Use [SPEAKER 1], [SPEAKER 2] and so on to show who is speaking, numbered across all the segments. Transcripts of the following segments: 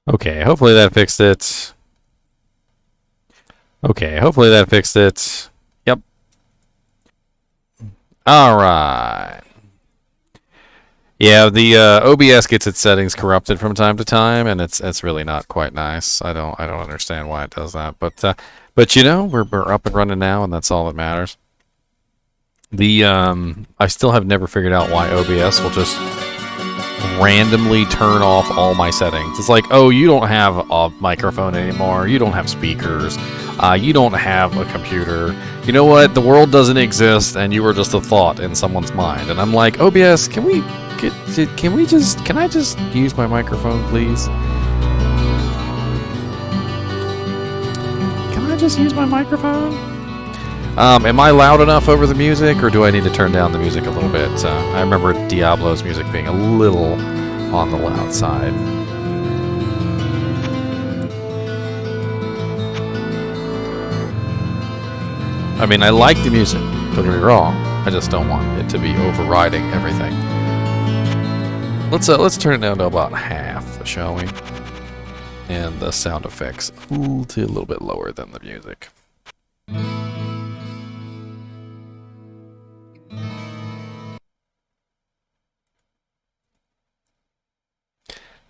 [SPEAKER 1] Okay, hopefully that fixed it. Okay, hopefully that fixed it. Yep. All right. Yeah, the OBS gets its settings corrupted from time to time, and it's really not quite nice. I don't understand why it does that, but you know we're up and running now, and that's all that matters. The I still have never figured out why OBS will just randomly turn off all my settings. It's like, oh, you don't have a microphone anymore. You don't have speakers. You don't have a computer. You know what? The world doesn't exist, and you were just a thought in someone's mind. And I'm like, OBS, can I just use my microphone, please? Can I just use my microphone? Am I loud enough over the music, or do I need to turn down the music a little bit? I remember Diablo's music being a little on the loud side. I mean, I like the music, don't get me wrong. I just don't want it to be overriding everything. Let's turn it down to about half, shall we? And the sound effects to a little bit lower than the music.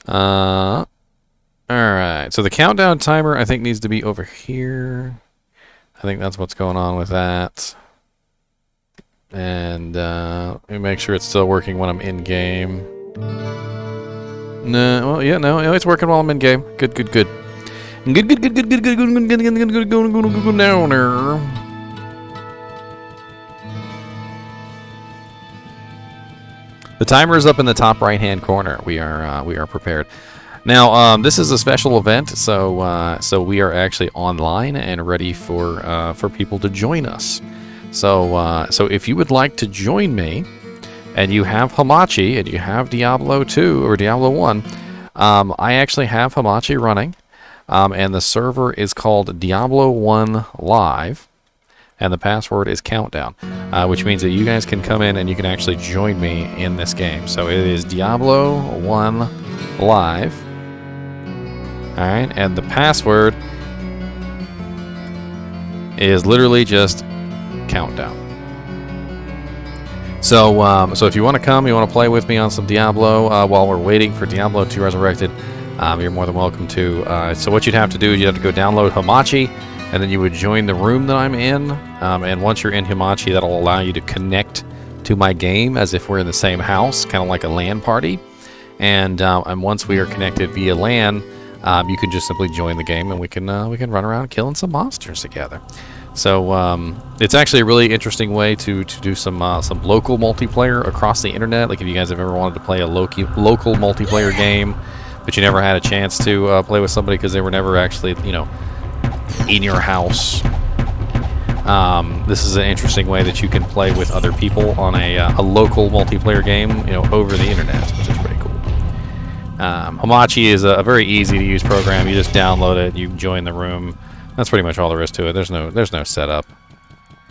[SPEAKER 1] Alright, so the countdown timer I think needs to be over here. I think that's what's going on with that. And let me make sure it's still working when I'm in game. No, well, yeah, no, it's working while I'm in game. Good. Good down there. The timer is up in the top right-hand corner. We are prepared. Now, this is a special event, so we are actually online and ready for people to join us. So if you would like to join me, and you have Hamachi and you have Diablo 2 or Diablo 1, I actually have Hamachi running, and the server is called Diablo 1 Live. And the password is countdown, which means that you guys can come in and you can actually join me in this game. So it is Diablo 1 Live. Alright, and the password is literally just countdown. So if you want to come, you want to play with me on some Diablo while we're waiting for Diablo 2 Resurrected, you're more than welcome to. So what you'd have to do is you'd have to go download Hamachi, and then you would join the room that I'm in, and once you're in Hamachi, that'll allow you to connect to my game as if we're in the same house, kind of like a LAN party. And once we are connected via LAN, you can just simply join the game, and we can run around killing some monsters together. So it's actually a really interesting way to do some local multiplayer across the internet. Like if you guys have ever wanted to play a local multiplayer game, but you never had a chance to play with somebody because they were never actually, in your house. This is an interesting way that you can play with other people on a local multiplayer game, over the internet, which is pretty cool. Hamachi is a very easy to use program. You just download it, you join the room. That's pretty much all there is to it. There's no setup.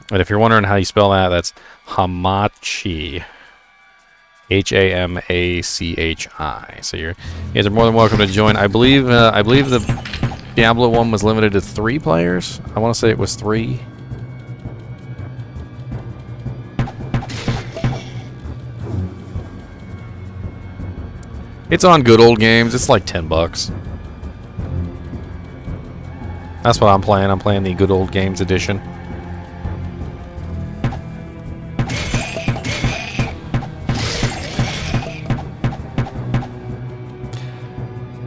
[SPEAKER 1] But if you're wondering how you spell that, that's Hamachi. Hamachi. So you guys are more than welcome to join. I believe the Diablo 1 was limited to 3 players. I want to say it was 3. It's on Good Old Games. It's like $10. That's what I'm playing. I'm playing the Good Old Games edition.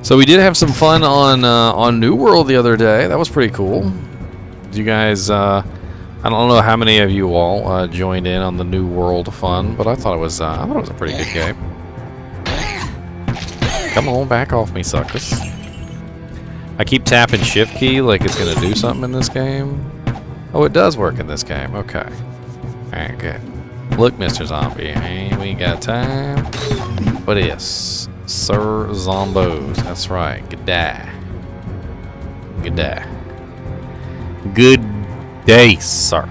[SPEAKER 1] So we did have some fun on New World the other day. That was pretty cool. You guys, I don't know how many of you all joined in on the New World fun, but I thought it was a pretty good game. Come on, back off me, suckers. I keep tapping shift key like it's gonna do something in this game. Oh, it does work in this game. Okay. Alright, good. Look, Mr. Zombie, ain't we got time? What is? Sir Zombos. That's right. Good day. Good day. Good day, sir.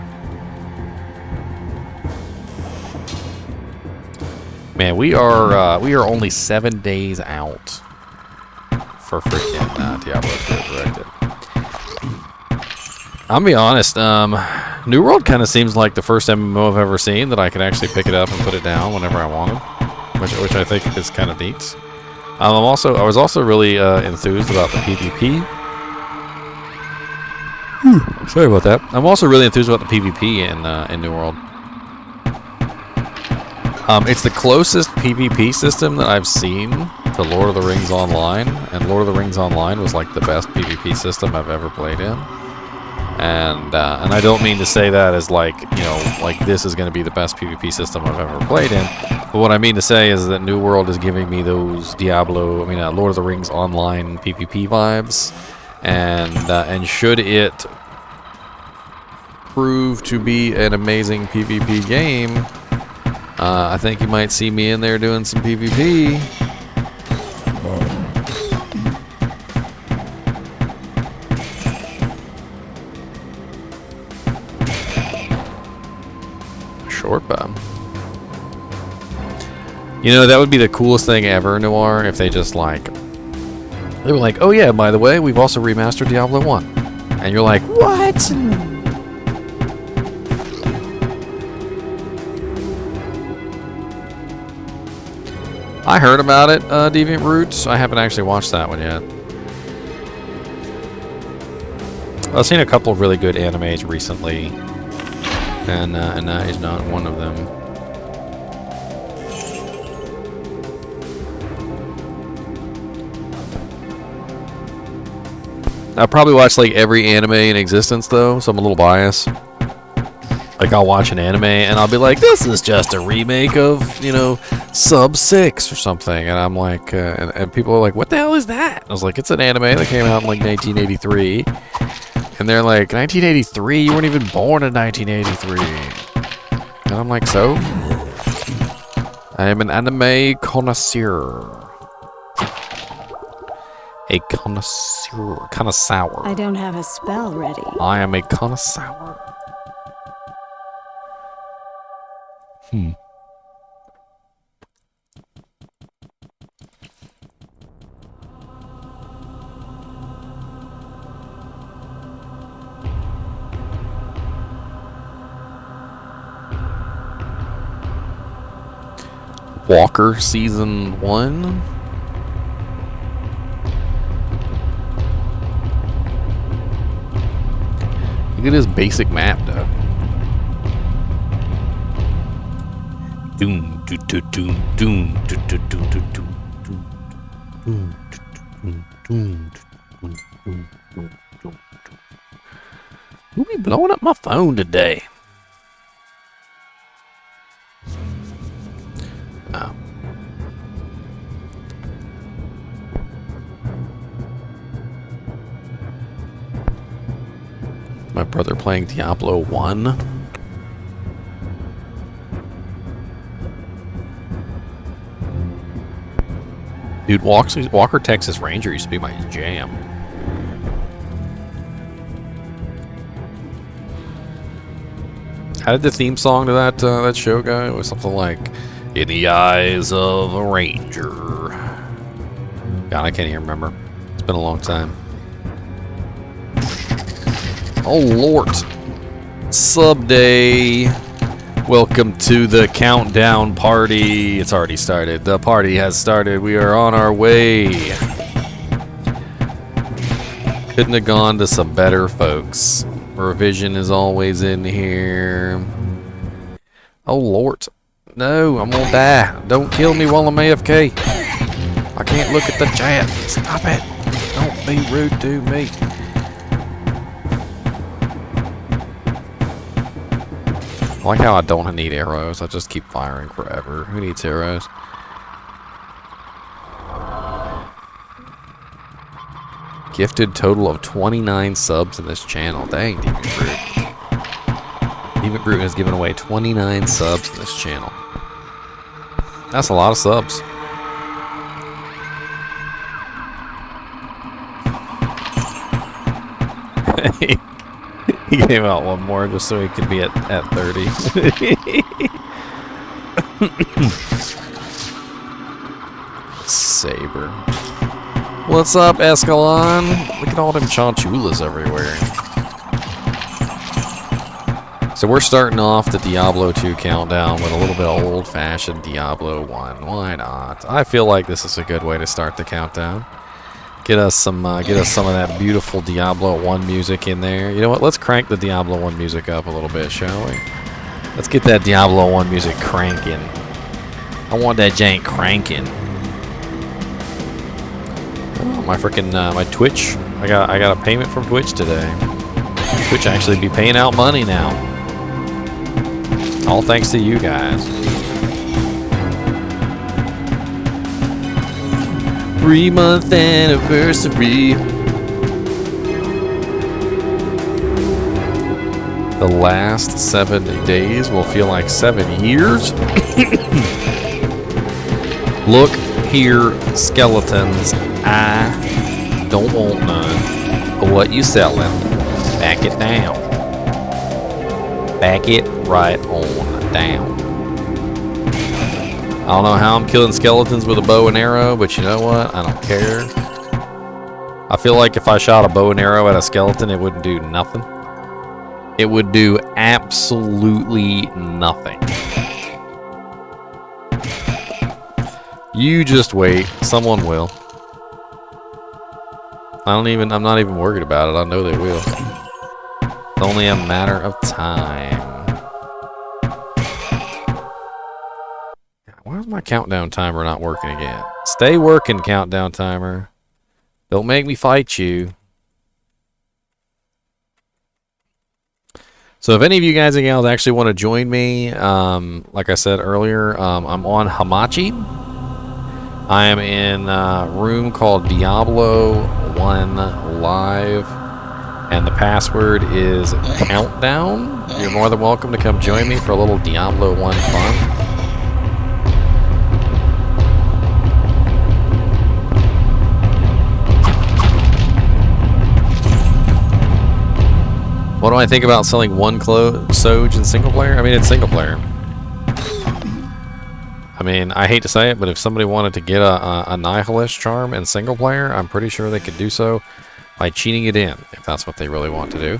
[SPEAKER 1] Man, we are only 7 days out for freaking Diablo 2 Resurrected. I'll be honest, New World kind of seems like the first MMO I've ever seen that I can actually pick it up and put it down whenever I want to, which I think is kind of neat. I was also really enthused about the PvP. Sorry about that. I'm also really enthused about the PvP in New World. It's the closest PvP system that I've seen to Lord of the Rings Online, and Lord of the Rings Online was like the best PvP system I've ever played in. And I don't mean to say that as like, you know, like this is going to be the best PvP system I've ever played in. But what I mean to say is that New World is giving me those Lord of the Rings Online PvP vibes. And should it prove to be an amazing PvP game, I think you might see me in there doing some PvP. Short bow. You know, that would be the coolest thing ever, Noir, if they just like... They were like, oh yeah, by the way, we've also remastered Diablo 1. And you're like, what? I heard about it, Deviant Roots. I haven't actually watched that one yet. I've seen a couple of really good animes recently. And that is not one of them. I probably watch like every anime in existence though, so I'm a little biased. Like I'll watch an anime and I'll be like, this is just a remake of, you know, Sub 6 or something. And I'm like, and people are like, what the hell is that? I was like, it's an anime that came out in like 1983. And they're like, 1983? You weren't even born in 1983. And I'm like, so? I am an anime connoisseur. A connoisseur. Connoisseur.
[SPEAKER 2] I don't have a spell ready.
[SPEAKER 1] I am a connoisseur. Walker Season 1. Look at his basic map, though. Doom, doom, doom, doom, doom, doom, doom, doom, doom, doom, doom, doom, doom. Who be blowing up my phone today? Oh. My brother playing Diablo 1. Dude, Walker Texas Ranger used to be my jam. How did the theme song to that show go? It was something like, "In the eyes of a ranger." God, I can't even remember. It's been a long time. Oh Lord. Sub day. Welcome to the countdown party. It's already started. The party has started. We are on our way. Couldn't have gone to some better folks. Revision is always in here. Oh Lord. No, I'm gonna die. Don't kill me while I'm AFK. I can't look at the chat. Stop it. Don't be rude to me. I like how I don't need arrows. I just keep firing forever. Who needs arrows? Gifted total of 29 subs in this channel. Dang, Deviant Brute. Deviant Brute has given away 29 subs in this channel. That's a lot of subs. He gave out one more just so he could be at 30. Saber. What's up, Escalon? Look at all them Chinchillas everywhere. So we're starting off the Diablo 2 countdown with a little bit of old-fashioned Diablo 1. Why not? I feel like this is a good way to start the countdown. Get us some of that beautiful Diablo 1 music in there. You know what? Let's crank the Diablo 1 music up a little bit, shall we? Let's get that Diablo 1 music cranking. I want that jank cranking. Oh, my freaking my Twitch. I got a payment from Twitch today. Twitch actually be paying out money now. All thanks to you guys. 3-month anniversary. The last 7 days will feel like 7 years. Look here, skeletons. I don't want none. But what you selling? Back it down. Back it right on down. I don't know how I'm killing skeletons with a bow and arrow, but you know what? I don't care. I feel like if I shot a bow and arrow at a skeleton, it wouldn't do nothing. It would do absolutely nothing. You just wait. Someone will. I'm not even worried about it. I know they will. It's only a matter of time. Why is my countdown timer not working again? Stay working, countdown timer. Don't make me fight you. So if any of you guys and gals actually want to join me, like I said earlier, I'm on Hamachi. I am in a room called Diablo 1 Live, and the password is countdown. You're more than welcome to come join me for a little Diablo 1 fun. What do I think about selling one Soj in single player? I mean, it's single player. I mean, I hate to say it, but if somebody wanted to get a Nihilist charm in single player, I'm pretty sure they could do so by cheating it in, if that's what they really want to do.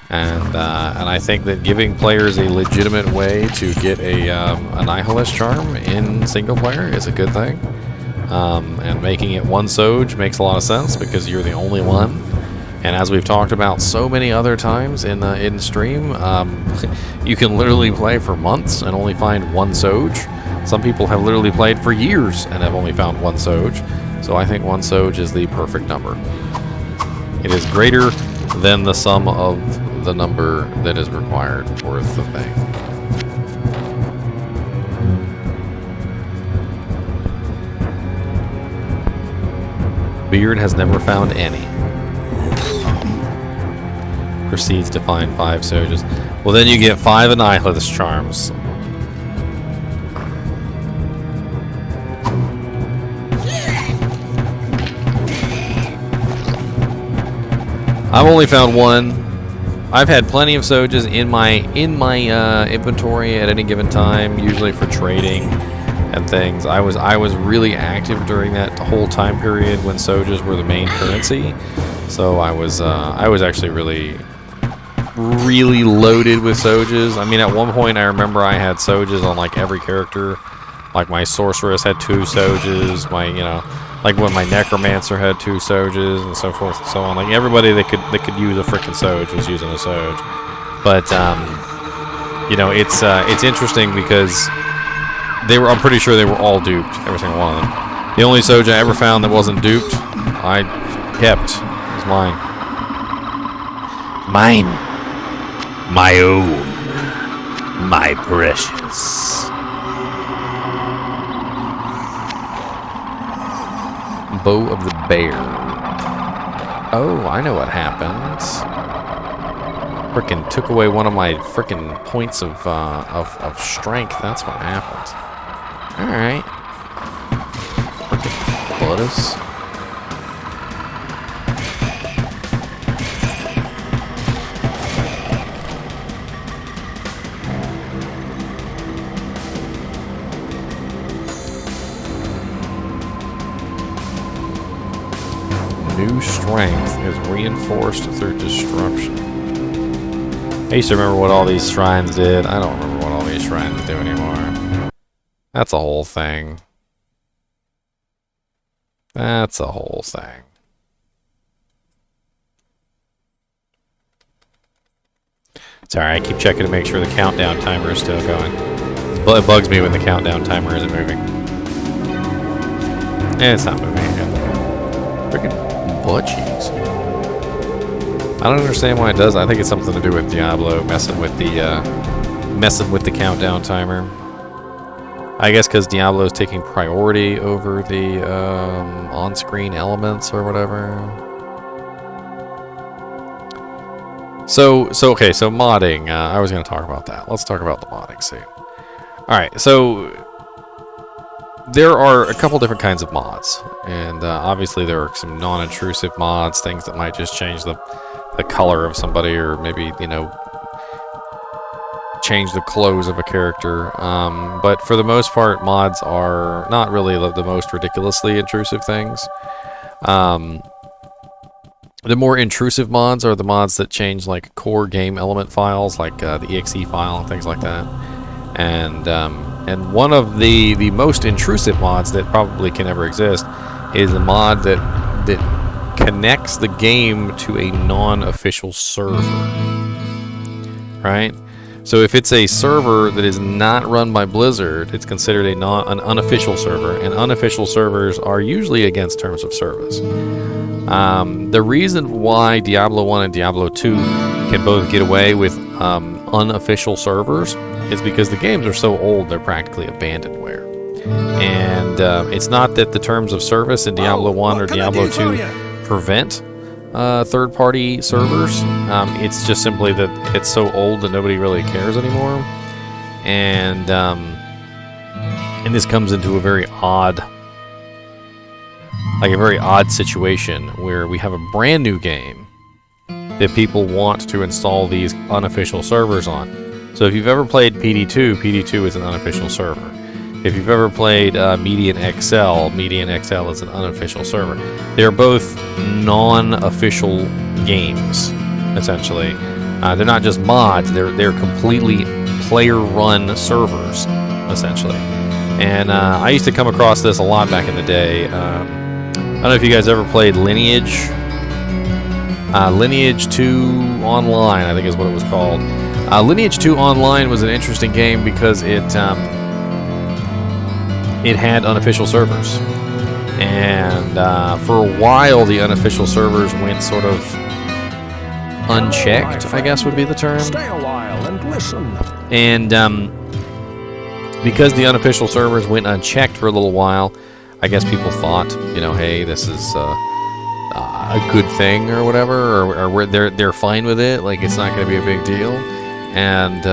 [SPEAKER 1] And I think that giving players a legitimate way to get a Nihilist charm in single player is a good thing. And making it one Soj makes a lot of sense because you're the only one. And as we've talked about so many other times in stream, you can literally play for months and only find one Soj. Some people have literally played for years and have only found one Soj. So I think one Soj is the perfect number. It is greater than the sum of the number that is required for the thing. Beard has never found any. Proceeds to find 5 Sojas. Well, then you get 5 Annihilist charms. I've only found one. I've had plenty of Sojas in my inventory at any given time, usually for trading and things. I was really active during that whole time period when Sojas were the main currency. So I was actually really loaded with Sojas. I mean, at one point I remember I had Sojas on like every character. Like my Sorceress had 2 Sojas, like when my Necromancer had 2 Sojas and so forth and so on. Like everybody that could use a freaking Soj was using a Soj. But it's interesting because I'm pretty sure they were all duped, every single one of them. The only Soj I ever found that wasn't duped, I kept. It was mine. Mine. My own. My precious. Bow of the Bear. Oh, I know what happened. Frickin' took away one of my frickin' points of strength. That's what happened. Alright. Frickin' Buddhas. new strength is reinforced through destruction. I used to remember what all these shrines did. I don't remember what all these shrines do anymore. That's a whole thing. That's a whole thing. Sorry, I keep checking to make sure the countdown timer is still going. It bugs me when the countdown timer isn't moving. And it's not moving again. Freaking butt cheeks. I don't understand why it does. I think it's something to do with Diablo messing with the countdown timer. I guess because Diablo is taking priority over the on-screen elements or whatever. So modding. I was going to talk about that. Let's talk about the modding scene. All right, so there are a couple different kinds of mods, and obviously there are some non-intrusive mods, things that might just change the color of somebody, or maybe, you know, change the clothes of a character. But for the most part, mods are not really the most ridiculously intrusive things. The more intrusive mods are the mods that change like core game element files, like the exe file and things like that. And one of the most intrusive mods that probably can ever exist is a mod that connects the game to a non-official server. Right? So if it's a server that is not run by Blizzard, it's considered an unofficial server, and unofficial servers are usually against terms of service. The reason why Diablo 1 and Diablo 2 can both get away with unofficial servers is because the games are so old they're practically abandonware. And it's not that the terms of service in Diablo 1 or Diablo 2 prevent third-party servers. It's just simply that it's so old that nobody really cares anymore. And this comes into a very odd situation where we have a brand new game that people want to install these unofficial servers on. So if you've ever played PD2, PD2 is an unofficial server. If you've ever played Median XL, Median XL is an unofficial server. They're both non-official games, essentially. They're not just mods, they're completely player-run servers, essentially. And I used to come across this a lot back in the day. I don't know if you guys ever played Lineage. Lineage 2 Online, I think is what it was called. Lineage 2 Online was an interesting game because it had unofficial servers. And for a while, the unofficial servers went sort of unchecked, I guess would be the term.
[SPEAKER 2] Stay a while and listen.
[SPEAKER 1] And because the unofficial servers went unchecked for a little while, I guess people thought, you know, hey, this is a good thing or whatever, or they're fine with it, like it's not going to be a big deal, and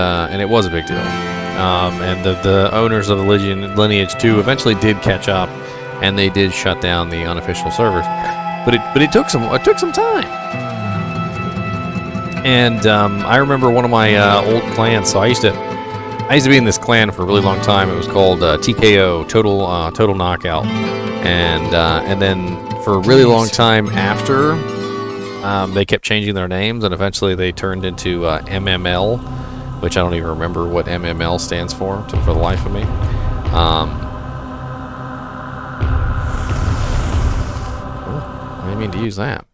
[SPEAKER 1] it was a big deal. And the owners of the Lineage 2 eventually did catch up, and they did shut down the unofficial servers. But it took some time. And I remember one of my old clans. So I used to be in this clan for a really long time. It was called TKO, Total Knockout, and then for a really long time after, they kept changing their names, and eventually they turned into MML, which I don't even remember what MML stands for the life of me. I didn't mean to use that.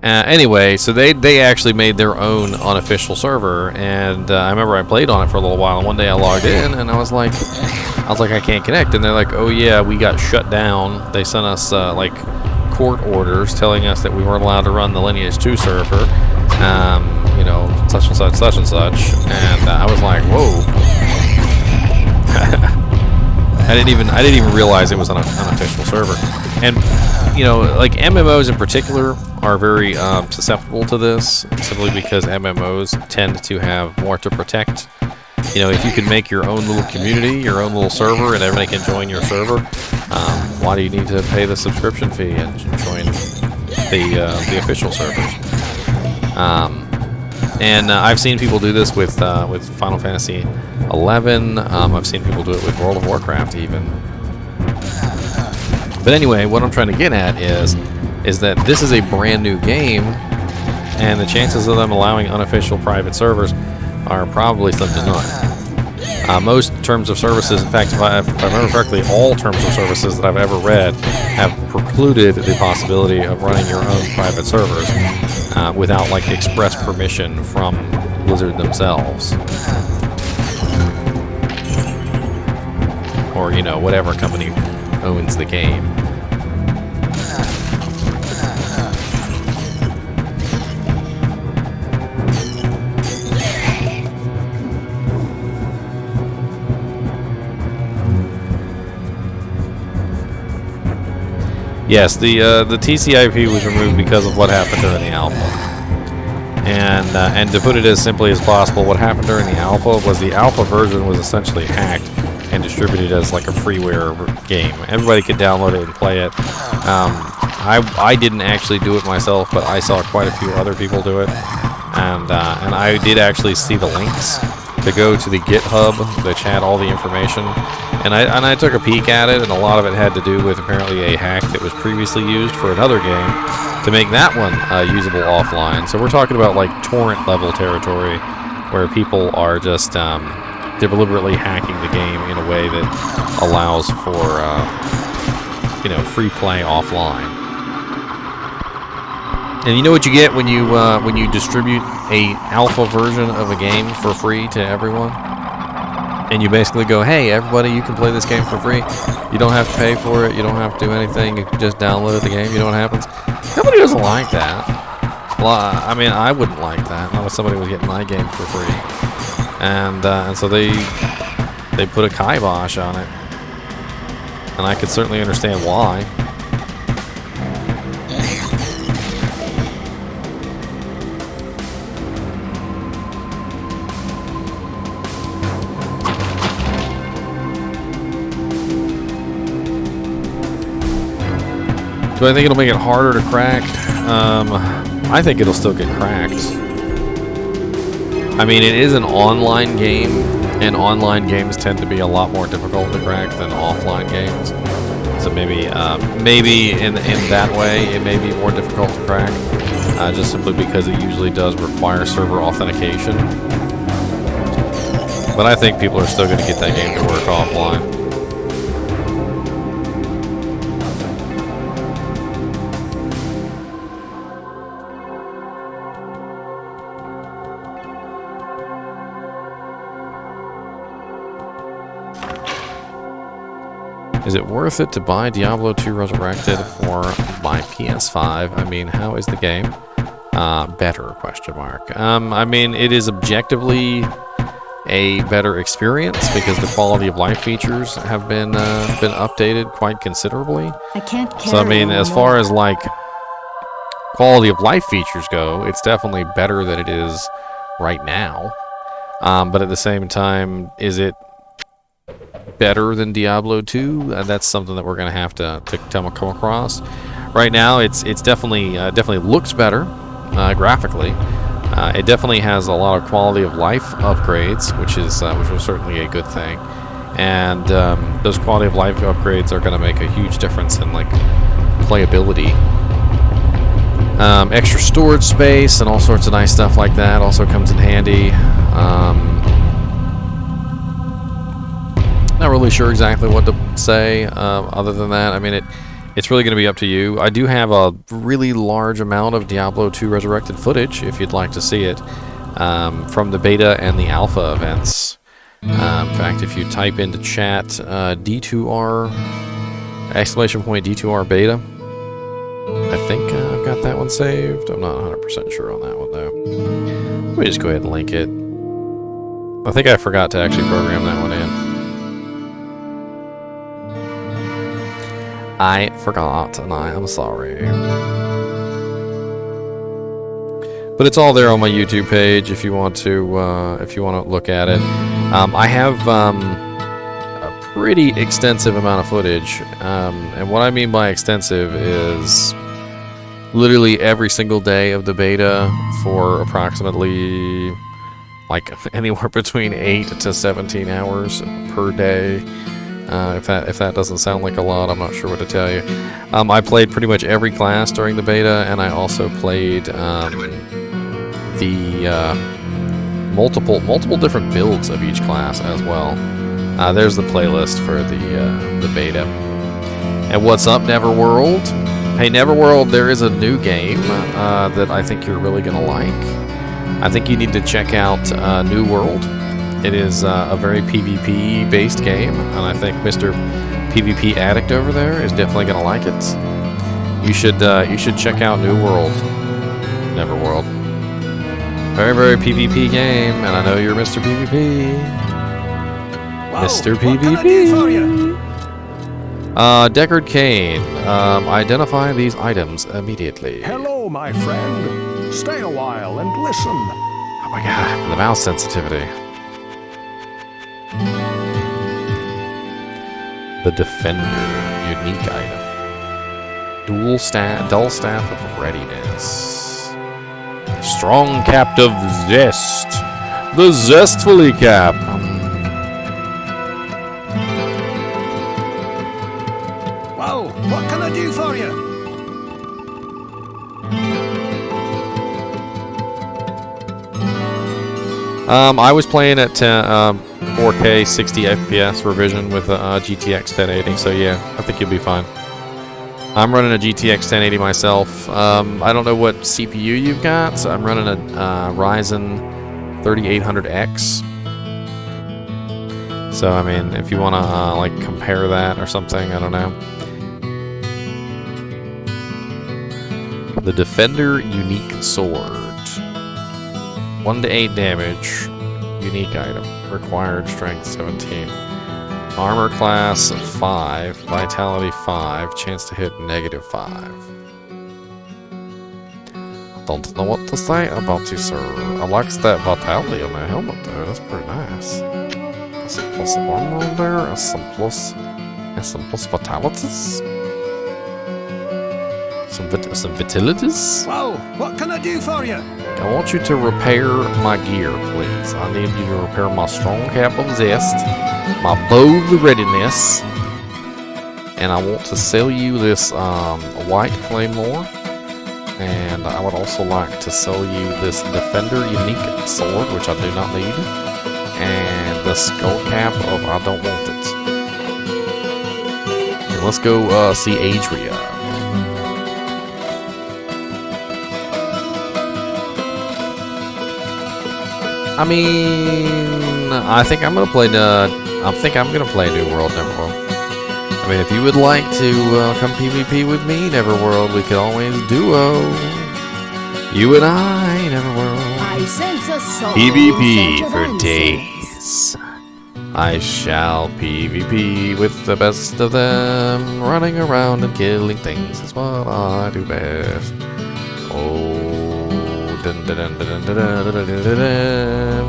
[SPEAKER 1] Anyway, so they actually made their own unofficial server, and I remember I played on it for a little while, and one day I logged in, and I was like, I can't connect, and they're like, oh yeah, we got shut down. They sent us like court orders telling us that we weren't allowed to run the Lineage 2 server, you know, such and such, such and such, and I was like, whoa. I didn't even realize it was an unofficial server. And you know, like MMOs in particular are very susceptible to this, simply because MMOs tend to have more to protect. You know, if you can make your own little community, your own little server, and everybody can join your server, why do you need to pay the subscription fee and join the official servers? And I've seen people do this with Final Fantasy 11. I've seen people do it with World of Warcraft even. But anyway, what I'm trying to get at is is that this is a brand new game, and the chances of them allowing unofficial private servers are probably slim to none. Most terms of services, in fact, if I remember correctly, all terms of services that I've ever read have precluded the possibility of running your own private servers without like express permission from Blizzard themselves. Or, you know, whatever company owns the game. Yes, the TCIP was removed because of what happened during the alpha. And to put it as simply as possible, what happened during the alpha was the alpha version was essentially hacked and distributed as like a freeware game. Everybody could download it and play it. I didn't actually do it myself, but I saw quite a few other people do it. And I did actually see the links to go to the GitHub, which had all the information. And I took a peek at it, and a lot of it had to do with apparently a hack that was previously used for another game to make that one usable offline. So we're talking about like torrent level territory where people are just they're deliberately hacking the game in a way that allows for you know, free play offline. And you know what you get when you distribute a alpha version of a game for free to everyone? And you basically go, hey, everybody, you can play this game for free. You don't have to pay for it. You don't have to do anything. You can just download the game. You know what happens? Nobody doesn't like that. Well, I mean, I wouldn't like that. Not if somebody was getting my game for free. And so they put a kibosh on it. And I could certainly understand why. Do I think it'll make it harder to crack? I think it'll still get cracked. I mean, it is an online game, and online games tend to be a lot more difficult to crack than offline games. So maybe in that way, it may be more difficult to crack, just simply because it usually does require server authentication. But I think people are still going to get that game to work offline. Is it worth it to buy Diablo II Resurrected for my PS5? I mean, how is the game? Better, question mark. I mean, it is objectively a better experience because the quality of life features have been updated quite considerably.
[SPEAKER 2] I can't carry
[SPEAKER 1] so, I mean, as far as, like, quality of life features go, it's definitely better than it is right now. But at the same time, is it better than Diablo 2? That's something that we're going to have to come across. Right now, it's definitely looks better graphically. It definitely has a lot of quality of life upgrades, which was certainly a good thing. And those quality of life upgrades are going to make a huge difference in like playability. Extra storage space and all sorts of nice stuff like that also comes in handy. Not really sure exactly what to say other than that. I mean, it's really going to be up to you. I do have a really large amount of Diablo II Resurrected footage, if you'd like to see it, from the beta and the alpha events. In fact, if you type into chat D2R, !D2R beta, I think I've got that one saved. I'm not 100% sure on that one, though. Let me just go ahead and link it. I think I forgot to actually program that one in. I forgot, and I am sorry. But it's all there on my YouTube page if you want to look at it. I have a pretty extensive amount of footage, and what I mean by extensive is literally every single day of the beta for approximately like anywhere between 8 to 17 hours per day. If that doesn't sound like a lot, I'm not sure what to tell you. I played pretty much every class during the beta, and I also played the multiple different builds of each class as well. There's the playlist for the beta. And what's up, Neverworld? Hey, Neverworld, there is a new game that I think you're really gonna like. I think you need to check out New World. It is a very PvP-based game, and I think Mr. PvP Addict over there is definitely gonna like it. You should check out New World, Neverworld. Very PvP game, and I know you're Mr. PvP.
[SPEAKER 2] Whoa,
[SPEAKER 1] Mr.
[SPEAKER 2] what can I do for you?
[SPEAKER 1] PvP. Deckard Kane. Identify these items immediately.
[SPEAKER 2] Hello, my friend. Stay a while and listen.
[SPEAKER 1] Oh my god, the mouse sensitivity. The Defender, unique item. Dual staff of readiness. Strong captive zest. The zestfully cap.
[SPEAKER 2] Whoa, what can I do for you?
[SPEAKER 1] I was playing at 4K 60 FPS revision with a GTX 1080, so yeah, I think you'll be fine. I'm running a GTX 1080 myself. I don't know what CPU you've got, so I'm running a Ryzen 3800X. So I mean, if you want to like compare that or something, I don't know. The Defender unique sword. 1 to 8 damage. Unique item. Required strength 17. Armor class 5. Vitality 5. Chance to hit -5. Don't know what to say about you, sir. I like that vitality on that helmet though. That's pretty nice. Some plus armor on there, and some plus vitalities. Some vitalities.
[SPEAKER 2] Whoa, what can I do for you?
[SPEAKER 1] I want you to repair my gear, please. I need you to repair my strong cap of zest, my bow of readiness, and I want to sell you this white claymore. And I would also like to sell you this Defender unique sword, which I do not need, and the skull cap of I don't want it. Okay, let's go see Adria. I mean, I think I'm gonna play New World, Neverworld. I mean, if you would like to come PvP with me, Neverworld, we could always duo. You and I, Neverworld.
[SPEAKER 3] I sense a soul
[SPEAKER 1] PvP
[SPEAKER 3] sense
[SPEAKER 1] for
[SPEAKER 3] of
[SPEAKER 1] days. I shall PvP with the best of them. Running around and killing things is what I do best. Oh. Dun, dun, dun, dun, dun, dun, dun, dun, dun, dun.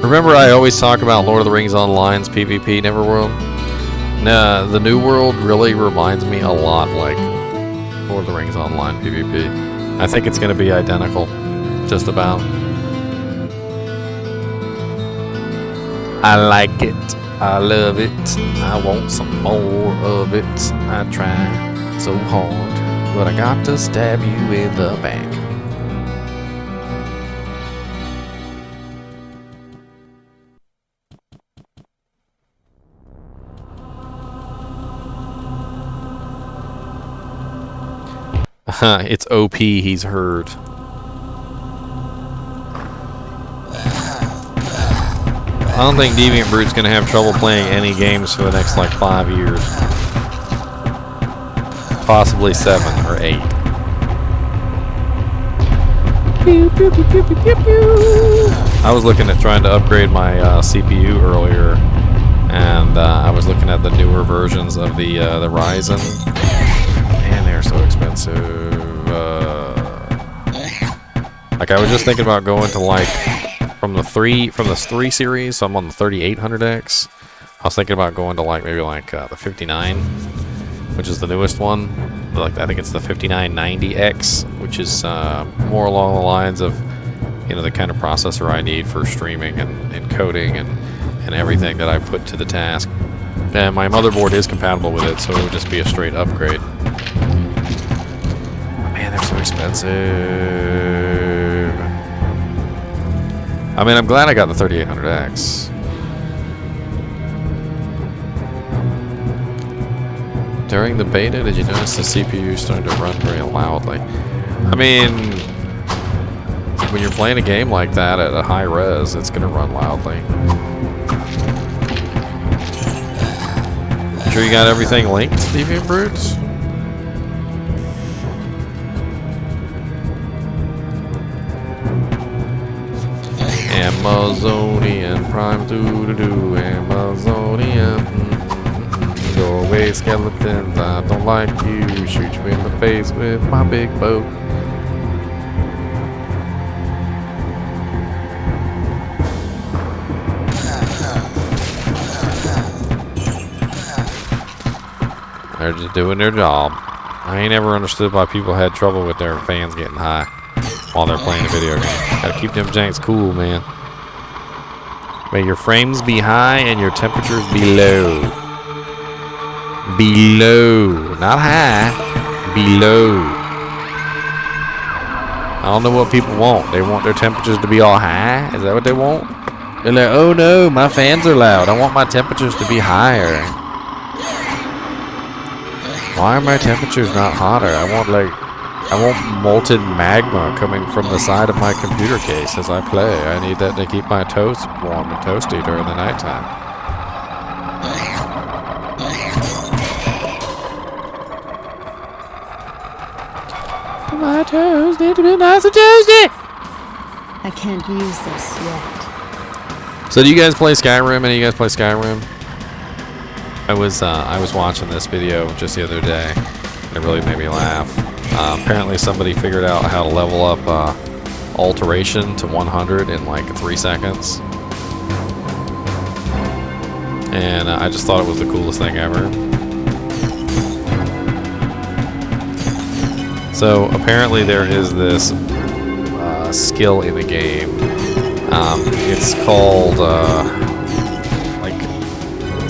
[SPEAKER 1] Remember, I always talk about Lord of the Rings Online's PvP, Neverworld? Nah, the New World really reminds me a lot like Lord of the Rings Online PvP. I think it's going to be identical, just about. I like it. I love it. I want some more of it. I try so hard, but I got to stab you in the back. It's OP, he's heard. I don't think Deviant Brute's gonna have trouble playing any games for the next like 5 years. Possibly 7 or 8. I was looking at trying to upgrade my CPU earlier, and I was looking at the newer versions of the Ryzen. Man, they're so expensive. Like I was just thinking about going to like from the 3 series. So I'm on the 3800X. I was thinking about going to like maybe like the 59, which is the newest one. Like I think it's the 5990X, which is more along the lines of, you know, the kind of processor I need for streaming and coding and and everything that I put to the task. And my motherboard is compatible with it, so it would just be a straight upgrade. Man, they're so expensive. I mean, I'm glad I got the 3800X. During the beta, did you notice the CPU starting to run very loudly? I mean, when you're playing a game like that at a high res, it's going to run loudly. Sure you got everything linked, Deviant Brutes? Amazonian Prime doo-doo-doo, Amazonian. Go away, skeletons, I don't like you. Shoot you in the face with my big bow. They're just doing their job. I ain't ever understood why people had trouble with their fans getting high while they're playing a video game. Gotta keep them janks cool, man. May your frames be high and your temperatures be low. Below. Not high. Below. I don't know what people want. They want their temperatures to be all high? Is that what they want? They're like, oh no, my fans are loud. I want my temperatures to be higher. Why are my temperatures not hotter? I want molten magma coming from the side of my computer case as I play. I need that to keep my toast warm and toasty during the nighttime. My toast need to be nice and toasty.
[SPEAKER 3] I can't use this yet.
[SPEAKER 1] So do you guys play Skyrim? Any of you guys play Skyrim? I was watching this video just the other day, and it really made me laugh. Apparently somebody figured out how to level up alteration to 100 in like 3 seconds. And I just thought it was the coolest thing ever. So apparently there is this skill in the game. It's called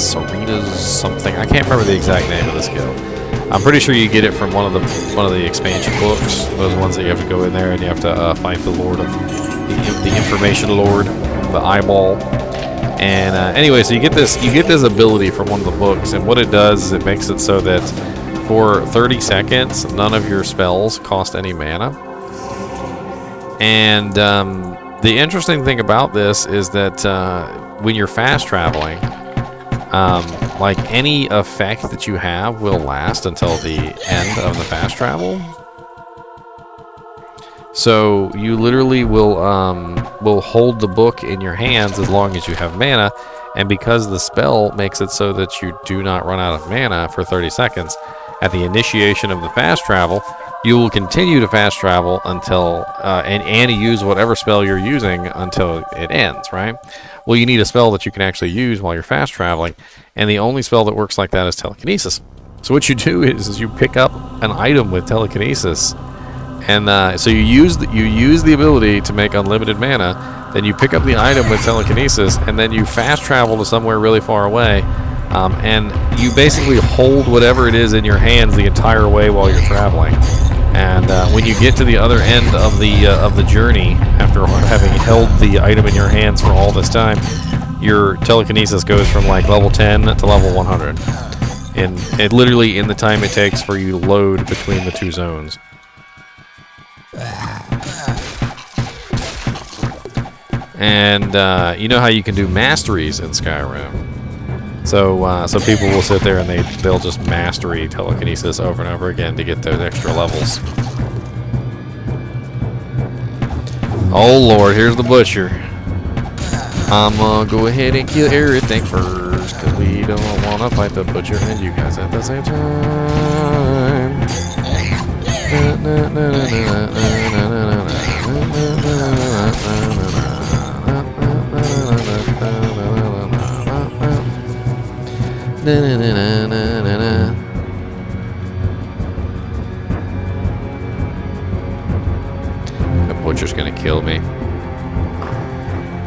[SPEAKER 1] Sarita's something. I can't remember the exact name of the skill. I'm pretty sure you get it from one of the expansion books. Those ones that you have to go in there and you have to fight the Lord of the Information Lord, the Eyeball. And anyway, so you get this ability from one of the books, and what it does is it makes it so that for 30 seconds, none of your spells cost any mana. And the interesting thing about this is that when you're fast traveling, like any effect that you have will last until the end of the fast travel. So you literally will hold the book in your hands as long as you have mana, and because the spell makes it so that you do not run out of mana for 30 seconds, at the initiation of the fast travel, you will continue to fast travel until and use whatever spell you're using until it ends, right? Well, you need a spell that you can actually use while you're fast traveling, and the only spell that works like that is telekinesis. So what you do is you pick up an item with telekinesis, and so you use the ability to make unlimited mana. Then you pick up the item with telekinesis, and then you fast travel to somewhere really far away, and you basically hold whatever it is in your hands the entire way while you're traveling. And when you get to the other end of the journey, after having held the item in your hands for all this time, your telekinesis goes from like level 10 to level 100, and it literally in the time it takes for you to load between the two zones. And you know how you can do masteries in Skyrim. So people will sit there and they'll just mastery telekinesis over and over again to get those extra levels. Oh Lord, here's the butcher. I'm gonna go ahead and kill everything first, cause we don't wanna fight the butcher and you guys at the same time. The butcher's gonna kill me.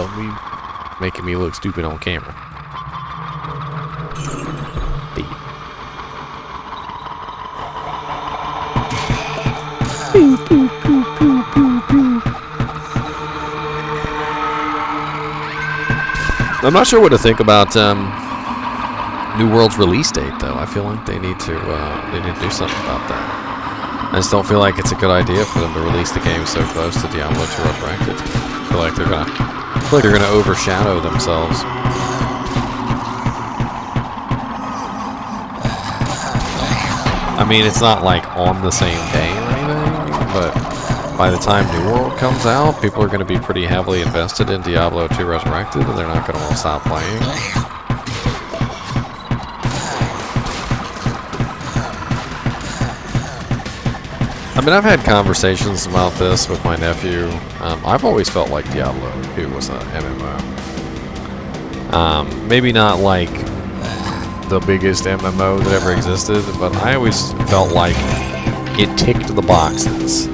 [SPEAKER 1] Don't be making me look stupid on camera. D. I'm not sure what to think about New World's release date, though. I feel like they need to do something about that. I just don't feel like it's a good idea for them to release the game so close to Diablo II Resurrected. I feel like they're gonna overshadow themselves. I mean, it's not like on the same day or anything, but by the time New World comes out, people are going to be pretty heavily invested in Diablo II Resurrected, and they're not going to want to stop playing. I mean, I've had conversations about this with my nephew. I've always felt like Diablo 2 was an MMO. Maybe not like the biggest MMO that ever existed, but I always felt like it ticked the boxes.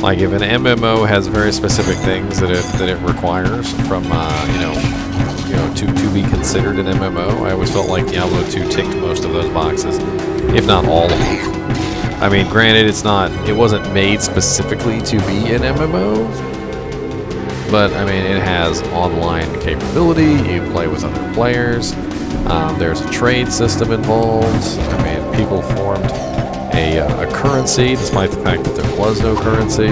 [SPEAKER 1] Like if an MMO has very specific things that it requires from to be considered an MMO, I always felt like Diablo 2 ticked most of those boxes, if not all of them. I mean, granted, it wasn't made specifically to be an MMO, but I mean, it has online capability. You play with other players. There's a trade system involved. I mean, people formed a currency, despite the fact that there was no currency.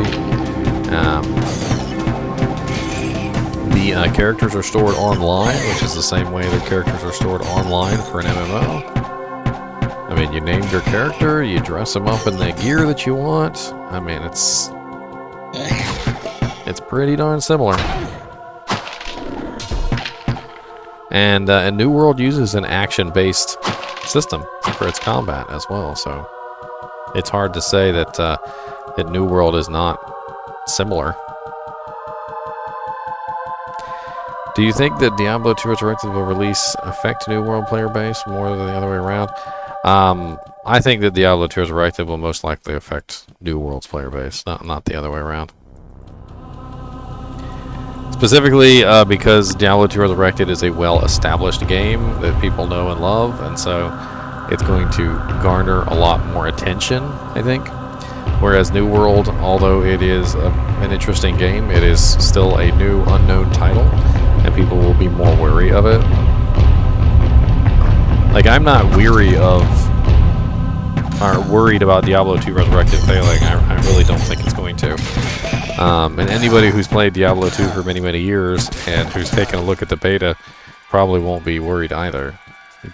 [SPEAKER 1] The characters are stored online, which is the same way that characters are stored online for an MMO. I mean, you named your character, you dress them up in the gear that you want. I mean, it's pretty darn similar. And New World uses an action-based system for its combat as well, so it's hard to say that New World is not similar. Do you think that Diablo II Resurrected will release affect New World player base more than the other way around? I think that Diablo II Resurrected will most likely affect New World's player base, not the other way around. Specifically because Diablo II Resurrected is a well-established game that people know and love, and so it's going to garner a lot more attention, I think. Whereas New World, although it is an interesting game, it is still a new, unknown title, and people will be more wary of it. Like, I'm not worried about Diablo II Resurrected failing. I really don't think it's going to. And anybody who's played Diablo 2 for many, many years and who's taken a look at the beta probably won't be worried either.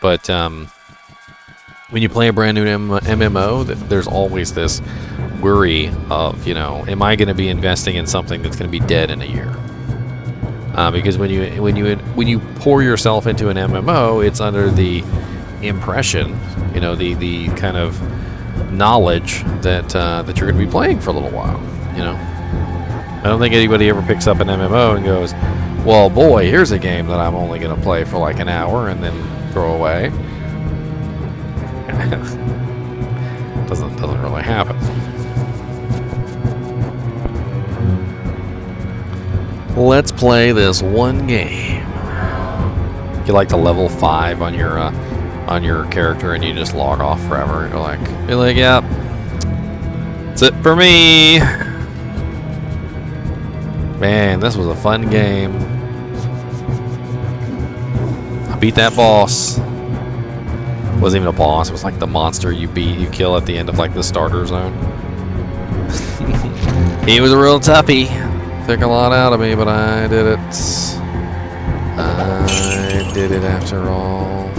[SPEAKER 1] But when you play a brand new MMO, there's always this worry of, am I going to be investing in something that's going to be dead in a year? Because when you pour yourself into an MMO, it's under the impression, the kind of knowledge that you're going to be playing for a little while, I don't think anybody ever picks up an MMO and goes, well, boy, here's a game that I'm only going to play for like an hour and then throw away. doesn't really happen. Let's play this one game. You like to level 5 on your character and you just log off forever. You're like, yep, that's it for me. Man, this was a fun game. I beat that boss. It wasn't even a boss. It was like the monster you kill at the end of like the starter zone. He was a real toughie. Took a lot out of me, but I did it. I did it after all.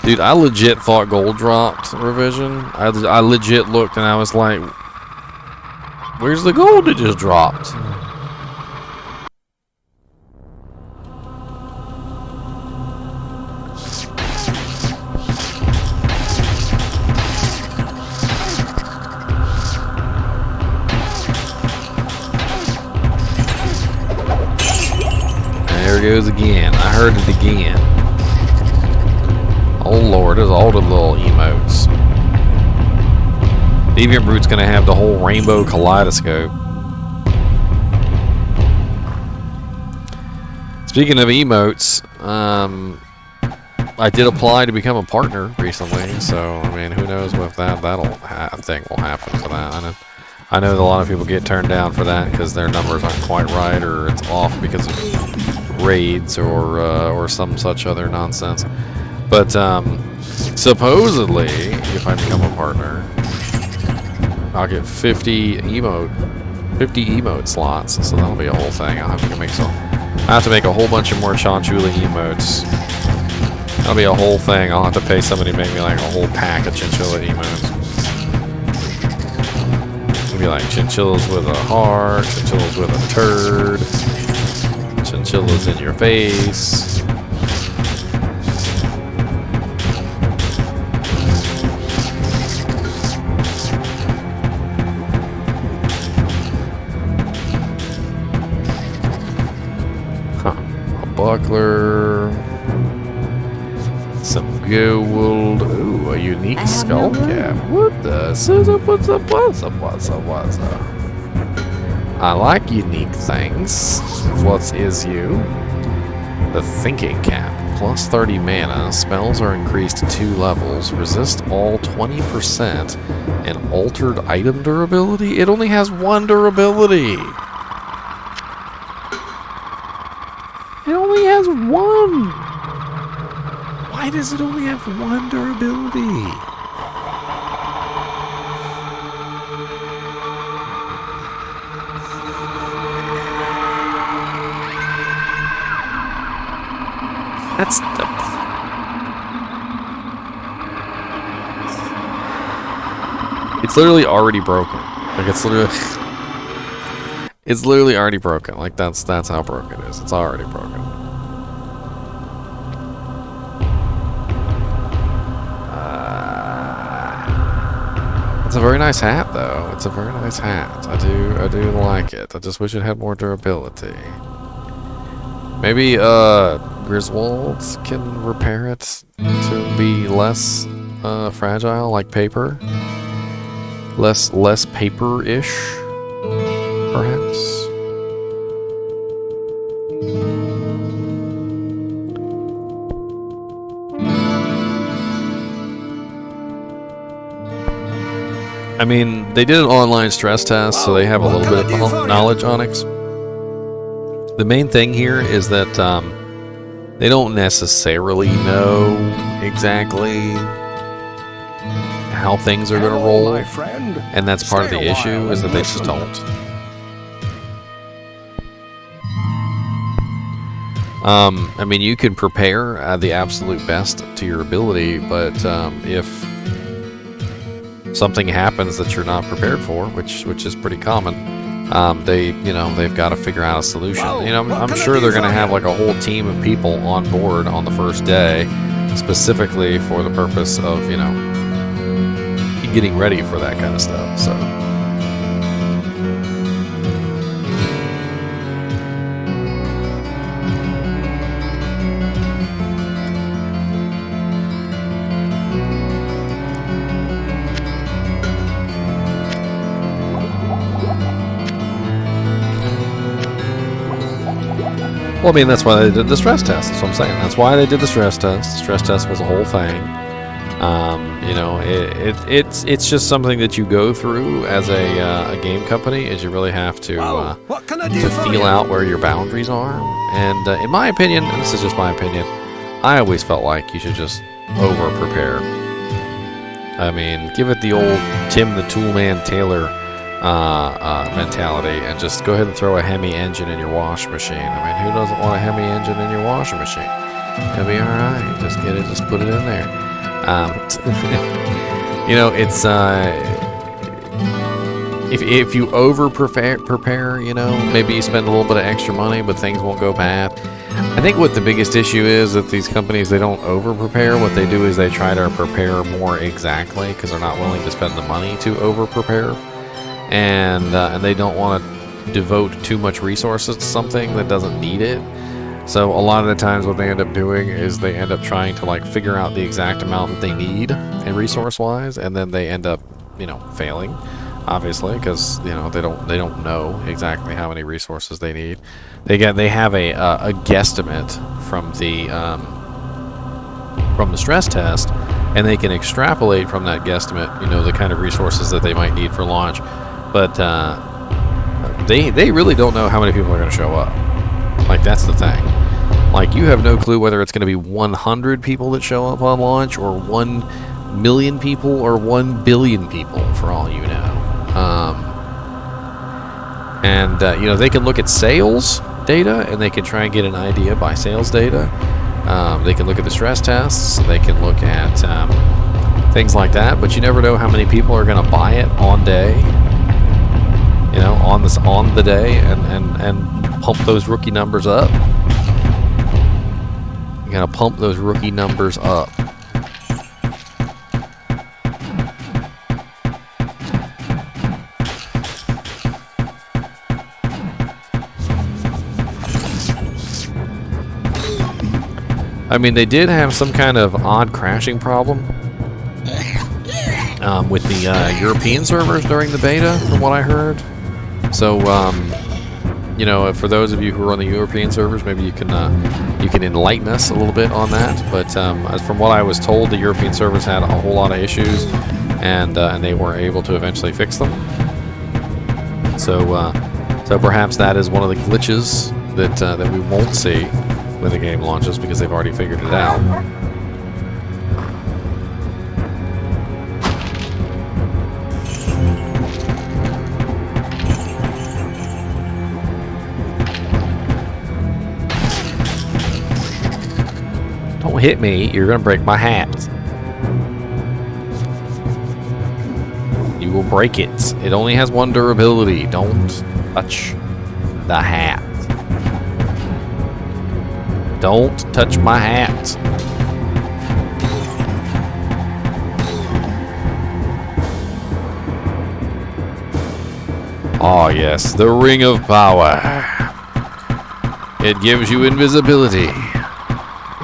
[SPEAKER 1] Dude, I legit thought gold dropped revision. I legit looked and I was like, where's the gold that just dropped? There it goes again. I heard it again. Oh Lord, there's all the little emotes. Deviant Brute's gonna have the whole rainbow kaleidoscope. Speaking of emotes, I did apply to become a partner recently, so I mean, who knows if that thing will happen for that. I know that a lot of people get turned down for that because their numbers aren't quite right, or it's off because of raids or some such other nonsense. But supposedly, if I become a partner, I'll get 50 emote slots, so that'll be a whole thing. I have to make a whole bunch of more Chinchilla emotes. That'll be a whole thing. I'll have to pay somebody to make me like a whole pack of Chinchilla emotes. It'll be like chinchillas with a heart, chinchillas with a turd, chinchillas in your face. A buckler. Some gold. Ooh, a unique skull cap. What the? What's up? I like unique things. What is you? The thinking cap. Plus 30 mana. Spells are increased to 2 levels. Resist all 20%. And altered item durability? It only has 1 durability. It only has 1. Why does it only have 1 durability? That's the... It's literally already broken. Like it's literally... It's literally already broken. Like that's how broken it is. It's already broken. It's a very nice hat, though. It's a very nice hat. I do like it. I just wish it had more durability. Maybe Griswold can repair it to be less fragile, like paper. Less paper-ish, perhaps. I mean, they did an online stress test, so they have a little bit of knowledge on it. The main thing here is that they don't necessarily know exactly how things are going to roll, and that's part of the issue, is that they just don't. I mean, you can prepare the absolute best to your ability, but if something happens that you're not prepared for, which is pretty common, they've got to figure out a solution. I'm sure they're going to have like a whole team of people on board on the first day, specifically for the purpose of getting ready for that kind of stuff. So. Well, I mean, that's why they did the stress test. That's what I'm saying. That's why they did the stress test. The stress test was a whole thing. It's just something that you go through as a game company, is you really have to feel out where your boundaries are. And in my opinion, and this is just my opinion, I always felt like you should just over-prepare. I mean, give it the old Tim the Toolman Taylor mentality, and just go ahead and throw a Hemi engine in your washing machine. I mean, who doesn't want a Hemi engine in your washing machine? It'll be alright. Just get it, just put it in there. It's if you over prepare, maybe you spend a little bit of extra money, but things won't go bad. I think what the biggest issue is that these companies, they don't over prepare. What they do is they try to prepare more exactly because they're not willing to spend the money to over prepare. And they don't want to devote too much resources to something that doesn't need it. So a lot of the times what they end up doing is they end up trying to figure out the exact amount that they need in resource-wise, and then they end up, failing. obviously, because they don't know exactly how many resources they need. They have a guesstimate from the stress test, and they can extrapolate from that guesstimate, the kind of resources that they might need for launch. But they really don't know how many people are going to show up. Like, that's the thing. Like, you have no clue whether it's going to be 100 people that show up on launch, or 1 million people, or 1 billion people, for all you know. They can look at sales data, and they can try and get an idea by sales data. They can look at the stress tests. They can look at things like that. But you never know how many people are going to buy it on day. On the day, and pump those rookie numbers up. You gotta pump those rookie numbers up. I mean, they did have some kind of odd crashing problem with the European servers during the beta, from what I heard. So, for those of you who are on the European servers, maybe you can enlighten us a little bit on that. But from what I was told, the European servers had a whole lot of issues, and they weren't able to eventually fix them. So perhaps that is one of the glitches that we won't see when the game launches, because they've already figured it out. Don't hit me, you're gonna break my hat. You will break it. It only has 1 durability. Don't touch the hat. Don't touch my hat. Oh yes, the Ring of Power. It gives you invisibility,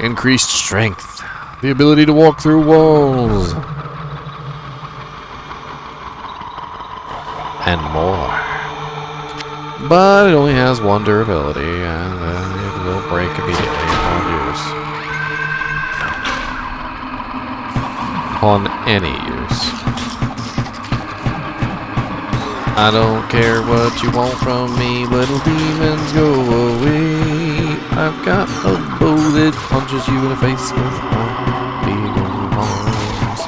[SPEAKER 1] increased strength, the ability to walk through walls, and more. But it only has 1 durability, and it will break immediately upon use. Upon any use. I don't care what you want from me, little demons, go away. I've got a bow that punches you in the face with my big old arms.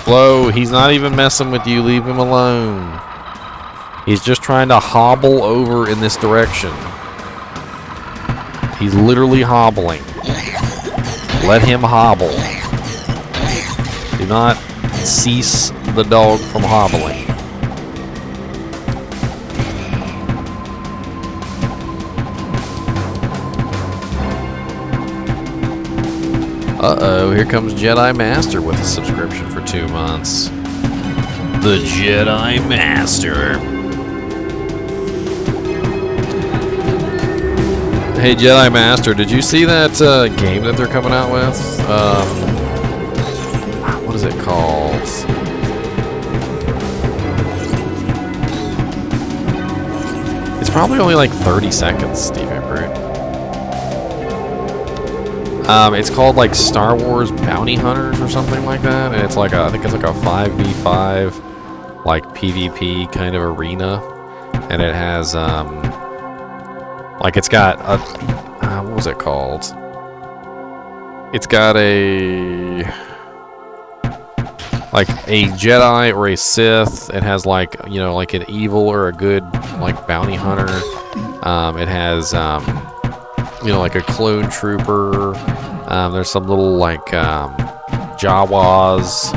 [SPEAKER 1] Flo, he's not even messing with you. Leave him alone. He's just trying to hobble over in this direction. He's literally hobbling. Let him hobble. Do not cease the dog from hobbling. Uh-oh, here comes Jedi Master with a subscription for 2 months. The Jedi Master. Hey, Jedi Master, did you see that game that they're coming out with? What is it called? It's probably only like 30 seconds, Steve Brute. It's called like Star Wars Bounty Hunters or something like that, and it's like I think it's like a 5v5 like PvP kind of arena, and it has like it's got a what was it called? It's got a like a Jedi or a Sith. It has like like an evil or a good like bounty hunter. It has like a clone trooper. There's some little like Jawas,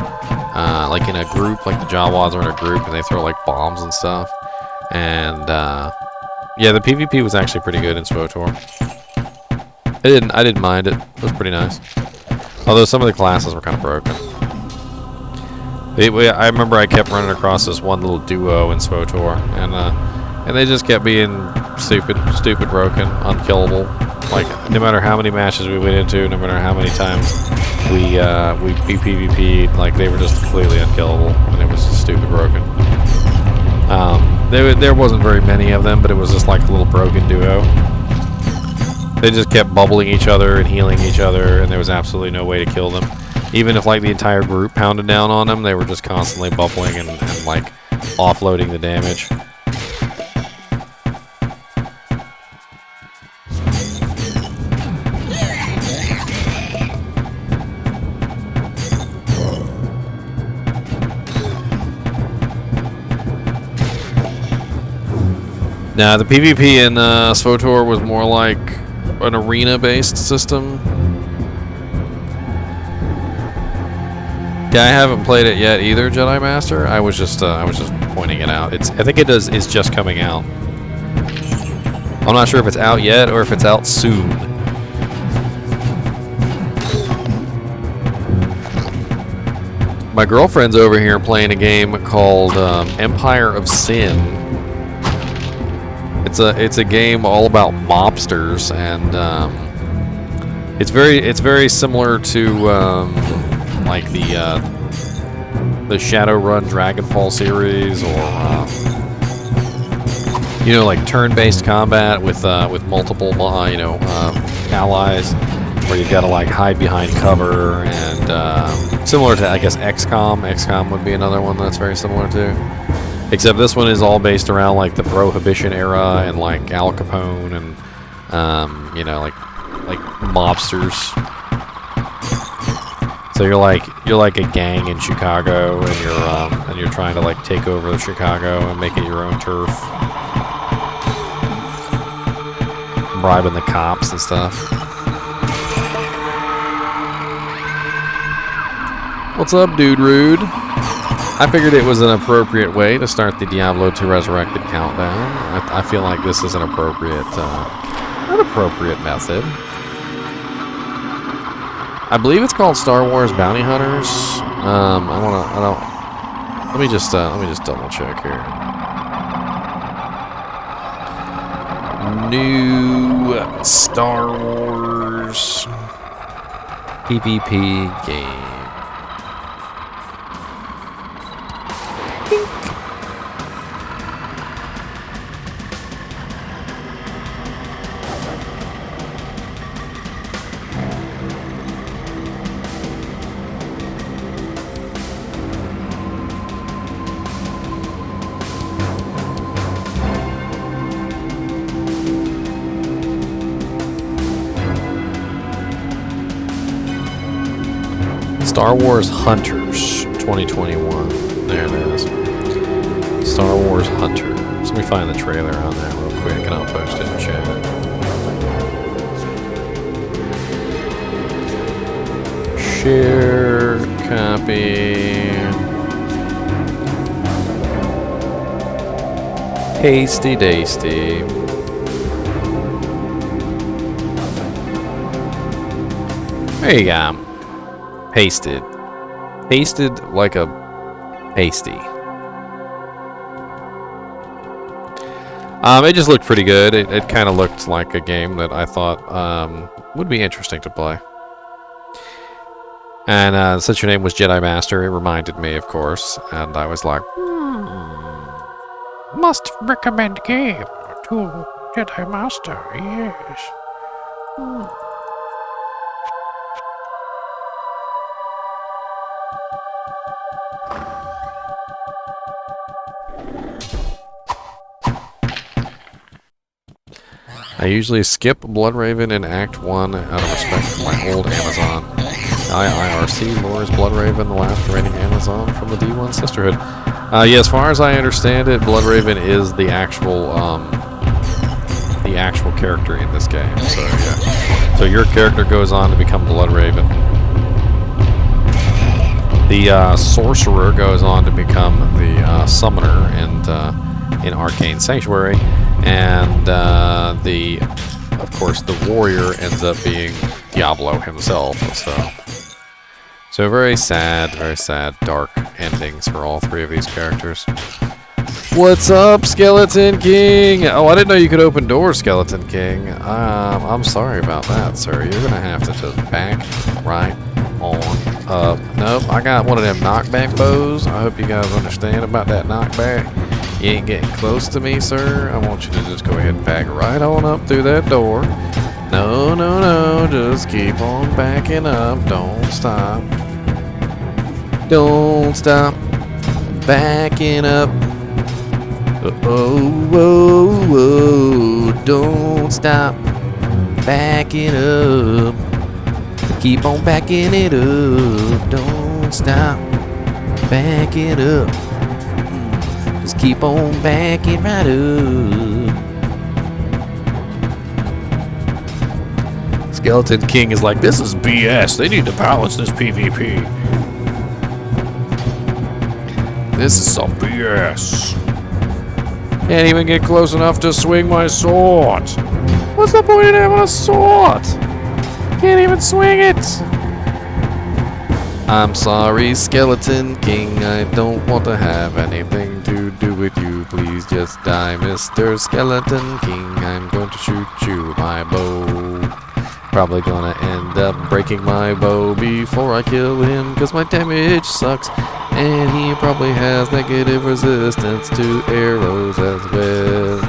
[SPEAKER 1] like in a group, like the Jawas are in a group and they throw like bombs and stuff. And yeah, the PvP was actually pretty good in SWTOR. I didn't mind it. It was pretty nice. Although some of the classes were kind of broken. I remember I kept running across this one little duo in SWTOR, and they just kept being stupid broken, unkillable. Like, no matter how many matches we went into, no matter how many times we PvP'd, like, they were just completely unkillable, and it was just stupid broken. There wasn't very many of them, but it was just like a little broken duo. They just kept bubbling each other and healing each other, and there was absolutely no way to kill them. Even if, like, the entire group pounded down on them, they were just constantly bubbling and like, offloading the damage. Now, the PvP in SWTOR was more like an arena-based system. Yeah, I haven't played it yet either, Jedi Master. I was just pointing it out. I think it's just coming out. I'm not sure if it's out yet or if it's out soon. My girlfriend's over here playing a game called Empire of Sin. It's a game all about mobsters, and it's very similar to like the Shadowrun Dragonfall series, or you know, like turn-based combat with multiple allies, where you've got to like hide behind cover, and similar to, I guess, XCOM. XCOM would be another one that's very similar to. Except this one is all based around like the Prohibition era and like Al Capone and you know, like mobsters. So you're like a gang in Chicago, and you're trying to like take over Chicago and make it your own turf, bribing the cops and stuff. What's up, Dude Rude? I figured it was an appropriate way to start the Diablo II Resurrected countdown. I feel like this is an appropriate method. I believe it's called Star Wars Bounty Hunters. Let me just double check here. New Star Wars PvP game. Star Wars Hunters 2021. There it is. Star Wars Hunters. Let me find the trailer on that real quick and I'll post it in chat. Share, copy, pasty dasty. There you go. Pasted. Pasted like a pasty. It just looked pretty good. It kind of looked like a game that I thought would be interesting to play. And since your name was Jedi Master, it reminded me, of course. And I was like, must recommend game to Jedi Master, yes. I usually skip Bloodraven in Act 1 out of respect for my old Amazon. IIRC lures Bloodraven, the last remaining Amazon from the D1 Sisterhood. Yeah, as far as I understand it, Bloodraven is the actual character in this game. So yeah, so your character goes on to become Bloodraven. The sorcerer goes on to become the summoner and in Arcane Sanctuary. And of course, the warrior ends up being Diablo himself. So very sad, dark endings for all three of these characters. What's up, Skeleton King? Oh, I didn't know you could open doors, Skeleton King. I'm sorry about that, sir. You're gonna have to just back right on up. Nope, I got one of them knockback bows. I hope you guys understand about that knockback. You ain't getting close to me, sir. I want you to just go ahead and back right on up through that door. No, no, no, just keep on backing up. Don't stop. Don't stop. Backing up. Oh, whoa, whoa, don't stop. Backing up. Keep on backing it up. Don't stop. Back it up. Just keep on backing right up. Skeleton King is like, this is BS. They need to balance this PvP. This is some BS. Can't even get close enough to swing my sword. What's the point in having a sword? Can't even swing it. I'm sorry, Skeleton King. I don't want to have anything to do with you. Please just die, Mr. Skeleton King. I'm going to shoot you with my bow. Probably gonna end up breaking my bow before I kill him, cause my damage sucks. And he probably has negative resistance to arrows as well.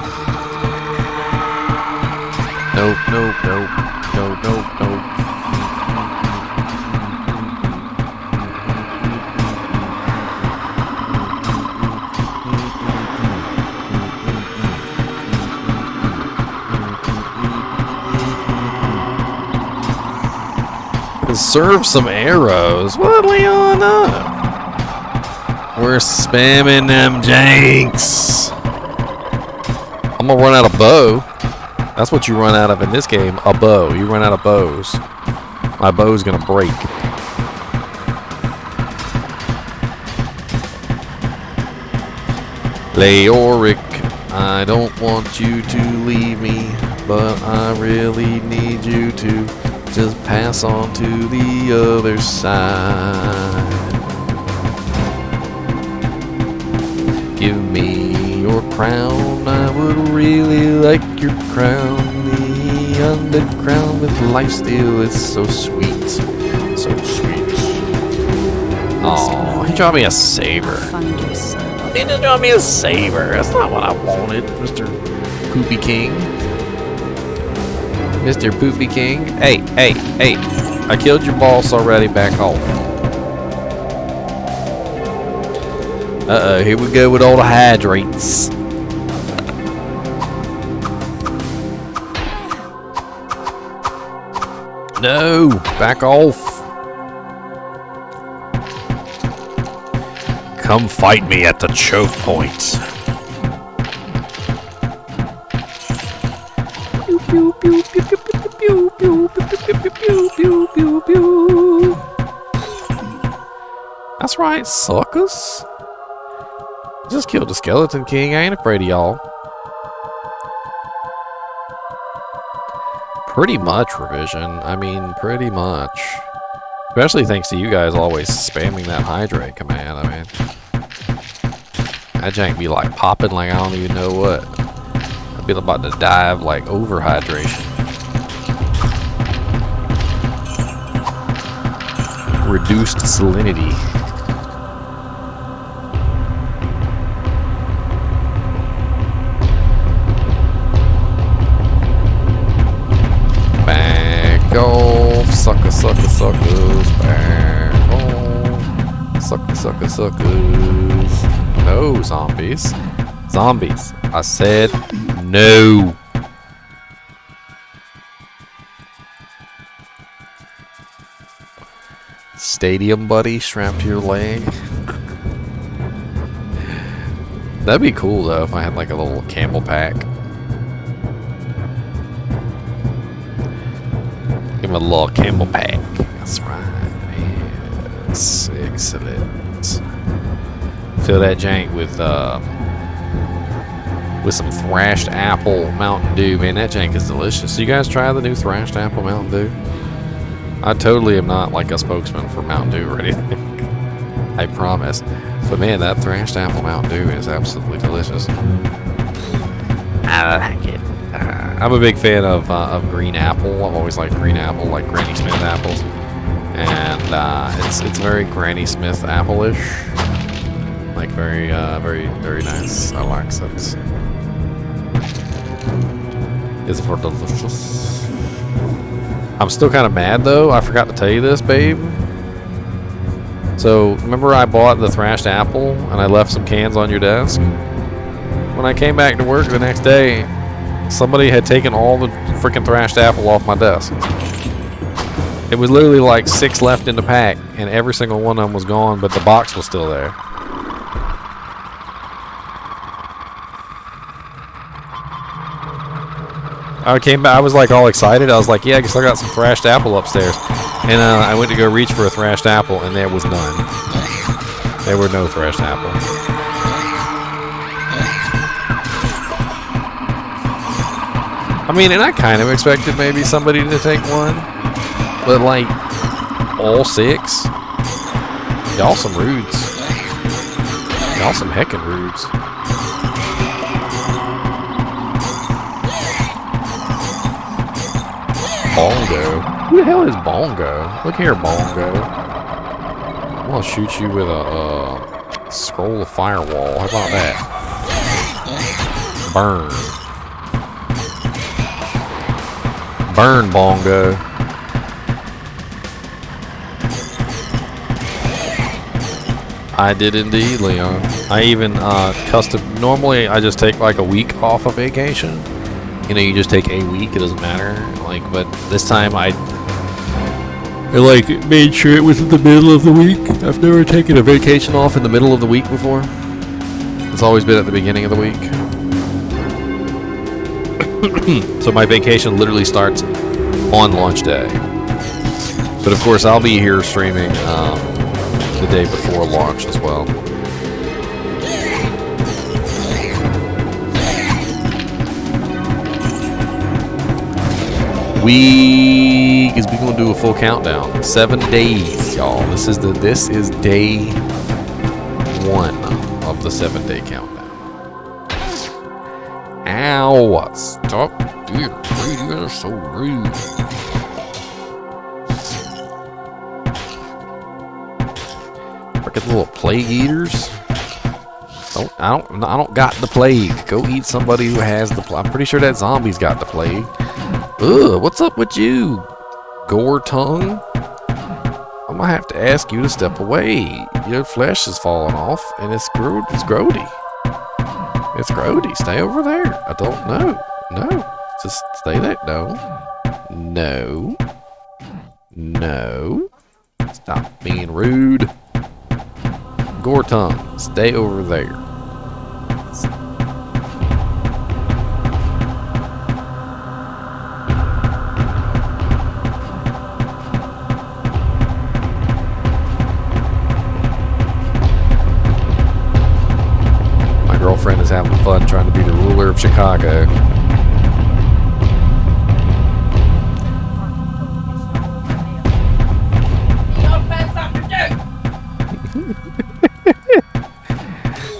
[SPEAKER 1] Nope, nope, nope. Nope, nope, nope. Conserve some arrows. What, Leona? We're spamming them janks. I'm gonna run out of bow. That's what you run out of in this game, a bow. You run out of bows. My bow's gonna break. Leoric, I don't want you to leave me, but I really need you to just pass on to the other side. Give me your crown, I would really like your crown. The underground with lifesteal is so sweet, so sweet. Oh, he dropped me a saber.
[SPEAKER 3] Find yourself.
[SPEAKER 1] He just dropped me a saber. That's not what I wanted, Mr. Poopy King. Mr. Poopy King. Hey, hey, hey. I killed your boss already, back home. Uh-oh, here we go with all the hydrates. No, back off. Come fight me at the choke point. Pew, pew, pew, pew, pew, pew, pew, pew, pew, pew, pew, pew, pew. That's right, suckers. Just killed the Skeleton King. I ain't afraid of y'all. Pretty much, Revision. I mean, pretty much. Especially thanks to you guys always spamming that hydrate command. I mean, that jank be like popping like I don't even know what. I'd be about to dive like over hydration. Reduced salinity. Off, sucker, sucker, suckers, back off, sucker, sucker, suckers. No, zombies. Zombies. I said no. Stadium buddy strapped to your leg. That'd be cool though if I had like a little camel pack. Give him a little camel pack. That's right. Yes. Excellent. Fill that jank with some thrashed apple Mountain Dew. Man, that jank is delicious. You guys try the new thrashed apple Mountain Dew? I totally am not like a spokesman for Mountain Dew or anything. I promise. But man, that thrashed apple Mountain Dew is absolutely delicious. I like it. I'm a big fan of green apple. I've always liked green apple, like Granny Smith apples. And it's very Granny Smith apple-ish. Like very nice. I like it. It's for delicious. I'm still kind of mad though. I forgot to tell you this, babe. So remember I bought the thrashed apple and I left some cans on your desk? When I came back to work the next day, somebody had taken all the freaking thrashed apple off my desk. It was literally like 6 left in the pack, and every single one of them was gone, but the box was still there. I came back, I was like all excited. I was like, yeah, I guess I got some thrashed apple upstairs. And I went to go reach for a thrashed apple, and there was none. There were no thrashed apples. I mean, and I kind of expected maybe somebody to take one, but like all 6, y'all some rudes. Y'all some heckin' rudes. Bongo. Who the hell is Bongo? Look here, Bongo. I'm gonna shoot you with a scroll of firewall. How about that? Burn. Burn, Bongo. I did indeed, Leon. I even normally I just take like a week off of vacation. You know, you just take a week, it doesn't matter. Like, but this time I like made sure it was in the middle of the week. I've never taken a vacation off in the middle of the week before. It's always been at the beginning of the week. So my vacation literally starts on launch day. But of course I'll be here streaming the day before launch as well. Because we're gonna do a full countdown. 7 days, y'all. This is day 1 of the 7-day countdown. Ow! Stop, dude! You guys are so rude. Freaking little plague eaters. I don't got the plague. Go eat somebody who has the plague. I'm pretty sure that zombie's got the plague. Ugh, what's up with you, gore tongue? I'm gonna have to ask you to step away. Your flesh is falling off, and it's grody. It's grody. Stay over there. I don't know. No, just stay there. No. Stop being rude. Gore tongue, stay over there. Girlfriend is having fun trying to be the ruler of Chicago.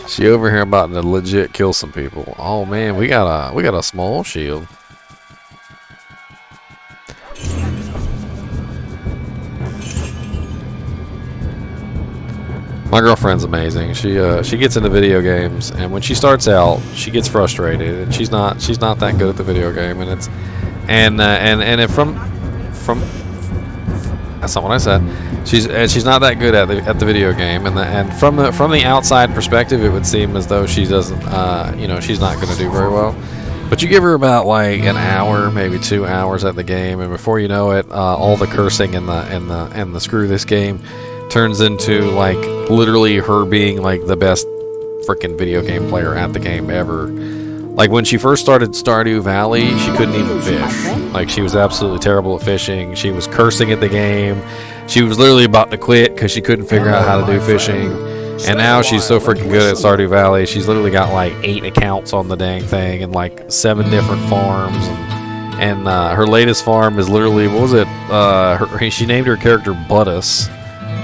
[SPEAKER 1] She over here about to legit kill some people. Oh man, we got a small shield. My girlfriend's amazing. She gets into video games, and when she starts out, she gets frustrated, and she's not that good at the video game, and from that's not what I said. She's not that good at the video game, and from the outside perspective, it would seem as though she doesn't she's not going to do very well. But you give her about like an hour, maybe 2 hours at the game, and before you know it, all the cursing and the screw this game turns into like literally her being like the best freaking video game player at the game ever. Like when she first started Stardew Valley, she couldn't even fish. Like she was absolutely terrible at fishing. She was cursing at the game. She was literally about to quit because she couldn't figure out how to do fishing. And now she's so freaking good at Stardew Valley. She's literally got like 8 accounts on the dang thing and like 7 different farms. And her latest farm is literally, what was it? She named her character Buttus.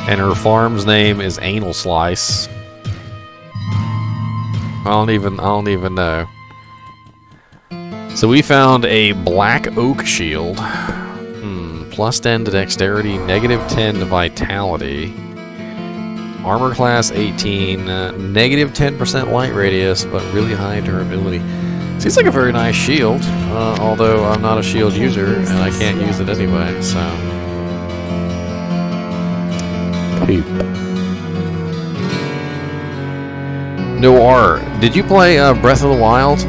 [SPEAKER 1] And her farm's name is Anal Slice. I don't even know. So we found a black oak shield. Plus 10 to dexterity, negative 10 to vitality. Armor class 18, negative 10% light radius, but really high durability. Seems like a very nice shield, although I'm not a shield user and I can't use it anyway, so. Poop. Noir, did you play Breath of the Wild?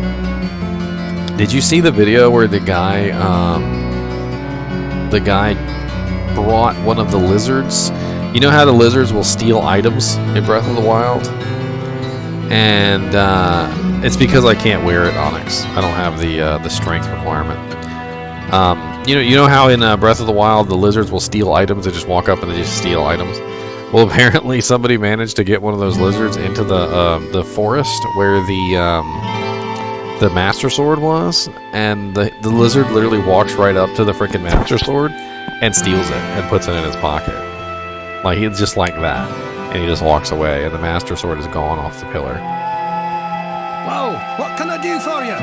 [SPEAKER 1] Did you see the video where the guy brought one of the lizards? You know how the lizards will steal items in Breath of the Wild? And it's because I can't wear it, Onyx. I don't have the strength requirement. You know how in Breath of the Wild the lizards will steal items? They just walk up and they just steal items. Well, apparently somebody managed to get one of those lizards into the forest where the Master Sword was, and the lizard literally walks right up to the freaking Master Sword and steals it and puts it in his pocket. Like, he's just like that. And he just walks away, and the Master Sword is gone off the pillar.
[SPEAKER 2] Whoa, what can I do for you?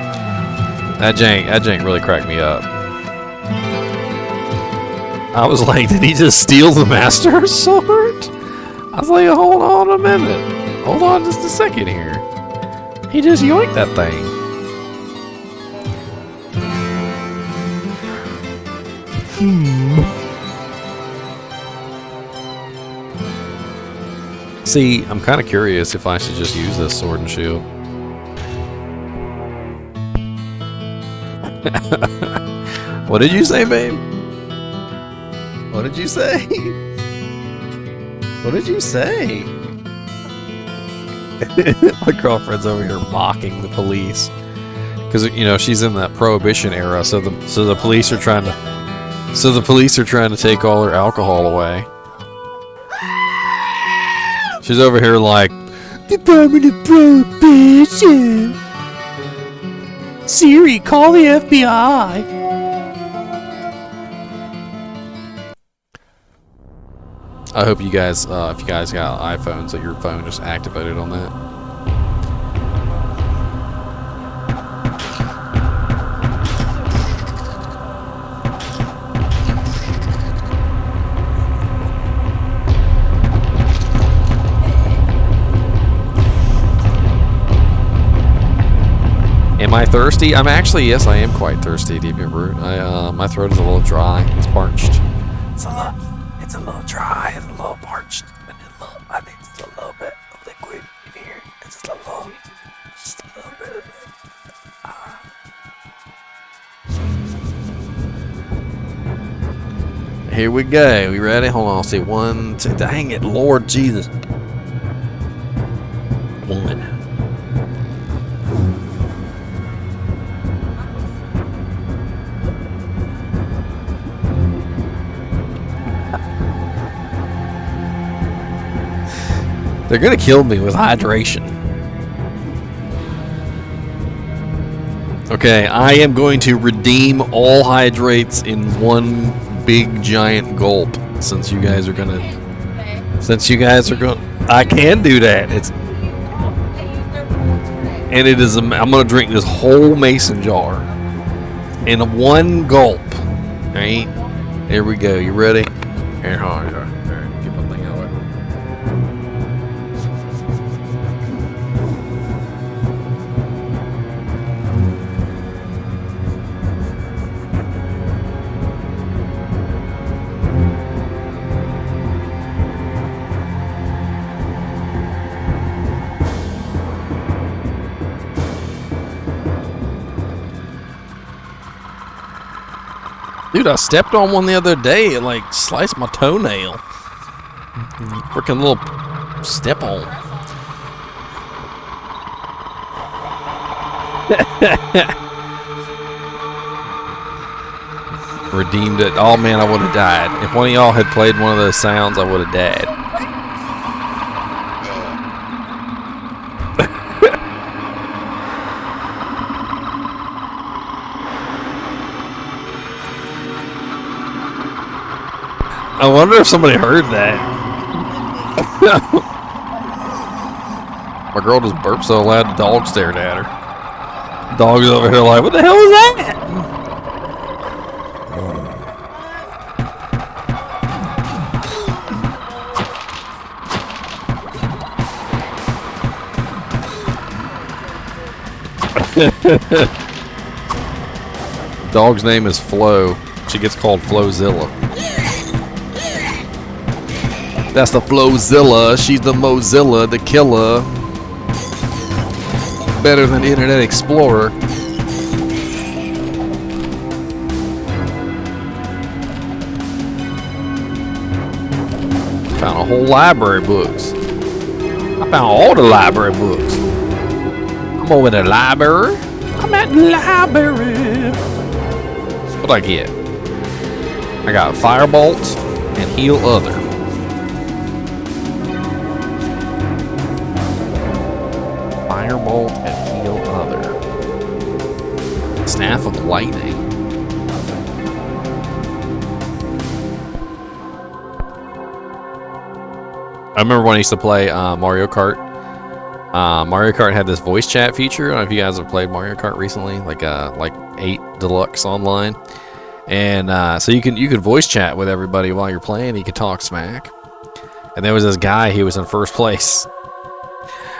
[SPEAKER 1] That jank really cracked me up. I was like, did he just steal the Master Sword? I was like, hold on a minute. Hold on just a second here. He just yoinked that thing. See, I'm kind of curious if I should just use this sword and shield. What did you say, babe? What did you say? What did you say? My girlfriend's over here mocking the police because she's in that Prohibition era, so the police are trying to take all her alcohol away. She's over here like, Department of Prohibition. Siri, call the FBI. I hope you guys, if you guys got iPhones, that your phone just activated on that. Am I thirsty? I'm actually, yes, I am quite thirsty, Deviant Brute. My throat is a little dry. It's parched. It's a little dry and a little parched. And I think there's a little bit of liquid in here. It's just a little bit of it. Here we go. We ready? Hold on. I'll see 1, 2. Dang it, Lord Jesus. 1. They're gonna kill me with hydration. Okay, I am going to redeem all hydrates in one big giant gulp. Since you guys are gonna, I can do that. It is. I'm gonna drink this whole mason jar in one gulp. All right, here we go. You ready? Here, hold on. Dude, I stepped on one the other day. It like sliced my toenail. Freaking little step on. Redeemed it. Oh man, I would have died. If one of y'all had played one of those sounds, I would have died. I wonder if somebody heard that. My girl just burped so loud the dog stared at her. The dog's over here like, what the hell is that? Dog's name is Flo. She gets called Flozilla. That's the Flozilla. She's the Mozilla, the killer. Better than Internet Explorer. Found a whole library of books. I found all the library books. I'm over in the library. I'm at the library. What'd I get? I got Firebolt and Heal Other. Firebolt and Heal Other. Staff of Lightning. I remember when I used to play Mario Kart. Mario Kart had this voice chat feature. I don't know if you guys have played Mario Kart recently, like 8 Deluxe online. And so you could voice chat with everybody while you're playing. You could talk smack. And there was this guy. He was in first place.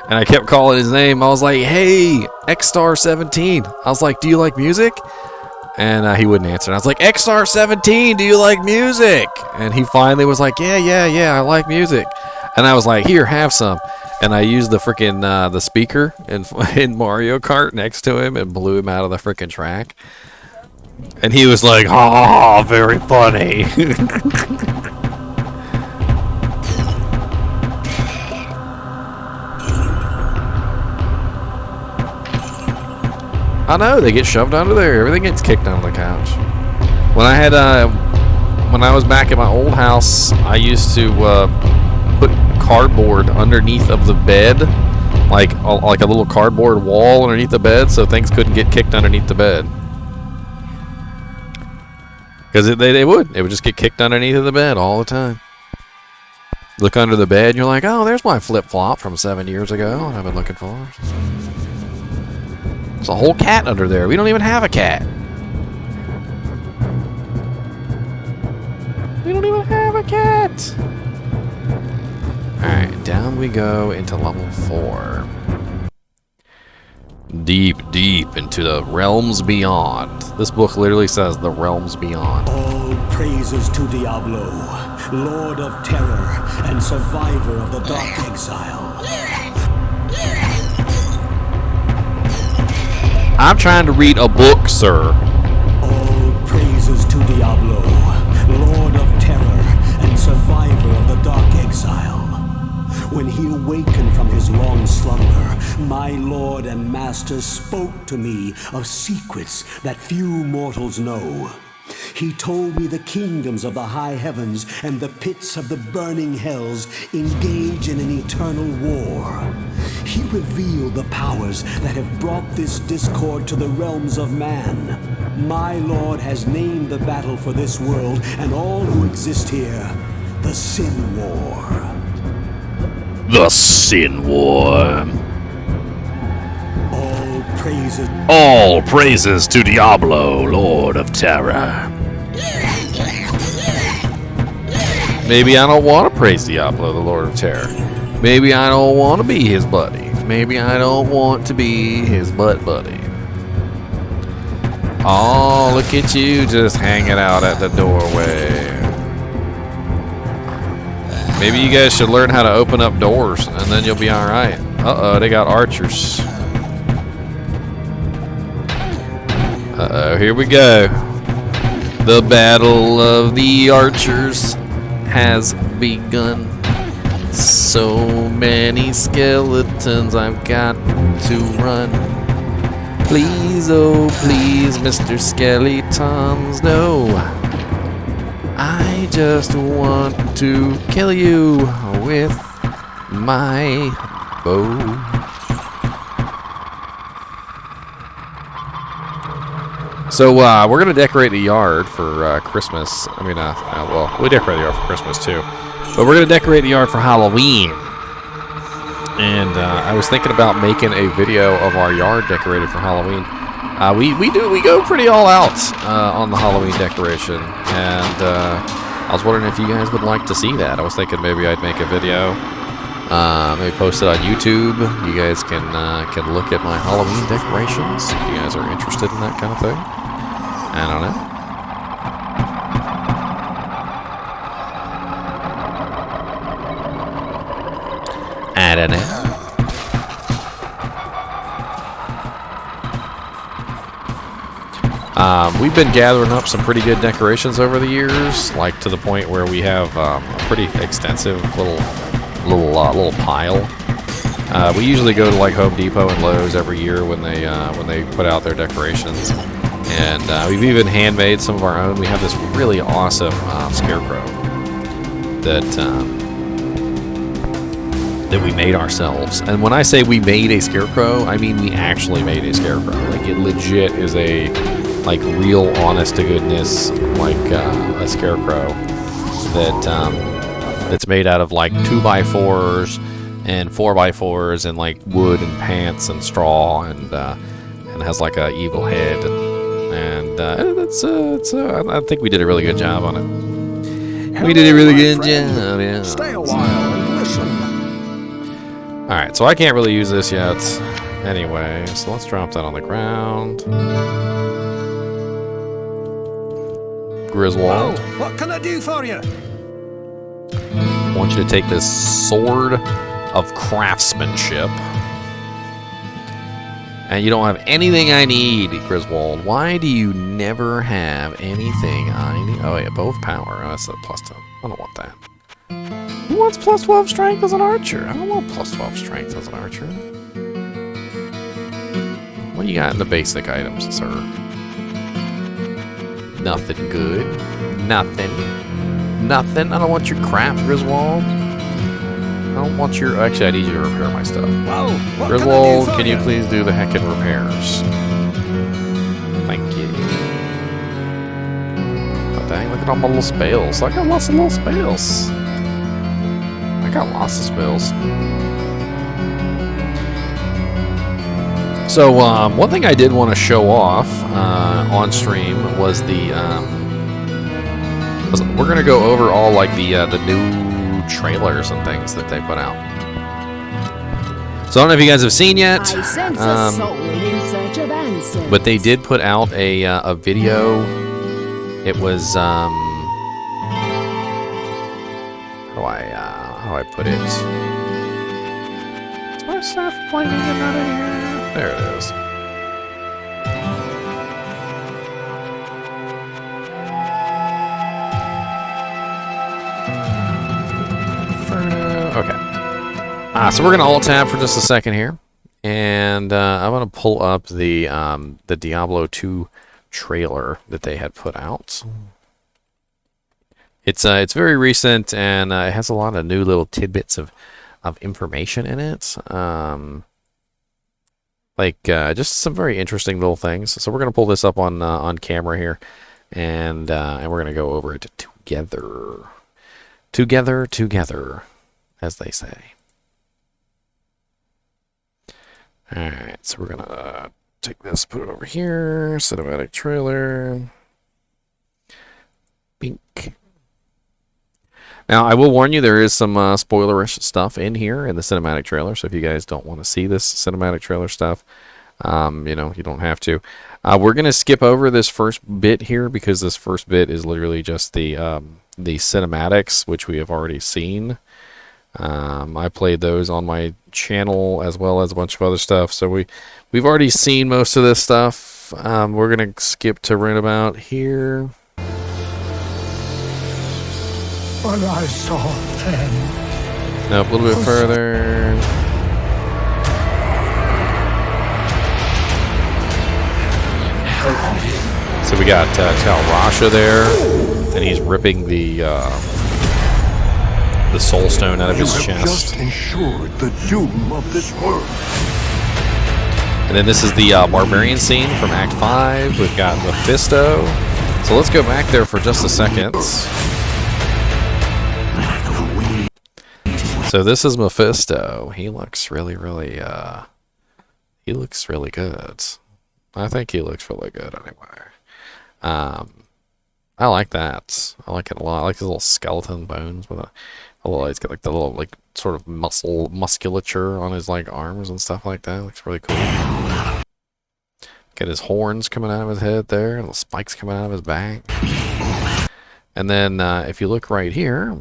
[SPEAKER 1] And I kept calling his name. I was like, hey, X-Star17. I was like, do you like music? And he wouldn't answer. And I was like, X-Star17, do you like music? And he finally was like, yeah, I like music. And I was like, here, have some. And I used the freaking the speaker in Mario Kart next to him and blew him out of the freaking track. And he was like, oh, very funny. I know, they get shoved under there. Everything gets kicked under the couch. When I had when I was back at my old house, I used to put cardboard underneath of the bed, like a little cardboard wall underneath the bed, so things couldn't get kicked underneath the bed. Because they would just get kicked underneath of the bed all the time. Look under the bed, and you're like, oh, there's my flip-flop from 7 years ago I've been looking for. There's a whole cat under there. We don't even have a cat. We don't even have a cat. Alright, down we go into level 4. Deep, deep into the realms beyond. This book literally says the realms beyond.
[SPEAKER 4] All praises to Diablo, Lord of Terror and survivor of the Dark Exile.
[SPEAKER 1] I'm trying to read a book, sir.
[SPEAKER 4] All praises to Diablo, Lord of Terror and survivor of the Dark Exile. When he awakened from his long slumber, my Lord and Master spoke to me of secrets that few mortals know. He told me the kingdoms of the high heavens and the pits of the burning hells engage in an eternal war. He revealed the powers that have brought this discord to the realms of man. My Lord has named the battle for this world and all who exist here, the Sin War.
[SPEAKER 1] The Sin War.
[SPEAKER 4] All
[SPEAKER 1] All praises to Diablo, Lord of Terror. Maybe I don't want to praise Diablo, the Lord of Terror. Maybe I don't want to be his buddy. Maybe I don't want to be his butt buddy. Oh, look at you just hanging out at the doorway. Maybe you guys should learn how to open up doors, and then you'll be alright. Uh-oh, they got archers. Uh-oh, here we go. The battle of the archers has begun. So many skeletons I've got to run. Please, oh please, Mr. Skeletons, no. I just want to kill you with my bow. So we're gonna decorate the yard for Christmas. I mean, well, we decorate the yard for Christmas too, but we're gonna decorate the yard for Halloween. And I was thinking about making a video of our yard decorated for Halloween. We go pretty all out on the Halloween decoration, and I was wondering if you guys would like to see that. I was thinking maybe I'd make a video, maybe post it on YouTube. You guys can look at my Halloween decorations if you guys are interested in that kind of thing. I don't know. I don't know. We've been gathering up some pretty good decorations over the years, like to the point where we have a pretty extensive little pile. We usually go to like Home Depot and Lowe's every year when they put out their decorations, and we've even handmade some of our own. We have this really awesome scarecrow that we made ourselves. And when I say we made a scarecrow, I mean we actually made a scarecrow. Like, it legit is a like real honest to goodness like a scarecrow that's made out of like 2x4s and 4x4s and like wood and pants and straw, and has like a evil head, and I think we did a really good job on it. We did a really good job. Yeah.
[SPEAKER 2] Stay a while and listen.
[SPEAKER 1] Alright, so I can't really use this yet. Anyway, so let's drop that on the ground. Griswold.
[SPEAKER 2] Oh, what can I do for you?
[SPEAKER 1] I want you to take this sword of craftsmanship. And you don't have anything I need, Griswold. Why do you never have anything I need? Oh, yeah, both power. Oh, that's a +10. I don't want that. Who wants +12 strength as an archer? I don't want +12 strength as an archer. What do you got in the basic items, sir? Nothing good. Nothing. Nothing. I don't want your crap, Griswold. I don't want your... Actually, I need you to repair my stuff.
[SPEAKER 2] Whoa, what
[SPEAKER 1] Griswold, can you
[SPEAKER 2] you
[SPEAKER 1] please do the heckin' repairs? Thank you. Oh, dang, look at all my little spells. I got lots of little spells. I got lots of spells. So, one thing I did want to show off on stream was we're gonna go over all like the new trailers and things that they put out. So I don't know if you guys have seen yet, but they did put out a video. It was how do I put it? Is my stuff blinking out of here? There it is. Okay. So we're gonna alt-tab for just a second here, and I'm gonna pull up the Diablo II trailer that they had put out. It's very recent, and it has a lot of new little tidbits of information in it. Just some very interesting little things. So we're gonna pull this up on camera here, and we're gonna go over it together, as they say. All right, so we're gonna take this, put it over here. Cinematic trailer. Bink. Now, I will warn you, there is some spoilerish stuff in here in the cinematic trailer, so if you guys don't want to see this cinematic trailer stuff, you don't have to. We're going to skip over this first bit here, because this first bit is literally just the cinematics, which we have already seen. I played those on my channel, as well as a bunch of other stuff, so we've already seen most of this stuff. We're going to skip to right about here.
[SPEAKER 2] What I saw then.
[SPEAKER 1] Nope, a little bit further. So we got Tal Rasha there, and he's ripping the soul stone out of his chest.
[SPEAKER 5] Just ensured the doom of this world.
[SPEAKER 1] And then this is the barbarian scene from Act 5. We've got Mephisto. So let's go back there for just a second. So this is Mephisto. He looks really good. I think he looks really good anyway. I like that. I like it a lot. I like his little skeleton bones with a little. He's got like the little like sort of musculature on his like arms and stuff like that. Looks really cool. Got his horns coming out of his head there, and the spikes coming out of his back. And then if you look right here,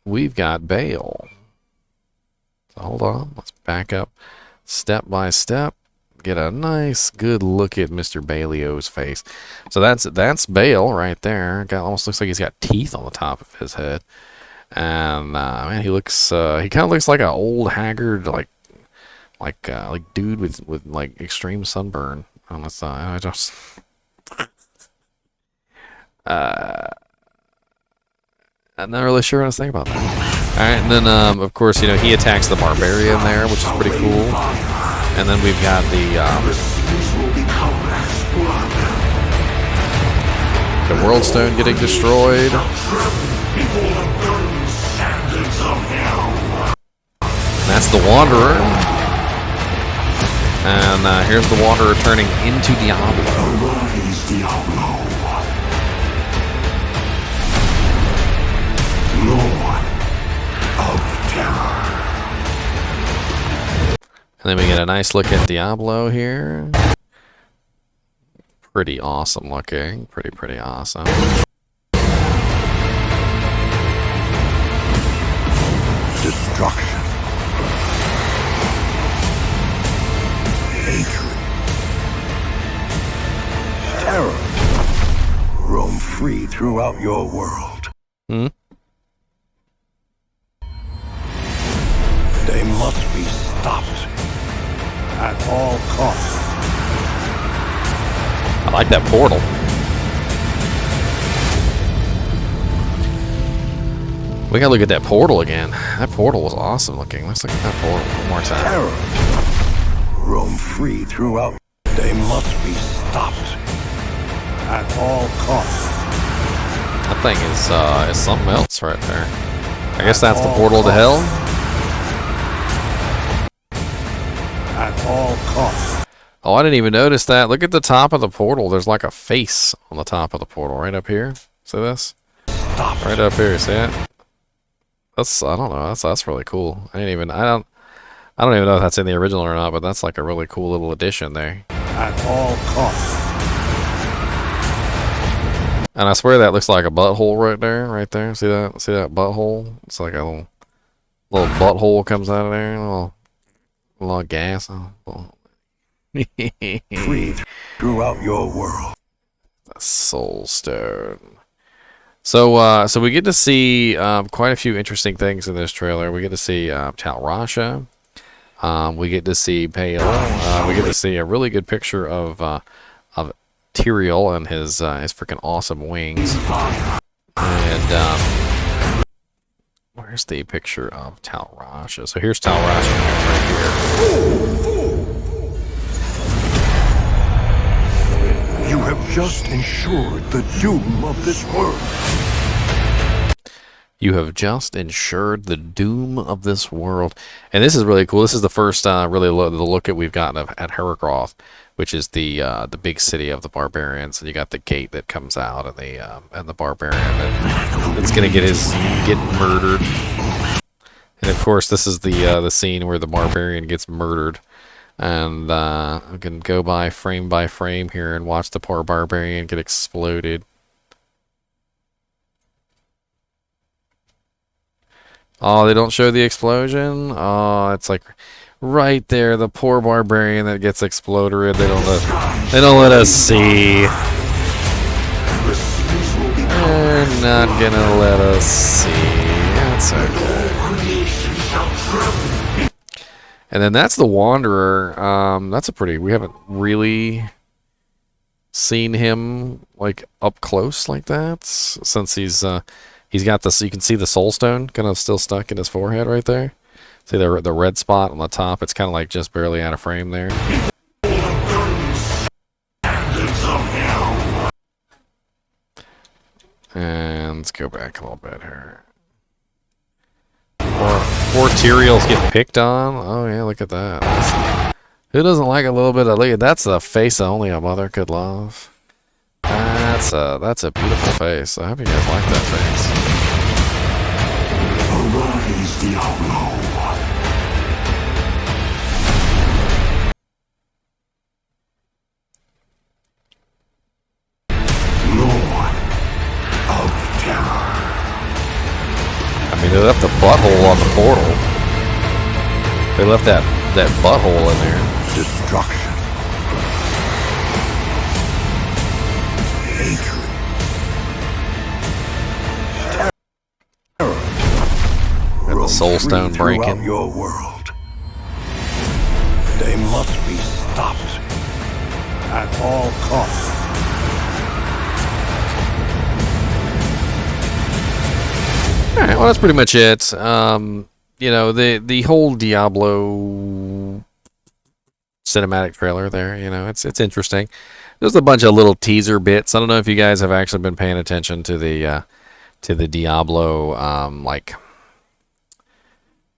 [SPEAKER 1] we've got Baal. So hold on, let's back up step by step. Get a nice, good look at Mr. Baalio's face. So that's Baal right there. Almost looks like he's got teeth on the top of his head, and man, he kind of looks like an old, haggard, like dude with like extreme sunburn on the side. I just, I'm not really sure what to think about that. All right, and then of course he attacks the barbarian there, which is pretty cool. And then we've got the World Stone getting destroyed. And that's the Wanderer. And here's the Wanderer turning into Diablo.
[SPEAKER 5] Lord of Terror.
[SPEAKER 1] And then we get a nice look at Diablo here. Pretty awesome looking. Pretty awesome.
[SPEAKER 5] Destruction. Hatred. Terror. Roam free throughout your world.
[SPEAKER 1] Hmm?
[SPEAKER 5] They must be stopped. At all costs.
[SPEAKER 1] I like that portal. We gotta look at that portal again. That portal was awesome looking. Let's look at that portal one more time.
[SPEAKER 5] Terror. Roam free throughout. They must be stopped. At all costs.
[SPEAKER 1] That thing is something else right there. I guess that's the portal to hell.
[SPEAKER 5] At all costs.
[SPEAKER 1] Oh, I didn't even notice that. Look at the top of the portal. There's like a face on the top of the portal right up here. See this?
[SPEAKER 5] Stop.
[SPEAKER 1] Right up here. See it? I don't know. That's really cool. I don't even know if that's in the original or not, but that's like a really cool little addition there.
[SPEAKER 5] At all costs.
[SPEAKER 1] And I swear that looks like a butthole right there. See that? See that butthole? It's like a little butthole comes out of there. A lot of gas.
[SPEAKER 5] Free throughout your world.
[SPEAKER 1] The Soul Stone. So we get to see quite a few interesting things in this trailer. We get to see Tal Rasha. We get to see Baal. We get to see a really good picture of Tyrael and his freaking awesome wings. And where's the picture of Tal Rasha? So here's Tal Rasha right here.
[SPEAKER 5] You have just ensured the doom of this world.
[SPEAKER 1] You have just ensured the doom of this world. And this is really cool. This is the first really the look that we've gotten at Heracroft, which is the big city of the barbarians. And you got the gate that comes out and the barbarian that's gonna get murdered. And of course, this is the scene where the barbarian gets murdered. And we can go by frame here and watch the poor barbarian get exploded. Oh, they don't show the explosion? Oh, it's like right there, the poor barbarian that gets exploded. They don't let us see. They're not gonna let us see. That's okay. And then that's the Wanderer. We haven't really seen him like up close like that since he's got this. You can see the Soul Stone kind of still stuck in his forehead right there. See the red spot on the top? It's kind of like just barely out of frame there. And let's go back a little bit here. Arterials get picked on. Oh yeah, look at that. Who doesn't like a little bit of look? That's a face only a mother could love. That's a beautiful face. I hope you guys like that face.
[SPEAKER 5] Arise, Diablo. Lord of Terror.
[SPEAKER 1] I mean, they left the butthole on the portal. They left that butthole in there.
[SPEAKER 5] Destruction. Hatred.
[SPEAKER 1] And the soul stone breaking.
[SPEAKER 5] Your world. They must be stopped at all costs.
[SPEAKER 1] All right, well, that's pretty much it. You know, the whole Diablo cinematic trailer there, you know, it's interesting. There's a bunch of little teaser bits. I don't know if you guys have actually been paying attention to the Diablo like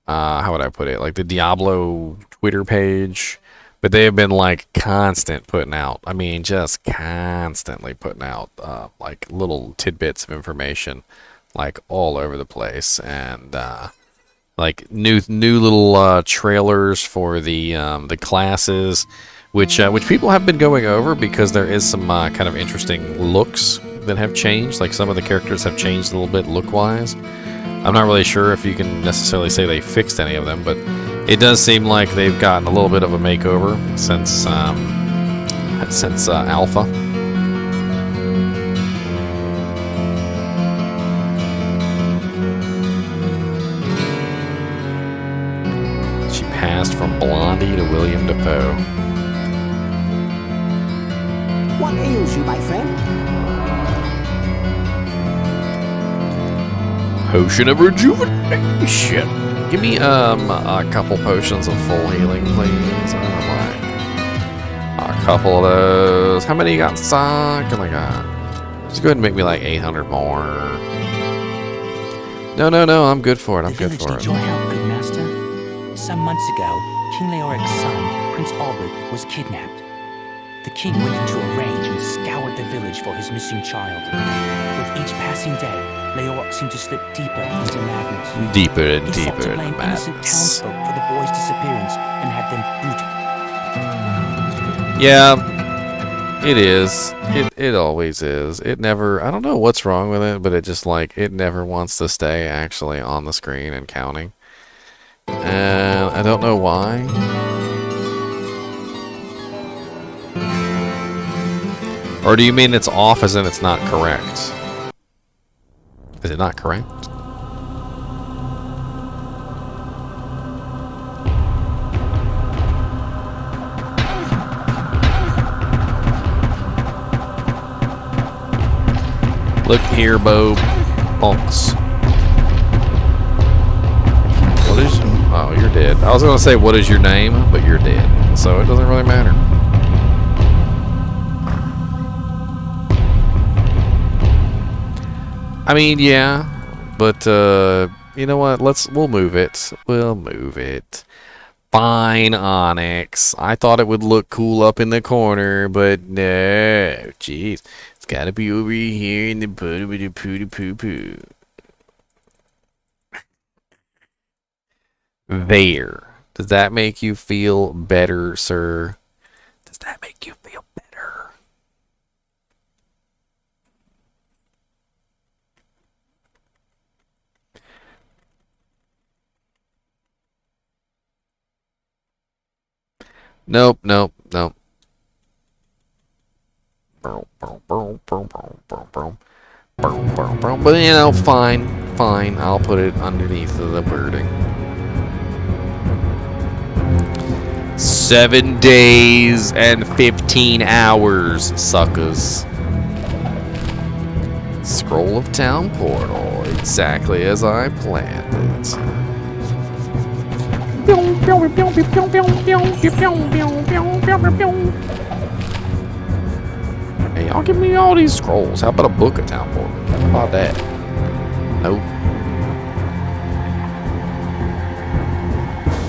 [SPEAKER 1] how would I put it? Like the Diablo Twitter page, but they have been like constant putting out. I mean, just constantly putting out like little tidbits of information like all over the place, and like new little trailers for the classes, which people have been going over because there is some kind of interesting looks that have changed. Like some of the characters have changed a little bit look-wise. I'm not really sure if you can necessarily say they fixed any of them, but it does seem like they've gotten a little bit of a makeover since Alpha. Passed from Blondie to William Dafoe.
[SPEAKER 4] What ails you, my friend?
[SPEAKER 1] Potion of rejuvenation. Give me a couple potions of full healing, please. I would like a couple of those. How many you got in stock? Oh my god. Just go ahead and make me like 800 more. No, I'm good for it. I'm good for it.
[SPEAKER 6] Your help, good master. Some months ago, King Leoric's son, Prince Albert, was kidnapped. The king went into a rage and scoured the village for his missing child. With each passing day, Leoric seemed to slip deeper into madness.
[SPEAKER 1] Deeper and
[SPEAKER 6] He
[SPEAKER 1] deeper
[SPEAKER 6] sought to
[SPEAKER 1] into
[SPEAKER 6] blame innocent
[SPEAKER 1] madness.
[SPEAKER 6] townsfolk for the boy's disappearance and had them booted.
[SPEAKER 1] Yeah, it is. It always is. It never. I don't know what's wrong with it, but it just like it never wants to stay actually on the screen and counting. And I don't know why. Or do you mean it's off as in it's not correct? Is it not correct? Look here, Bo. Bonks. What is... Oh, you're dead. I was going to say, what is your name? But you're dead. So it doesn't really matter. I mean, yeah. But, you know what? We'll move it. We'll move it. Fine, Onyx. I thought it would look cool up in the corner, but no. Jeez. It's gotta be over here in the poo-poo-poo-poo. There. Does that make you feel better, sir? Does that make you feel better? Nope. But you know, fine. I'll put it underneath the wording. 7 days and 15 hours, suckers. Scroll of Town Portal, exactly as I planned it. Hey, y'all give me all these scrolls. How about a book of Town Portal? How about that? Nope.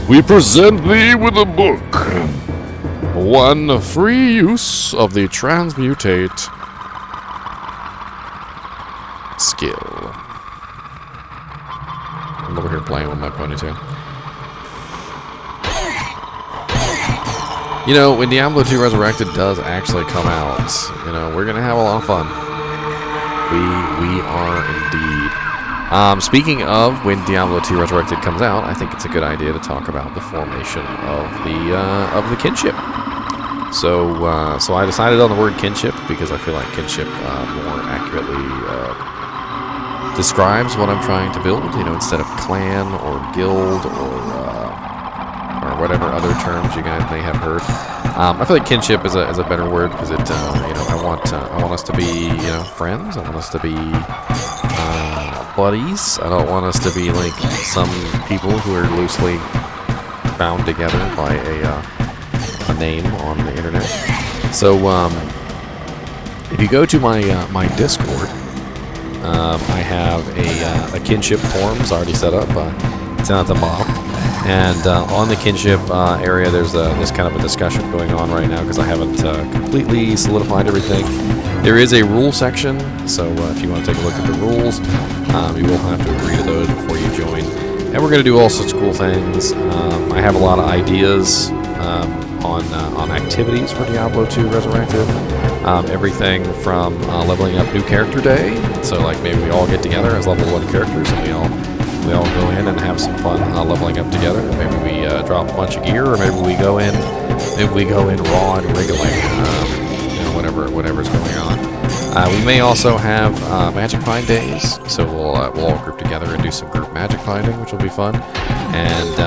[SPEAKER 1] We present thee with a book. One free use of the transmutate skill. I'm over here playing with my ponytail. You know, when Diablo 2 Resurrected does actually come out, you know, we're going to have a lot of fun. We are indeed. Speaking of when Diablo 2 Resurrected comes out, I think it's a good idea to talk about the formation of the kinship. So I decided on the word kinship because I feel like kinship more accurately describes what I'm trying to build. You know, instead of clan or guild or whatever other terms you guys may have heard. I feel like kinship is a better word because it, you know, I want us to be, you know, friends. I want us to be buddies. I don't want us to be like some people who are loosely bound together by a name on the internet. So if you go to my Discord, I have a kinship forums already set up. It's down at the bottom. And on the kinship area, there's kind of a discussion going on right now because I haven't completely solidified everything. There is a rule section, so if you want to take a look at the rules, you will have to agree to those before you join. And we're going to do all sorts of cool things. I have a lot of ideas on activities for Diablo 2 Resurrected. Everything from leveling up new character day, so like maybe we all get together as level 1 characters and we all go in and have some fun leveling up together. Maybe we drop a bunch of gear, or maybe we go in raw and wriggling. You know, whatever's going on. We may also have magic find days, so we'll all group together and do some group magic finding, which will be fun. And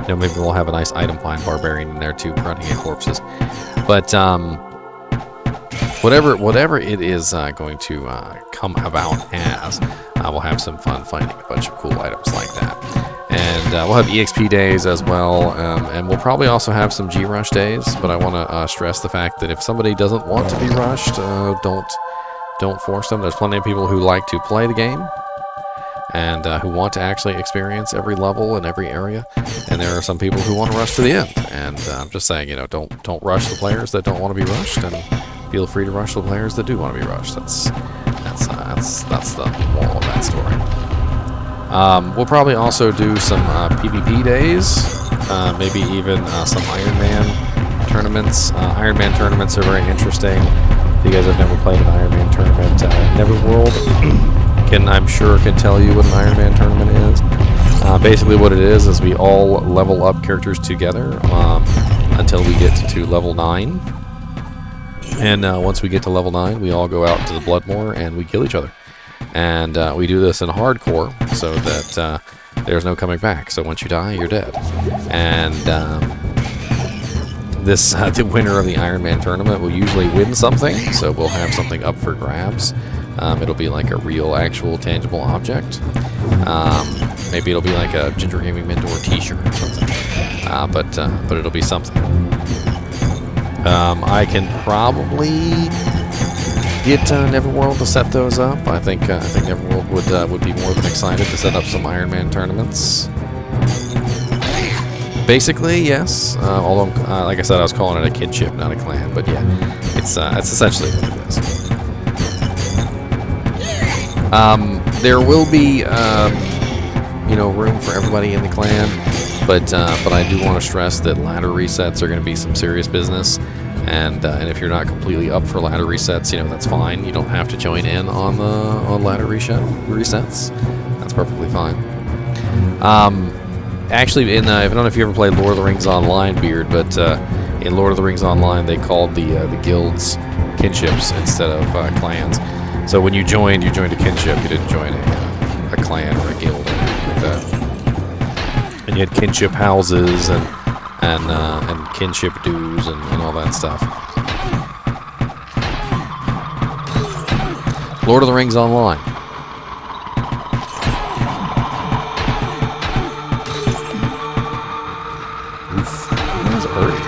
[SPEAKER 1] you know, maybe we'll have a nice item find barbarian in there too, grunting at corpses. But whatever it is going to come about as. We'll have some fun finding a bunch of cool items like that. And we'll have EXP days as well, and we'll probably also have some G-Rush days, but I want to stress the fact that if somebody doesn't want to be rushed, don't force them. There's plenty of people who like to play the game, and who want to actually experience every level and every area, and there are some people who want to rush to the end. And I'm just saying, you know, don't rush the players that don't want to be rushed, and feel free to rush the players that do want to be rushed. That's the moral of that story. We'll probably also do some PvP days, maybe even some Iron Man tournaments. Iron Man tournaments are very interesting. If you guys have never played an Iron Man tournament, Neverworld I'm sure can tell you what an Iron Man tournament is. Basically what it is we all level up characters together until we get to level 9. And once we get to level 9, we all go out to the Bloodmoor and we kill each other. And we do this in hardcore so that there's no coming back. So once you die, you're dead. And the winner of the Iron Man tournament will usually win something. So we'll have something up for grabs. It'll be like a real, actual, tangible object. Maybe it'll be like a Ginger Gaming Mentor t-shirt or something. But it'll be something. I can probably get Neverworld to set those up. I think Neverworld would be more than excited to set up some Iron Man tournaments. Basically, yes. Although, like I said, I was calling it a kinship, not a clan. But yeah, it's essentially what it is. There will be, you know, room for everybody in the clan. But I do want to stress that ladder resets are going to be some serious business, and if you're not completely up for ladder resets, you know, that's fine. You don't have to join in on ladder resets. That's perfectly fine. Actually, I don't know if you ever played Lord of the Rings Online, Beard, but in Lord of the Rings Online, they called the guilds kinships instead of clans. So when you joined a kinship. You didn't join a clan or a guild or anything like that. And you had kinship houses and kinship dues and all that stuff. Lord of the Rings Online. Oof, that was hurting.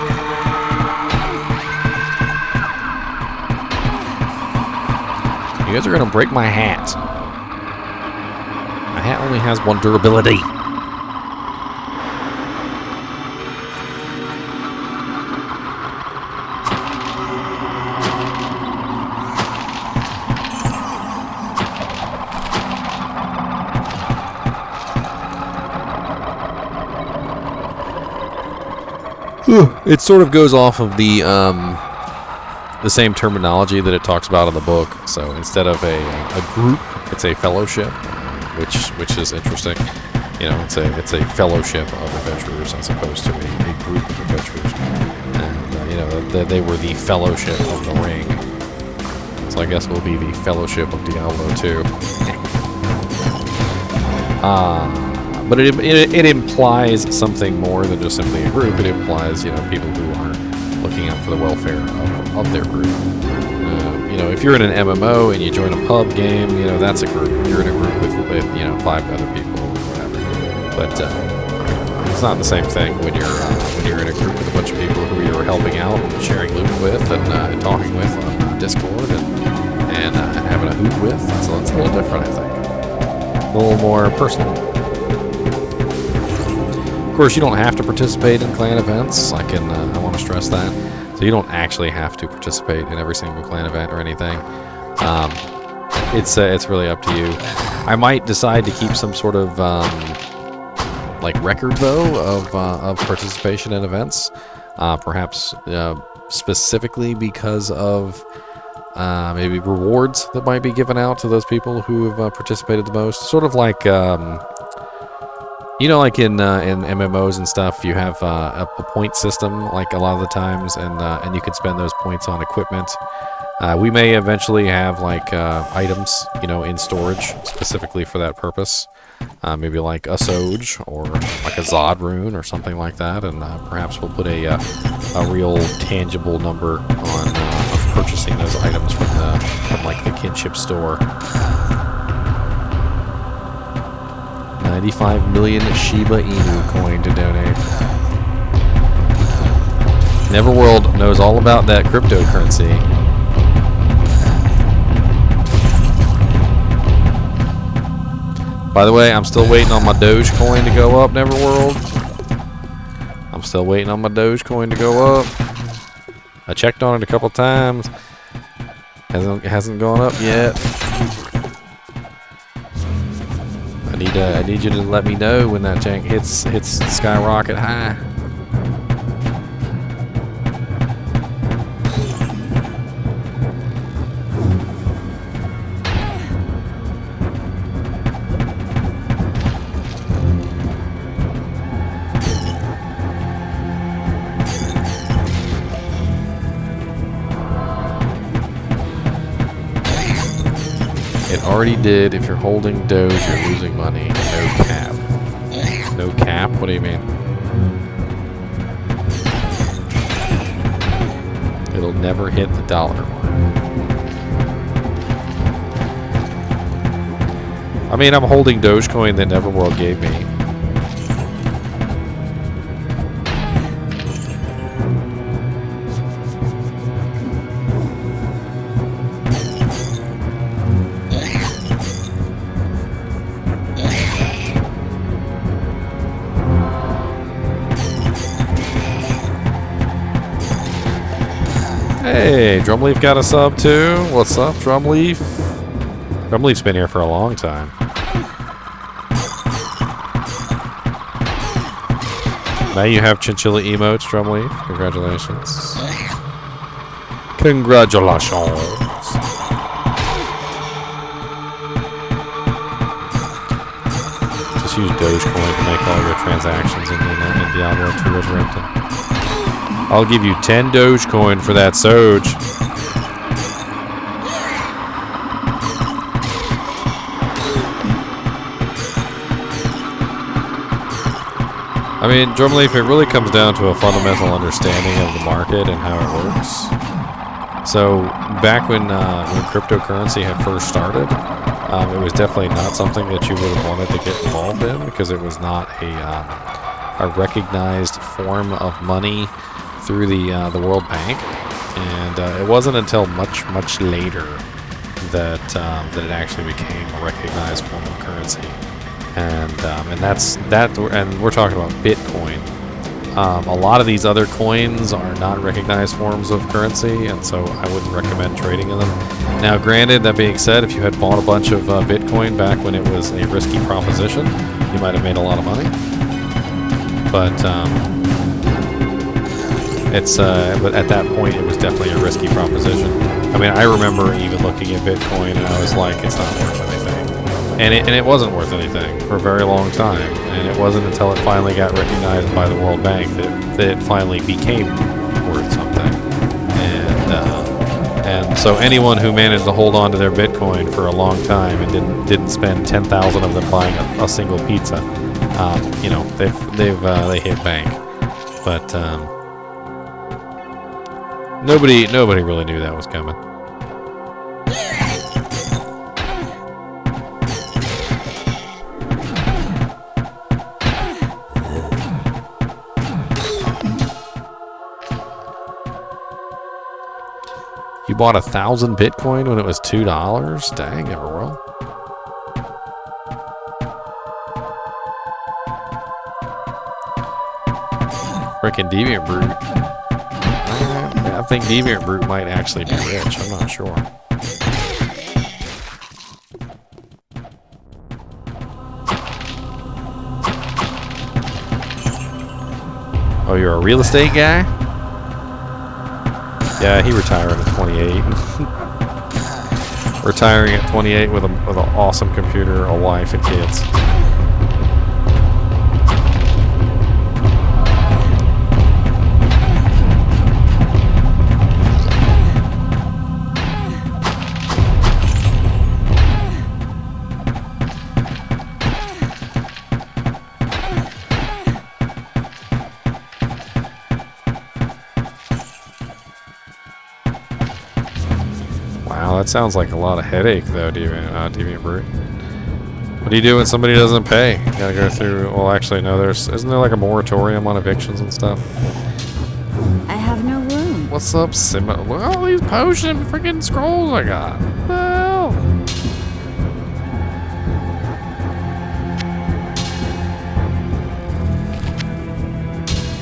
[SPEAKER 1] You guys are gonna break my hat. My hat only has 1 durability. It sort of goes off of the same terminology that it talks about in the book. So instead of a group, it's a fellowship, which is interesting. You know, it's a fellowship of adventurers as opposed to a group of adventurers. And you know, they were the Fellowship of the Ring. So I guess we'll be the Fellowship of Diablo 2. But it implies something more than just simply a group. It implies, you know, people who are looking out for the welfare of their group. You know, if you're in an MMO and you join a pub game, you know, that's a group. You're in a group with you know, 5 other people or whatever. But it's not the same thing when you're in a group with a bunch of people who you're helping out and sharing loot with and talking with on Discord and having a hoot with. So it's a little different, I think. A little more personal. Of course, you don't have to participate in clan events. I want to stress that. So you don't actually have to participate in every single clan event or anything. It's really up to you. I might decide to keep some sort of like record though of participation in events, perhaps specifically because of maybe rewards that might be given out to those people who have participated the most. Sort of like you know, like in MMOs and stuff, you have a point system, like a lot of the times, and you can spend those points on equipment. We may eventually have like items, you know, in storage specifically for that purpose. Maybe like a Soj or like a Zod rune or something like that, and perhaps we'll put a real tangible number on purchasing those items from like the kinship store. 95 million Shiba Inu coin to donate. Neverworld knows all about that cryptocurrency. By the way, I'm still waiting on my Dogecoin to go up, Neverworld. I'm still waiting on my Dogecoin to go up. I checked on it a couple times. Hasn't gone up yet. I need you to let me know when that tank hits skyrocket high. It already did. If you're holding Doge, you're losing money. No cap. No cap? What do you mean? It'll never hit the dollar mark. I mean, I'm holding Dogecoin that Neverworld gave me. Hey, Drumleaf got a sub too. What's up, Drumleaf? Drumleaf's been here for a long time. Now you have Chinchilla emotes, Drumleaf. Congratulations. Congratulations. Just use Dogecoin to make all your transactions in Diablo 2 Resurrected. I'll give you 10 Dogecoin for that Soj. I mean, Drumleaf, it really comes down to a fundamental understanding of the market and how it works. So, back when cryptocurrency had first started, it was definitely not something that you would have wanted to get involved in because it was not a recognized form of money through the World Bank, and it wasn't until much later that it actually became a recognized form of currency, and we're talking about Bitcoin. A lot of these other coins are not recognized forms of currency, and so I wouldn't recommend trading in them. Now, granted, that being said, if you had bought a bunch of Bitcoin back when it was a risky proposition, you might have made a lot of money, but It's but at that point, it was definitely a risky proposition. I mean, I remember even looking at Bitcoin, and I was like, it's not worth anything. And it wasn't worth anything for a very long time. And it wasn't until it finally got recognized by the World Bank that it finally became worth something. And so anyone who managed to hold on to their Bitcoin for a long time and didn't spend 10,000 of them buying a single pizza, you know, they hit bank. But nobody really knew that was coming. You bought 1,000 Bitcoin when it was $2? Dang, Everworld. Frickin' Deviant Brute. I think Deviant Brute might actually be rich. I'm not sure. Oh, you're a real estate guy? Yeah, he retired at 28. Retiring at 28 with an awesome computer, a wife, and kids. That sounds like a lot of headache, though, Deviant Brute. What do you do when somebody doesn't pay? You gotta go through. Well, actually, no. Isn't there like a moratorium on evictions and stuff?
[SPEAKER 3] I have no room.
[SPEAKER 1] What's up, Simba? Look at all these potion freaking scrolls I got. What the hell?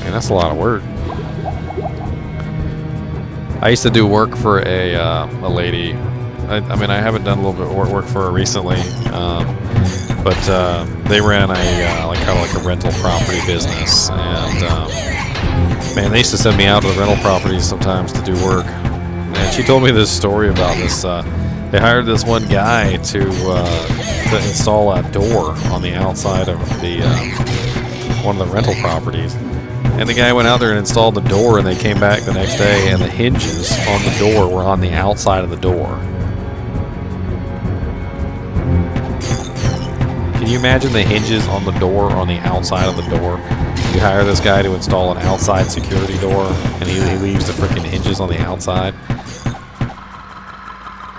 [SPEAKER 1] Man, that's a lot of work. I used to do work for a lady. I mean, I haven't done a little bit of work for her recently, but they ran a kind of like a rental property business, and man, they used to send me out to the rental properties sometimes to do work. And she told me this story about this. They hired this one guy to install a door on the outside of the one of the rental properties. And the guy went out there and installed the door, and they came back the next day, and the hinges on the door were on the outside of the door. Can you imagine the hinges on the door on the outside of the door? You hire this guy to install an outside security door, and he leaves the freaking hinges on the outside.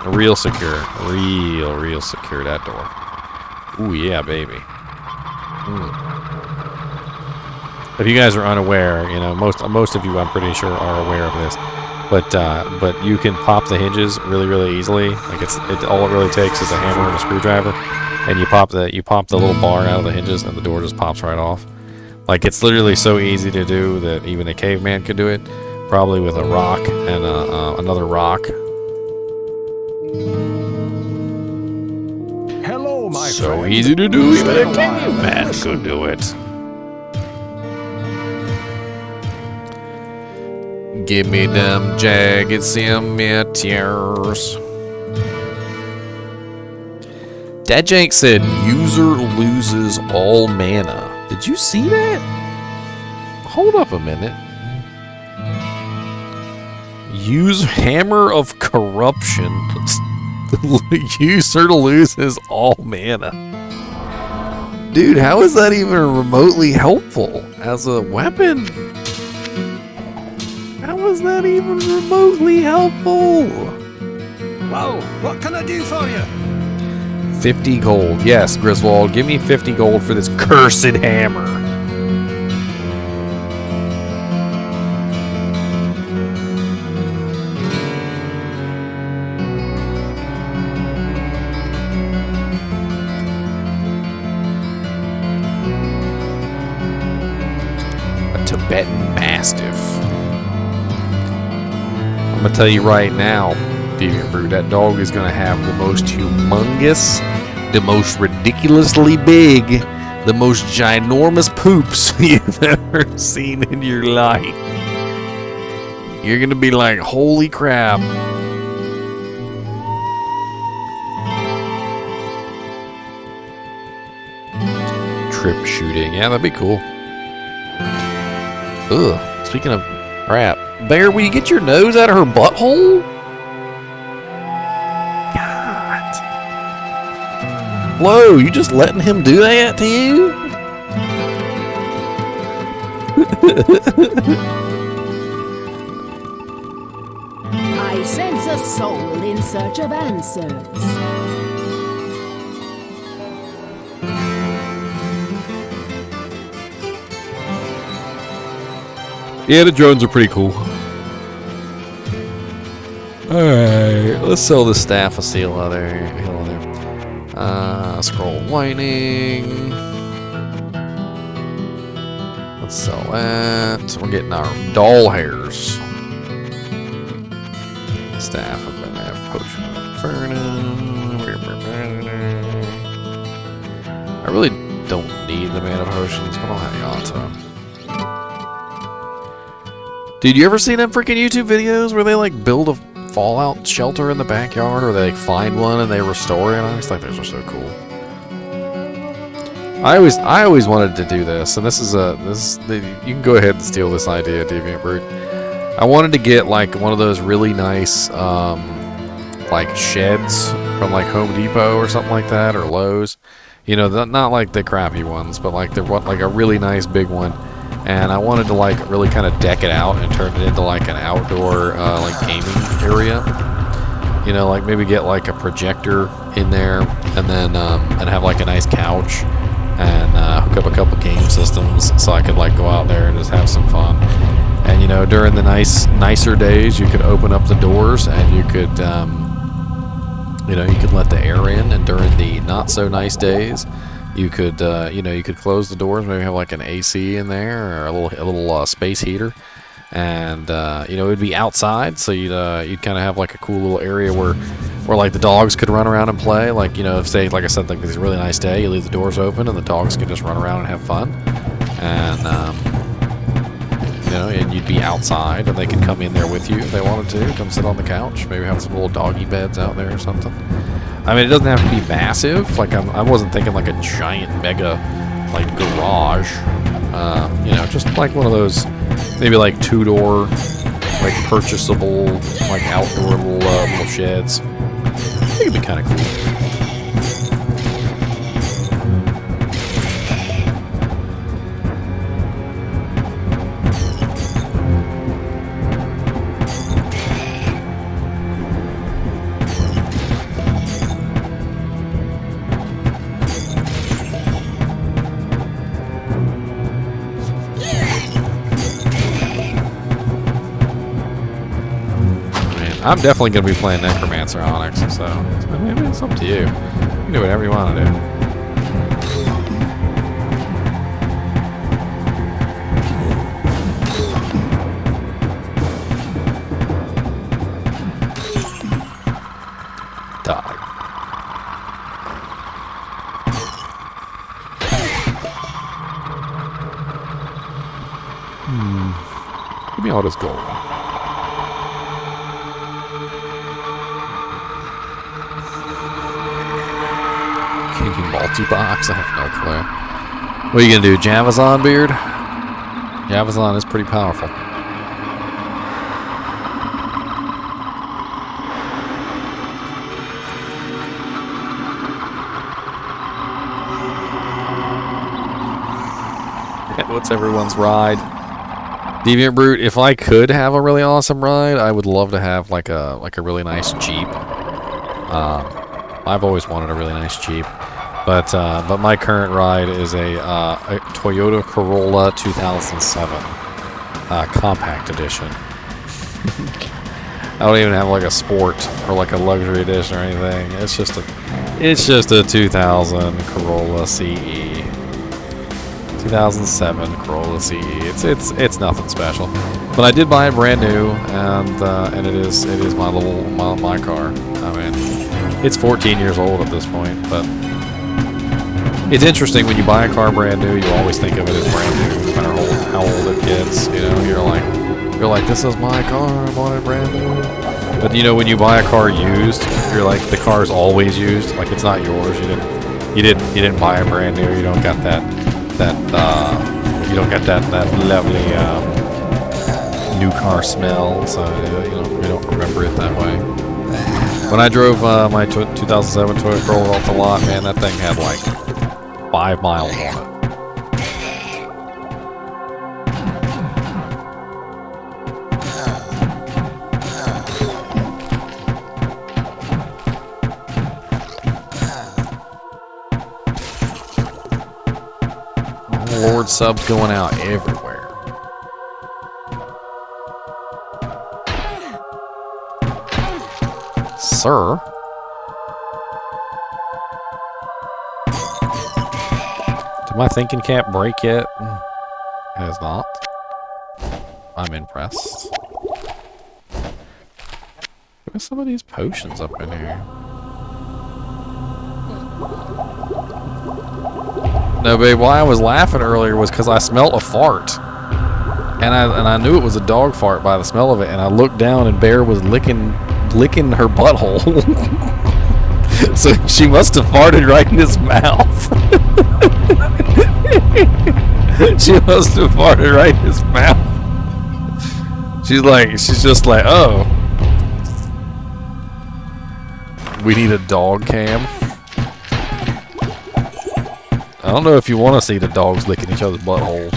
[SPEAKER 1] Real secure. Real secure, that door. Ooh, yeah, baby. If you guys are unaware, you know, most of you, I'm pretty sure, are aware of this. But you can pop the hinges really easily. Like all it really takes is a hammer and a screwdriver, and you pop the little bar out of the hinges, and the door just pops right off. Like, it's literally so easy to do that even a caveman could do it, probably with a rock and another rock.
[SPEAKER 2] Hello, my friend.
[SPEAKER 1] So easy to do, even a caveman could do it. Give me them jagged cemeteries. Dad Jank said, user loses all mana. Did you see that? Hold up a minute. Use Hammer of Corruption. User loses all mana. Dude, how is that even remotely helpful as a weapon? How is that even remotely helpful?
[SPEAKER 2] Whoa, what can I do for you?
[SPEAKER 1] 50 gold. Yes, Griswold, give me 50 gold for this cursed hammer. A Tibetan Mastiff. I'm gonna tell you right now, Deviant Brute, that dog is gonna have the most humongous, the most ridiculously big, the most ginormous poops you've ever seen in your life. You're gonna be like, holy crap. Trip shooting. Yeah, that'd be cool. Ugh. Speaking of crap. Bear, will you get your nose out of her butthole? God. Whoa, you just letting him do that to you?
[SPEAKER 7] I sense a soul in search of answers.
[SPEAKER 1] Yeah, the drones are pretty cool. Alright, let's sell this staff of steel leather. Scroll lightning. Let's sell that. We're getting our doll hairs. Staff of the potion of inferno. I really don't need the mana potions, but I'll hang on to them. Dude, you ever seen them freaking YouTube videos where they like build a fallout shelter in the backyard, or they like find one and they restore it? I always thought those were so cool. I always wanted to do this, and you can go ahead and steal this idea, Deviant Brute. I wanted to get like one of those really nice like sheds from like Home Depot or something like that, or Lowe's. You know, not like the crappy ones, but like a really nice big one. And I wanted to like really kind of deck it out and turn it into like an outdoor like gaming area. You know, like maybe get like a projector in there, and then and have like a nice couch, and hook up a couple game systems so I could like go out there and just have some fun. And you know, during the nicer days, you could open up the doors and you could you know, you could let the air in, and during the not so nice days, you could, you know, you could close the doors, maybe have like an AC in there, or a little space heater, and you know, it'd be outside, so you'd kind of have like a cool little area where like the dogs could run around and play. Like, you know, if say, like I said, like it's a really nice day, you leave the doors open and the dogs can just run around and have fun, and you know, and you'd be outside, and they could come in there with you if they wanted to, come sit on the couch, maybe have some little doggy beds out there or something. I mean, it doesn't have to be massive. Like, I wasn't thinking like a giant mega, like, garage. You know, just like one of those, maybe like 2-door, like purchasable, like outdoor little sheds. I think it'd be kind of cool. I'm definitely going to be playing Necromancer Onyx, so maybe it's up to you. You can do whatever you want to do. Dog. Give me all this gold. Multi-box? I have no clue. What are you gonna do, Javazon beard? Javazon is pretty powerful. What's everyone's ride? Deviant Brute, if I could have a really awesome ride, I would love to have like a really nice Jeep. I've always wanted a really nice Jeep. But my current ride is a Toyota Corolla 2007 compact edition. I don't even have like a sport or like a luxury edition or anything. It's just a 2000 Corolla CE. 2007 Corolla CE. It's nothing special. But I did buy it brand new, and it is my car. I mean, it's 14 years old at this point, but. It's interesting when you buy a car brand new, you always think of it as brand new, no matter how old it gets. You know, you're like, You're like, this is my car, I bought it brand new. But you know, when you buy a car used, you're like, the car is always used. Like, it's not yours. You didn't buy it brand new. You don't got that lovely new car smell. So you don't remember it that way. When I drove my 2007 Toyota Corolla off the lot, man, that thing had like 5 miles on it. Lord, subs going out everywhere. Sir? Did my thinking cap break yet? It has not. I'm impressed. Look at some of these potions up in here. No, babe, why I was laughing earlier was because I smelled a fart. And I knew it was a dog fart by the smell of it, and I looked down and Bear was licking her butthole. So she must have farted right in his mouth. She must have farted right in his mouth. She's just like, oh. We need a dog cam. I don't know if you want to see the dogs licking each other's buttholes.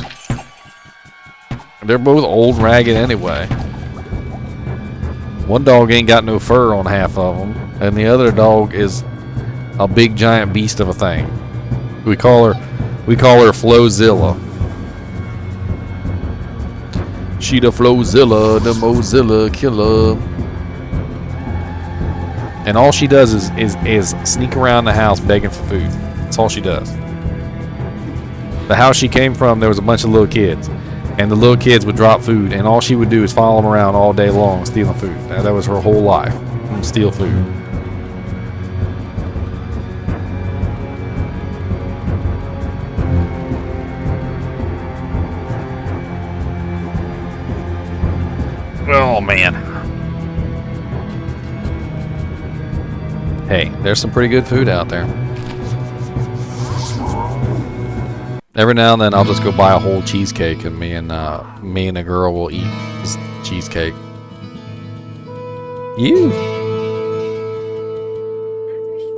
[SPEAKER 1] They're both old and ragged anyway. One dog ain't got no fur on half of them, and the other dog is a big giant beast of a thing. We call her Flowzilla. She the Flowzilla, the Mozilla killer. And all she does is sneak around the house begging for food. That's all she does. The house she came from, there was a bunch of little kids. And the little kids would drop food, and all she would do is follow them around all day long, stealing food. That was her whole life. Steal food. Oh, man. Hey, there's some pretty good food out there. Every now and then, I'll just go buy a whole cheesecake, and me and the girl will eat this cheesecake. You?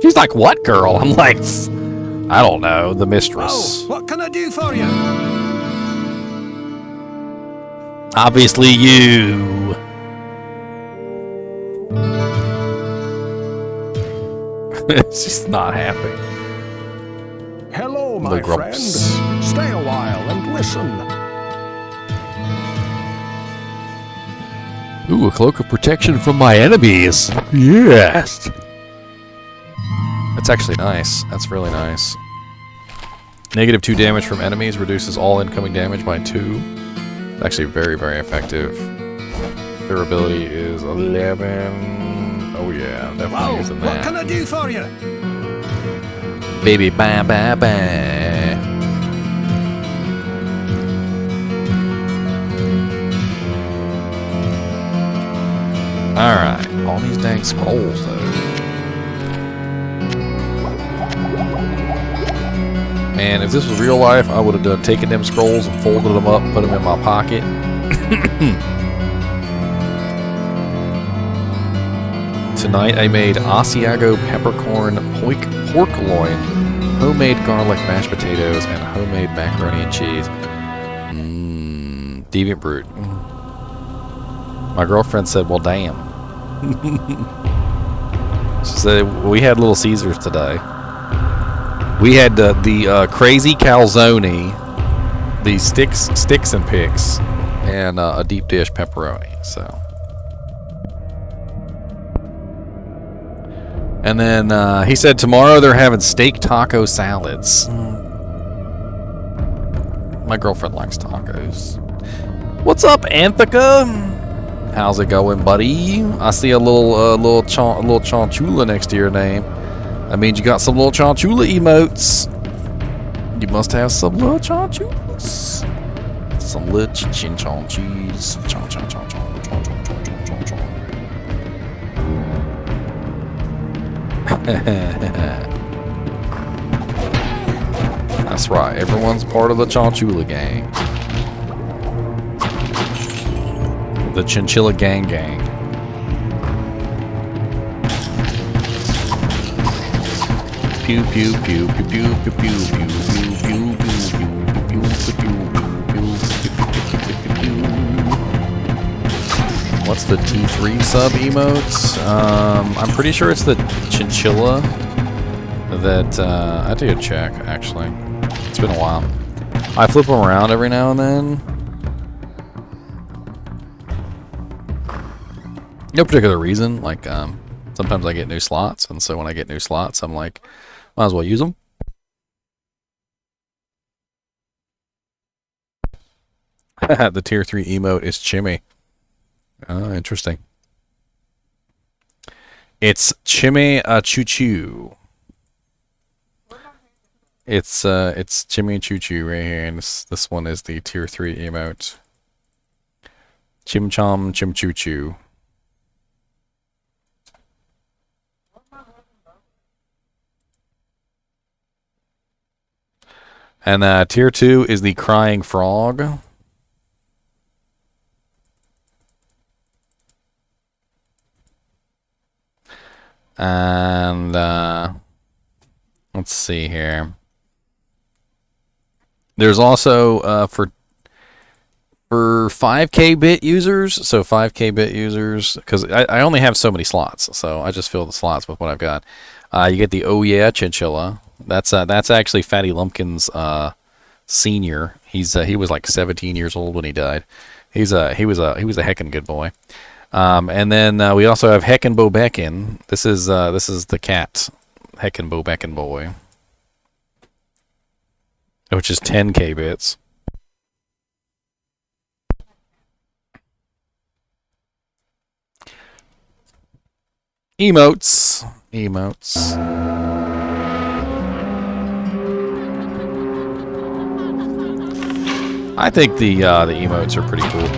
[SPEAKER 1] She's like, what girl? I'm like, I don't know, the mistress.
[SPEAKER 2] Oh, what can I do for you?
[SPEAKER 1] Obviously, you. She's not happy.
[SPEAKER 2] Hello, my friend. Stay a while and listen.
[SPEAKER 1] Ooh, a cloak of protection from my enemies. Yes. That's actually nice. That's really nice. -2 damage from enemies reduces all incoming damage by 2. It's actually very, very effective. Durability is 11. Oh yeah, definitely using that.
[SPEAKER 2] What can I do for you?
[SPEAKER 1] Baby, bye, bye, bye. Alright, all these dang scrolls, though. Man, if this was real life, I would have taken them scrolls and folded them up and put them in my pocket. Tonight I made Asiago peppercorn pork loin, homemade garlic mashed potatoes, and homemade macaroni and cheese. Deviant Brute. My girlfriend said, well, damn. She said, we had Little Caesars today. We had the crazy calzone, the sticks and picks, and a deep dish pepperoni, so. And then he said tomorrow they're having steak taco salads. My girlfriend likes tacos. What's up, Anthica? How's it going, buddy? I see a little Chinchilla next to your name. That means you got some little Chinchilla emotes. You must have some little Chinchillas. some little chin-chon cheese. Chon, chon, chon, chon, chon, chon, chon, chon, chon, chon. That's right, everyone's part of the Chinchilla gang. The Chinchilla gang. Pew pew pew pew pew pew pew pew pew pew pew pew. What's the T3 sub emotes? I'm pretty sure it's the Chinchilla that I have to go check actually. It's been a while. I flip them around every now and then. No particular reason, like sometimes I get new slots, and so when I get new slots, I'm like, might as well use them. The tier 3 emote is Chimmy. Oh, interesting. It's Chimmy Choo Choo. It's Chimmy Choo Choo right here, and this one is the tier 3 emote. Chim Chom Chim Choo Choo. And tier 2 is the Crying Frog. And let's see here. There's also for 5K bit users, so 5K bit users, because I only have so many slots, so I just fill the slots with what I've got. You get the Oh Yeah Chinchilla. That's actually Fatty Lumpkin's senior. He was like 17 years old when he died. He was a heckin' good boy. And then we also have Heckin' Bo Beckin. This is the cat, Heckin' Bo Beckin boy, which is 10K bits. Emotes. I think the emotes are pretty cool.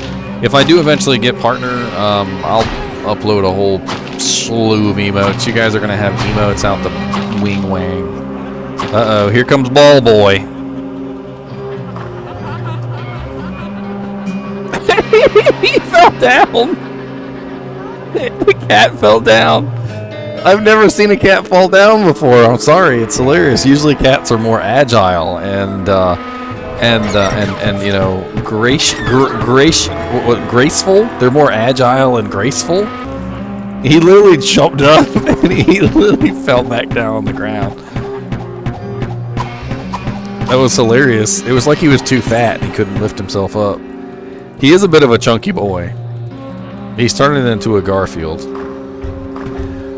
[SPEAKER 1] If I do eventually get partner, I'll upload a whole slew of emotes. You guys are gonna have emotes out the wing wang. Uh-oh, here comes Ball Boy. He fell down. The cat fell down. I've never seen a cat fall down before. I'm sorry, it's hilarious. Usually cats are more agile and you know, graceful. They're more agile and graceful. He literally jumped up and he literally fell back down on the ground. That was hilarious. It was like he was too fat and he couldn't lift himself up. He is a bit of a chunky boy. He's turning into a Garfield.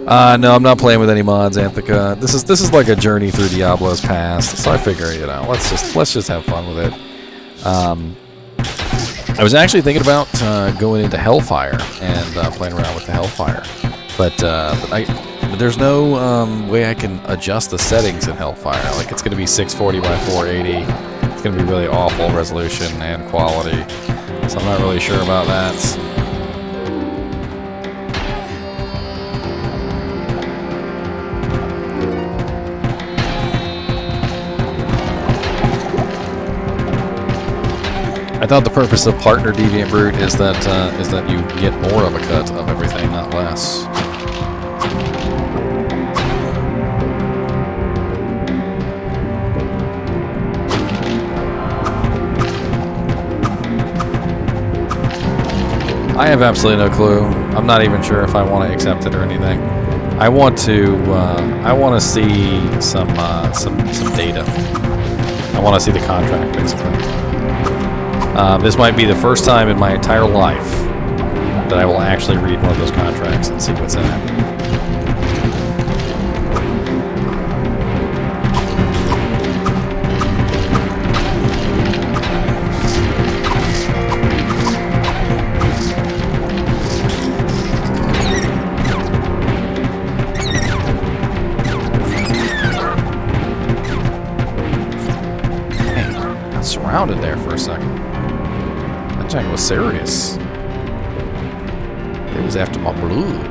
[SPEAKER 1] No, I'm not playing with any mods, Anthica. This is like a journey through Diablo's past, so I figure, you know, let's just have fun with it. I was actually thinking about going into Hellfire and playing around with the Hellfire, but there's no way I can adjust the settings in Hellfire. Like, it's going to be 640 by 480. It's going to be really awful resolution and quality, so I'm not really sure about that. I thought the purpose of Partner Deviant Brute is that you get more of a cut of everything, not less. I have absolutely no clue. I'm not even sure if I want to accept it or anything. I want to see some data. I want to see the contract, basically. This might be the first time in my entire life that I will actually read one of those contracts and see what's in it. Hey, got surrounded there for a second. Jack was serious. He was after my blood.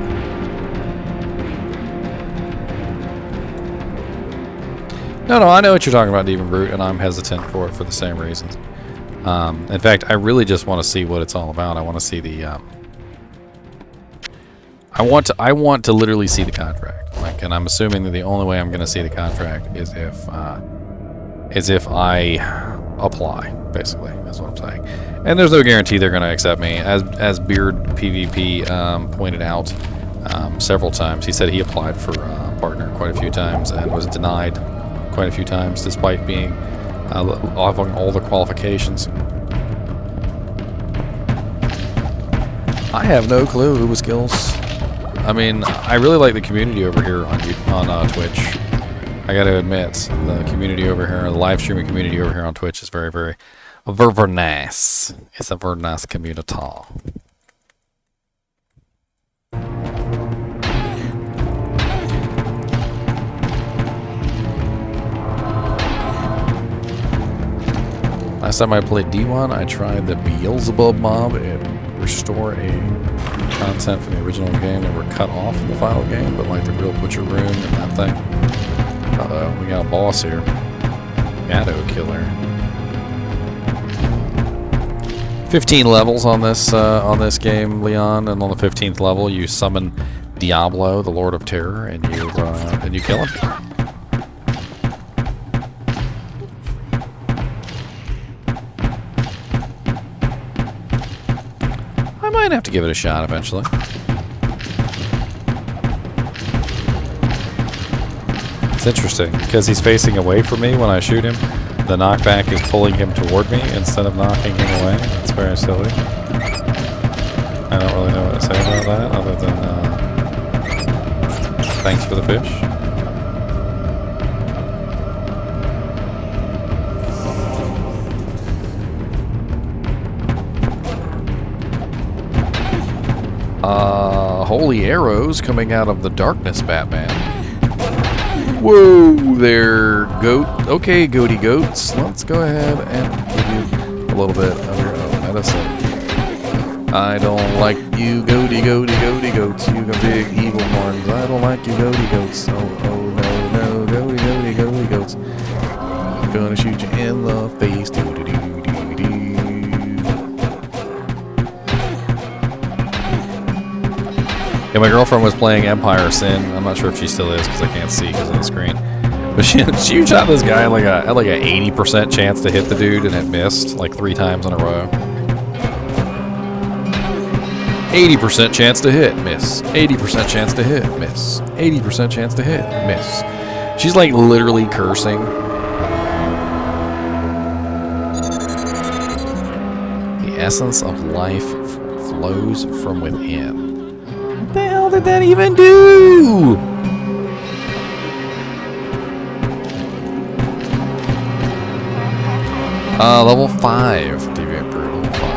[SPEAKER 1] No, I know what you're talking about, Demon Brute, and I'm hesitant for it for the same reasons. In fact, I really just want to see what it's all about. I want to see the. I want to literally see the contract. Like, and I'm assuming that the only way I'm going to see the contract is if I apply. Basically, that's what I'm saying. And there's no guarantee they're going to accept me. As Beard PvP pointed out several times, he said he applied for partner quite a few times and was denied quite a few times, despite being offering all the qualifications. I have no clue who was skills. I mean, I really like the community over here on Twitch. I got to admit, the community over here, the live streaming community over here on Twitch is very, very nice. It's a very nice community. Last time I played D1, I tried the Beelzebub mob and restore a content from the original game that were cut off in the final game, but like the real butcher room and that thing. Uh-oh, we got a boss here. Shadow Killer. 15 levels on this game, Leon, and on the 15th level you summon Diablo, the Lord of Terror, and you kill him. I might have to give it a shot eventually. It's interesting because he's facing away from me when I shoot him. The knockback is pulling him toward me instead of knocking him away. It's very silly. I don't really know what to say about that other than thanks for the fish. Holy arrows coming out of the darkness, Batman. Whoa there, goat. Okay, goaty goats. Let's go ahead and give you a little bit of your own medicine. I don't like you, goaty goats. You got big evil horns. I don't like you, goaty goats. Oh no, goaty goats. I'm gonna shoot you in the face. Yeah, my girlfriend was playing Empire of Sin. I'm not sure if she still is because I can't see because of the screen. But she shot this guy at like a 80% chance to hit the dude, and it missed like 3 times in a row. 80% chance to hit, miss. 80% chance to hit, miss. 80% chance to hit, miss. She's like literally cursing. The essence of life flows from within. What the hell did that even do? Level 5. Deviant Brute, level 5.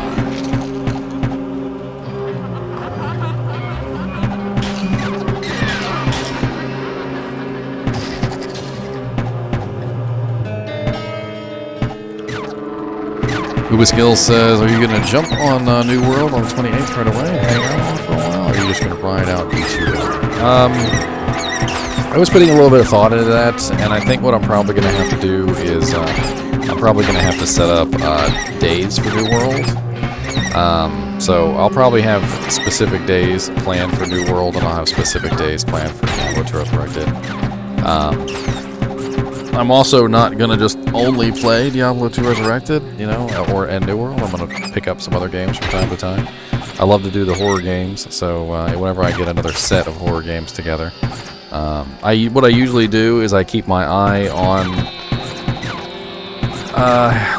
[SPEAKER 1] Uba Skills says, are you going to jump on New World on the 28th right away and hang out for a while? Or are you just going to ride out D2R? I was putting a little bit of thought into that, and I think what I'm probably going to have to do is I'm probably going to have to set up days for New World. So I'll probably have specific days planned for New World, and I'll have specific days planned for Diablo II Resurrected. I'm also not going to just only play Diablo II Resurrected, you know, and New World. I'm going to pick up some other games from time to time. I love to do the horror games, so whenever I get another set of horror games together, what I usually do is I keep my eye on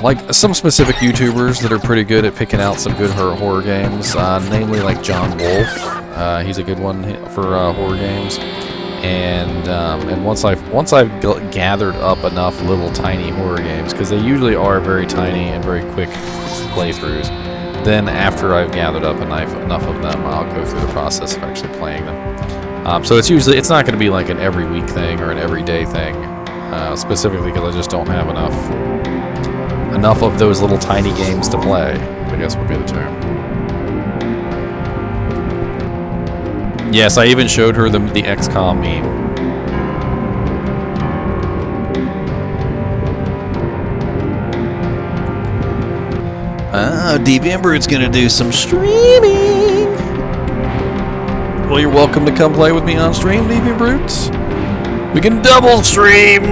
[SPEAKER 1] like some specific YouTubers that are pretty good at picking out some good horror games, namely like John Wolf. He's a good one for horror games. And once I've gathered up enough little tiny horror games, because they usually are very tiny and very quick playthroughs, then after I've gathered up enough of them, I'll go through the process of actually playing them. So it's not going to be like an every week thing or an everyday thing, specifically because I just don't have enough of those little tiny games to play. I guess would be the term. Yes, I even showed her the XCOM meme. Devembroot's gonna do some streaming. Well, you're welcome to come play with me on stream, Devembroots. We can double stream.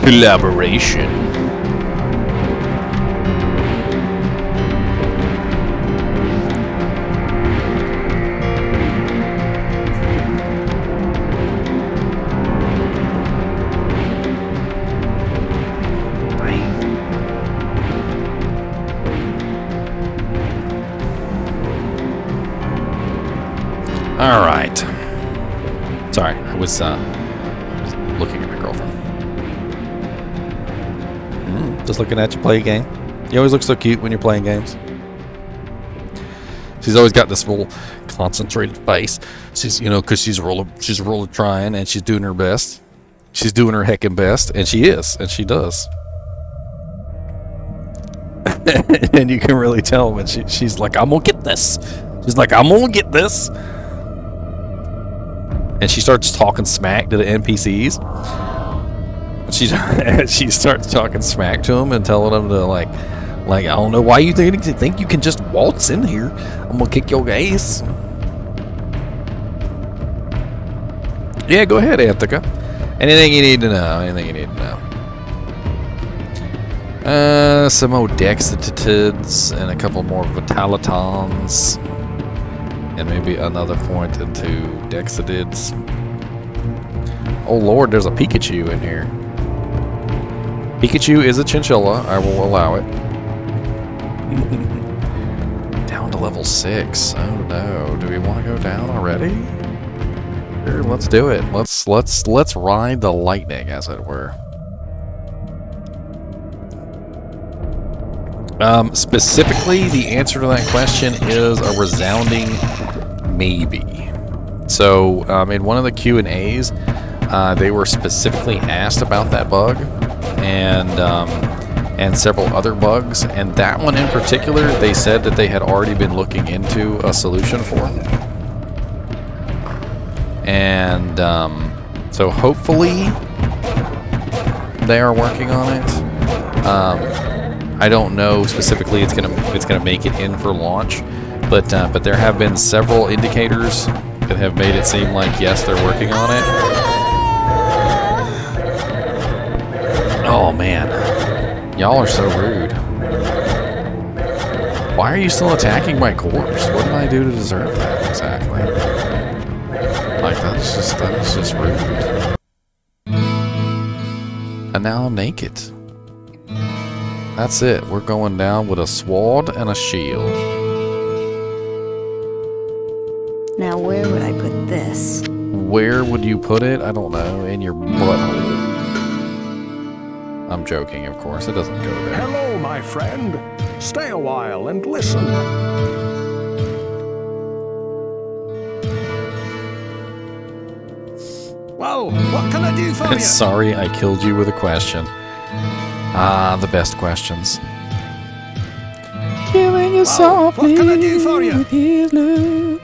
[SPEAKER 1] Collaboration. All right. Sorry, I was looking at my girlfriend. Just looking at you play a game. You always look so cute when you're playing games. She's always got this little concentrated face. She's, you know, because she's really trying and she's doing her best. She's doing her heckin' best, and she is, and she does. And you can really tell when she's like, I'm gonna get this. She's like, I'm gonna get this. And she starts talking smack to the NPCs. She starts talking smack to them and telling them to like I don't know why you think you can just waltz in here. I'm gonna kick your ass. Yeah, go ahead, Anthika. Anything you need to know. Anything you need to know. Some more Dexitids and a couple more Vitalitons. And maybe another point into Dexitids. Oh lord, there's a Pikachu in here. Pikachu is a Chinchilla. I will allow it. Down to level 6. Oh no. Do we want to go down already? Sure, let's do it. Let's ride the lightning, as it were. Specifically, the answer to that question is a resounding maybe. So, in one of the Q&As, they were specifically asked about that bug, and several other bugs, and that one in particular, they said that they had already been looking into a solution for. And so hopefully they are working on it. I don't know specifically if it's gonna make it in for launch, but there have been several indicators that have made it seem like yes, they're working on it. Oh man, y'all are so rude. Why are you still attacking my corpse? What did I do to deserve that exactly? Like that is just rude. And now I'm naked. That's it. We're going down with a sword and a shield.
[SPEAKER 3] Now where would I put this?
[SPEAKER 1] Where would you put it? I don't know. In your butthole. I'm joking, of course. It doesn't go there.
[SPEAKER 2] Hello, my friend. Stay a while and listen. Well, what can I do for you?
[SPEAKER 1] Sorry, I killed you with a question. Ah, the best questions. Killing you softly
[SPEAKER 2] what can I do for you?
[SPEAKER 1] with his love,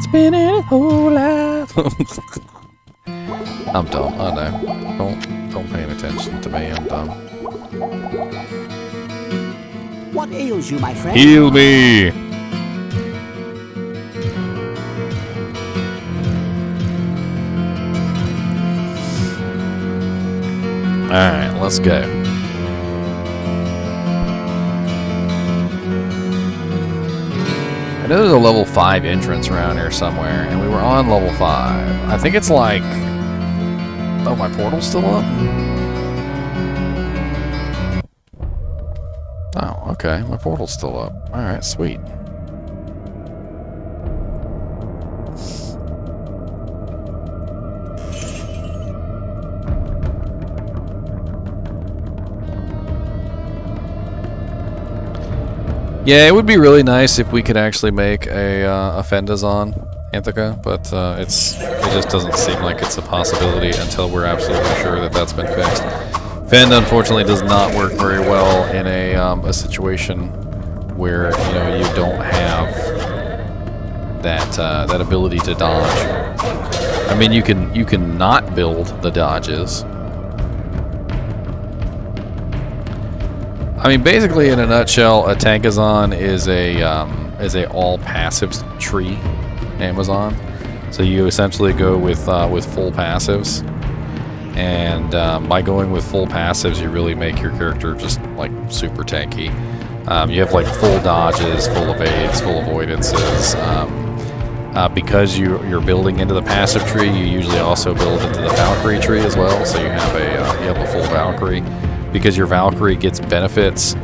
[SPEAKER 1] spinning a whole life. I'm dumb. I know. Don't pay attention to me. I'm dumb.
[SPEAKER 6] What ails you, my friend?
[SPEAKER 1] Heal me. Alright, let's go. I know there's a level 5 entrance around here somewhere, and we were on level 5. I think it's like... Oh, my portal's still up? Oh, okay. My portal's still up. Alright, sweet. Yeah, it would be really nice if we could actually make a Fendazon, Anthika, but it just doesn't seem like it's a possibility until we're absolutely sure that that's been fixed. Fend unfortunately does not work very well in a situation where you don't have that ability to dodge. I mean, you can not build the dodges. I mean, basically, in a nutshell, a Tankazon is a all passives tree Amazon. So you essentially go with full passives, and by going with full passives, you really make your character just like super tanky. You have like full dodges, full evades, full avoidances. Because you're building into the passive tree, you usually also build into the Valkyrie tree as well. So you have a full Valkyrie, because your Valkyrie gets benefits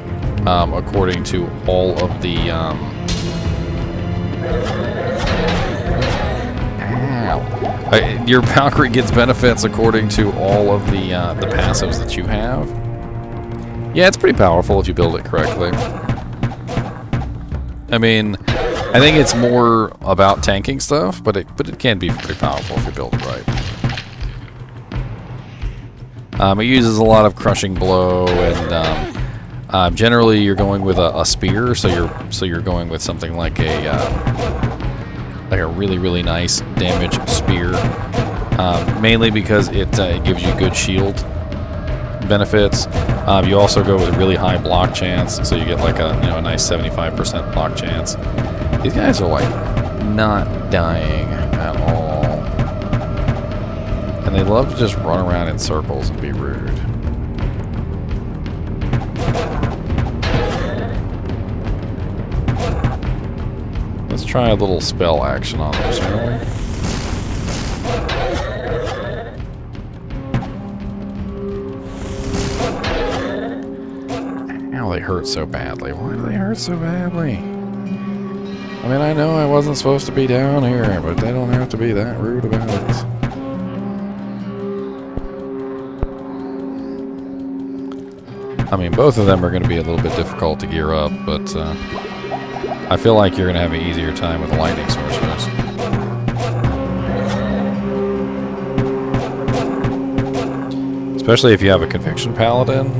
[SPEAKER 1] according to all of the your Valkyrie gets benefits according to all of the passives that you have. Yeah, it's pretty powerful if you build it correctly. I mean, I think it's more about tanking stuff, but it can be pretty powerful if you build it right. It uses a lot of crushing blow, and generally you're going with a spear, so you're going with something like a really nice damage spear, mainly because it gives you good shield benefits. You also go with a really high block chance, so you get like a nice 75% block chance. These guys are like not dying at all, and they love to just run around in circles and be rude. Let's try a little spell action on them, shall we? How they hurt so badly? Why do they hurt so badly? I mean, I know I wasn't supposed to be down here, but they don't have to be that rude about it. I mean, both of them are going to be a little bit difficult to gear up, but I feel like you're going to have an easier time with the lightning sorceress. Especially if you have a Conviction Paladin.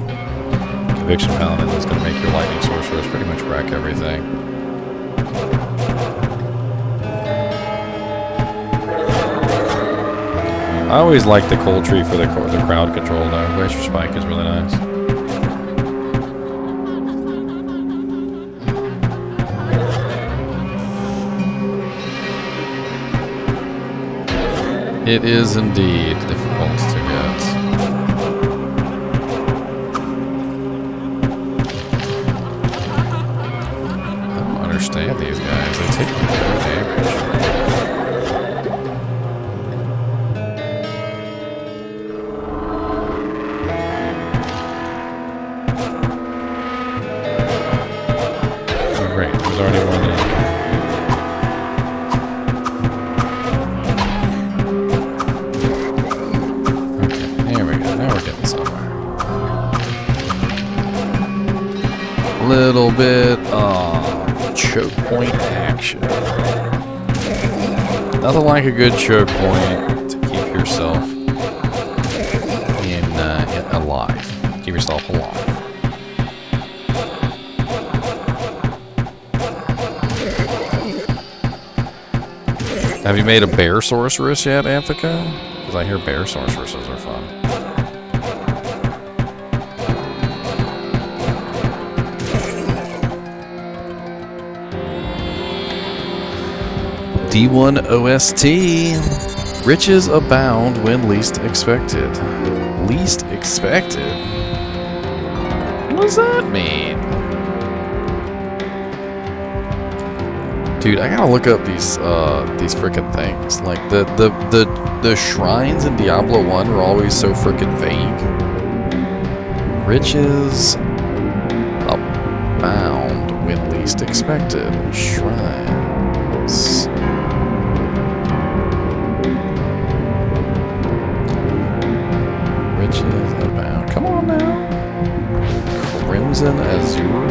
[SPEAKER 1] Conviction Paladin is going to make your lightning sorceress pretty much wreck everything. I always like the cold tree for the crowd control though. Glacier Spike is really nice. It is indeed difficult to get. I don't understand these guys. They take no damage. Oh, great. There's already one in. Little bit of choke point action. Nothing like a good choke point to keep yourself alive. Keep yourself alive. Have you made a bear sorceress yet, Anthica? Because I hear bear sorceresses are fun. D1 OST. Riches abound when least expected. Least expected? What does that mean? Dude, I gotta look up these frickin' things. Like the shrines in Diablo 1 are always so frickin' vague. Riches abound when least expected. Shrines. About. Come on now. Crimson Azure.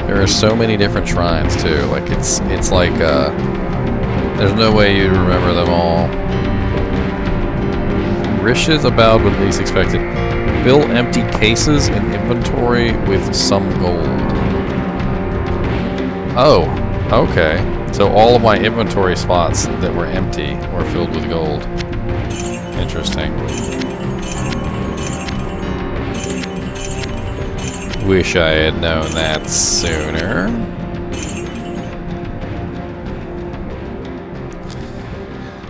[SPEAKER 1] There are so many different shrines too. Like it's like There's no way you'd remember them all. Riches abound when least expected. Fill empty cases in inventory with some gold. Oh, okay. So all of my inventory spots that were empty were filled with gold. Interesting. Wish I had known that sooner.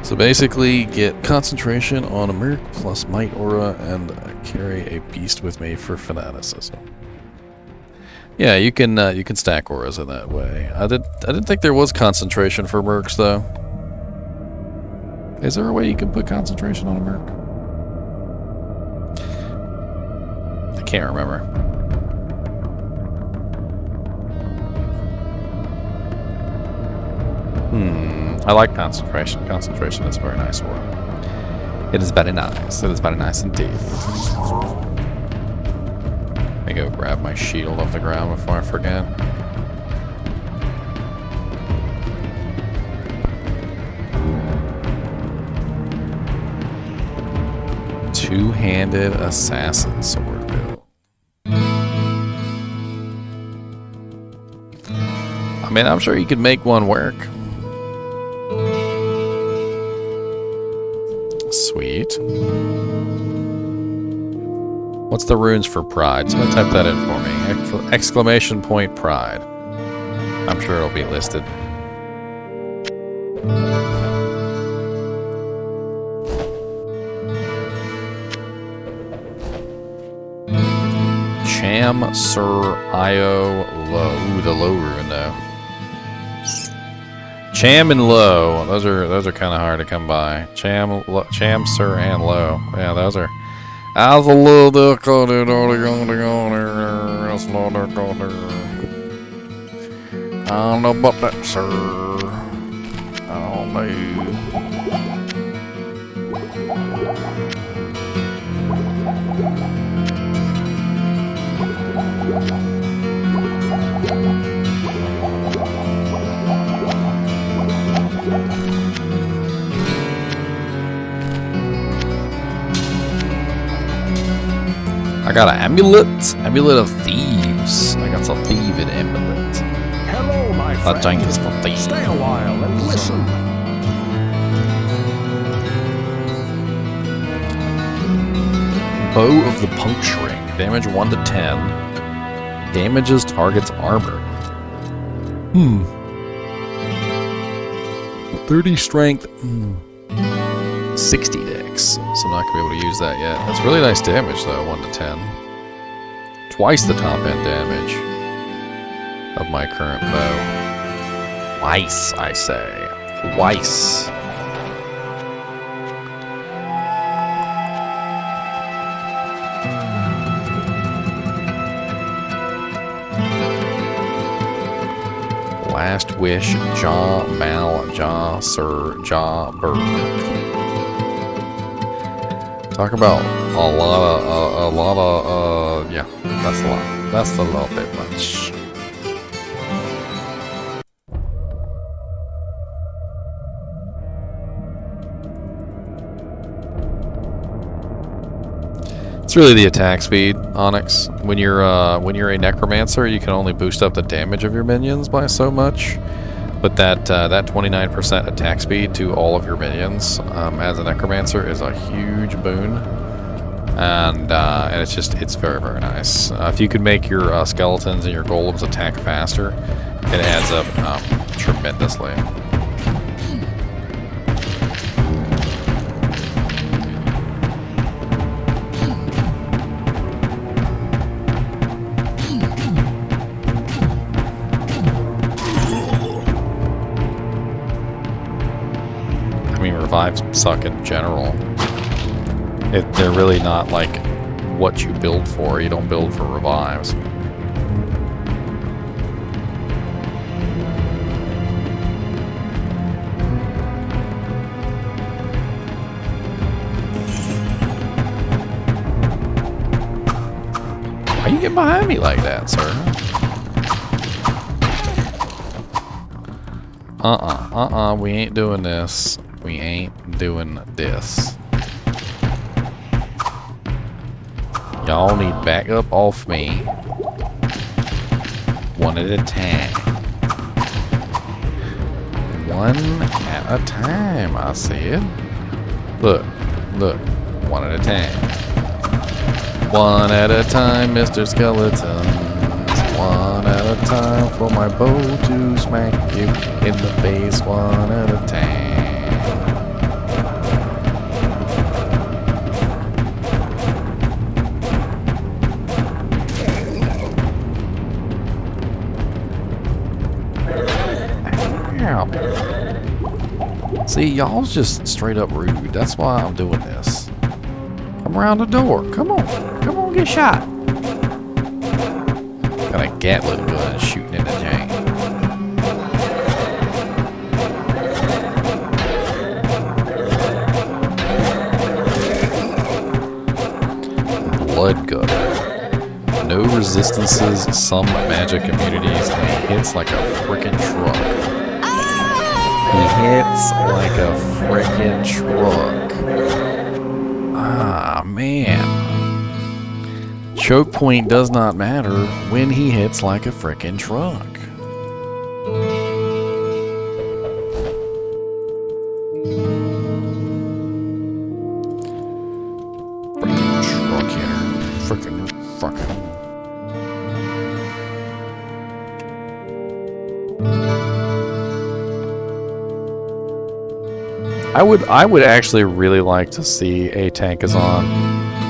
[SPEAKER 1] So basically, get concentration on a merc plus might aura, and carry a beast with me for fanaticism. Yeah, you can stack auras in that way. I didn't think there was concentration for mercs though. Is there a way you can put concentration on a merc? I can't remember. I like concentration. Concentration is a very nice word. It is very nice. It is very nice indeed. Let me go grab my shield off the ground before I forget. Two-handed assassin sword build. I mean, I'm sure you could make one work. Sweet. What's the runes for pride? Someone type that in for me. Exclamation point pride. I'm sure it'll be listed. Cham Sir Io Low. Ooh, the low rune though. Cham and Low. Those are kind of hard to come by. Cham, Sir, and Low. Yeah, those are. As a little difficult, I don't know about that, sir. I don't know. I got an amulet of thieves. I got some thieving amulet.
[SPEAKER 2] Hello, my friend.
[SPEAKER 1] That jank is for thieves.
[SPEAKER 2] Stay a while and listen.
[SPEAKER 1] Bow of the Puncturing. Damage 1 to 10. Damages target's armor. 30 strength. 60 dex. So I'm not going to be able to use that yet. That's really nice damage though, 1 to 10. Twice the top end damage of my current bow. Twice, I say. Twice. Last Wish, Jaw, Mal, Jaw, Sir, Jaw, Bird. Talk about a lot of, yeah, that's a lot. That's a little bit much. It's really the attack speed, Onyx. When you're a necromancer, you can only boost up the damage of your minions by so much. But that 29% attack speed to all of your minions as a necromancer is a huge boon, and it's very, very nice. If you could make your skeletons and your golems attack faster, it adds up tremendously. Revives suck in general. They're really not like what you build for. You don't build for revives. Why you get behind me like that, sir? We ain't doing this. We ain't doing this. Y'all need backup off me. One at a time. One at a time, I said. Look. Look. One at a time. One at a time, Mr. Skeletons. One at a time for my bow to smack you in the face. One at a time. See, y'all's just straight up rude. That's why I'm doing this. Come around the door. Come on. Come on, get shot. Got a Gatling gun shooting in the tank. Blood gutter. No resistances, some magic immunities, and he hits like a frickin' truck. He hits like a frickin' truck. Ah, man. Choke point does not matter when he hits like a frickin' truck. Frickin' truck hitter. Frickin' fucking. I would actually really like to see a Tankazon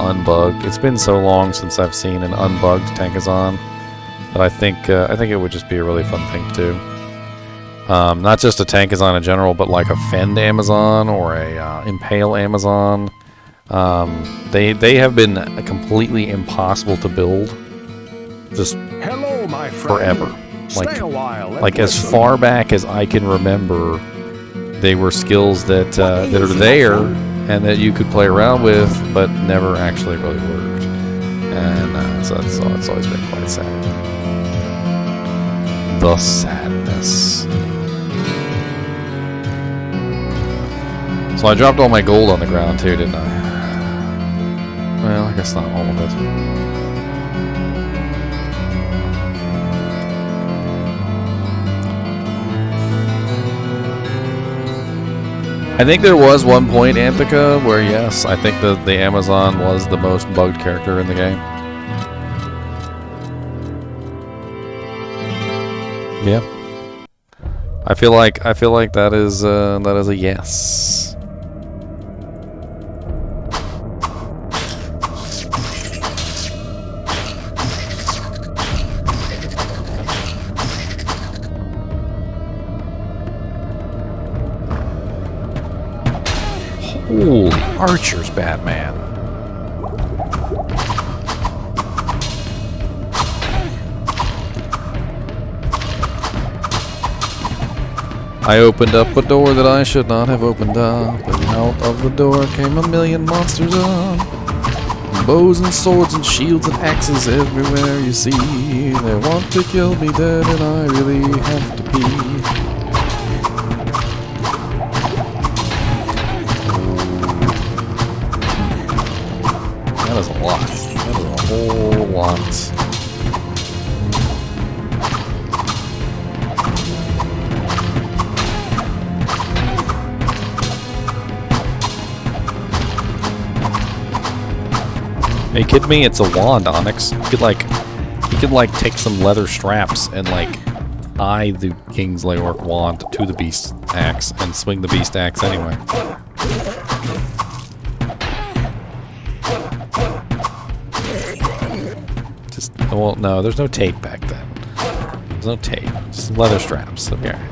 [SPEAKER 1] unbugged. It's been so long since I've seen an unbugged Tankazon that I think it would just be a really fun thing to do. Not just a Tankazon in general, but like a Fend Amazon or a Impale Amazon. They have been completely impossible to build, just
[SPEAKER 2] Hello, my friend.
[SPEAKER 1] forever.
[SPEAKER 2] Stay a while and
[SPEAKER 1] Like as
[SPEAKER 2] listen.
[SPEAKER 1] far back as I can remember, they were skills that are there and that you could play around with, but never actually really worked. And so it's always been quite sad. The sadness. So I dropped all my gold on the ground too, didn't I? Well, I guess not all of it. I think there was one point, Anthica, where yes, I think the Amazon was the most bugged character in the game. Yeah. I feel like that is a yes. Holy archers, Batman. I opened up a door that I should not have opened up, and out of the door came a million monsters on. Bows and swords and shields and axes everywhere you see. They want to kill me dead and I really have to pee. That is a lot. That is a whole lot. Are you kidding me? It's a wand, Onyx. You could like take some leather straps and like tie the Kingsley Orc wand to the beast axe and swing the beast axe anyway. Just, well, no, there's no tape back then. There's no tape. Just leather straps. It'll be alright.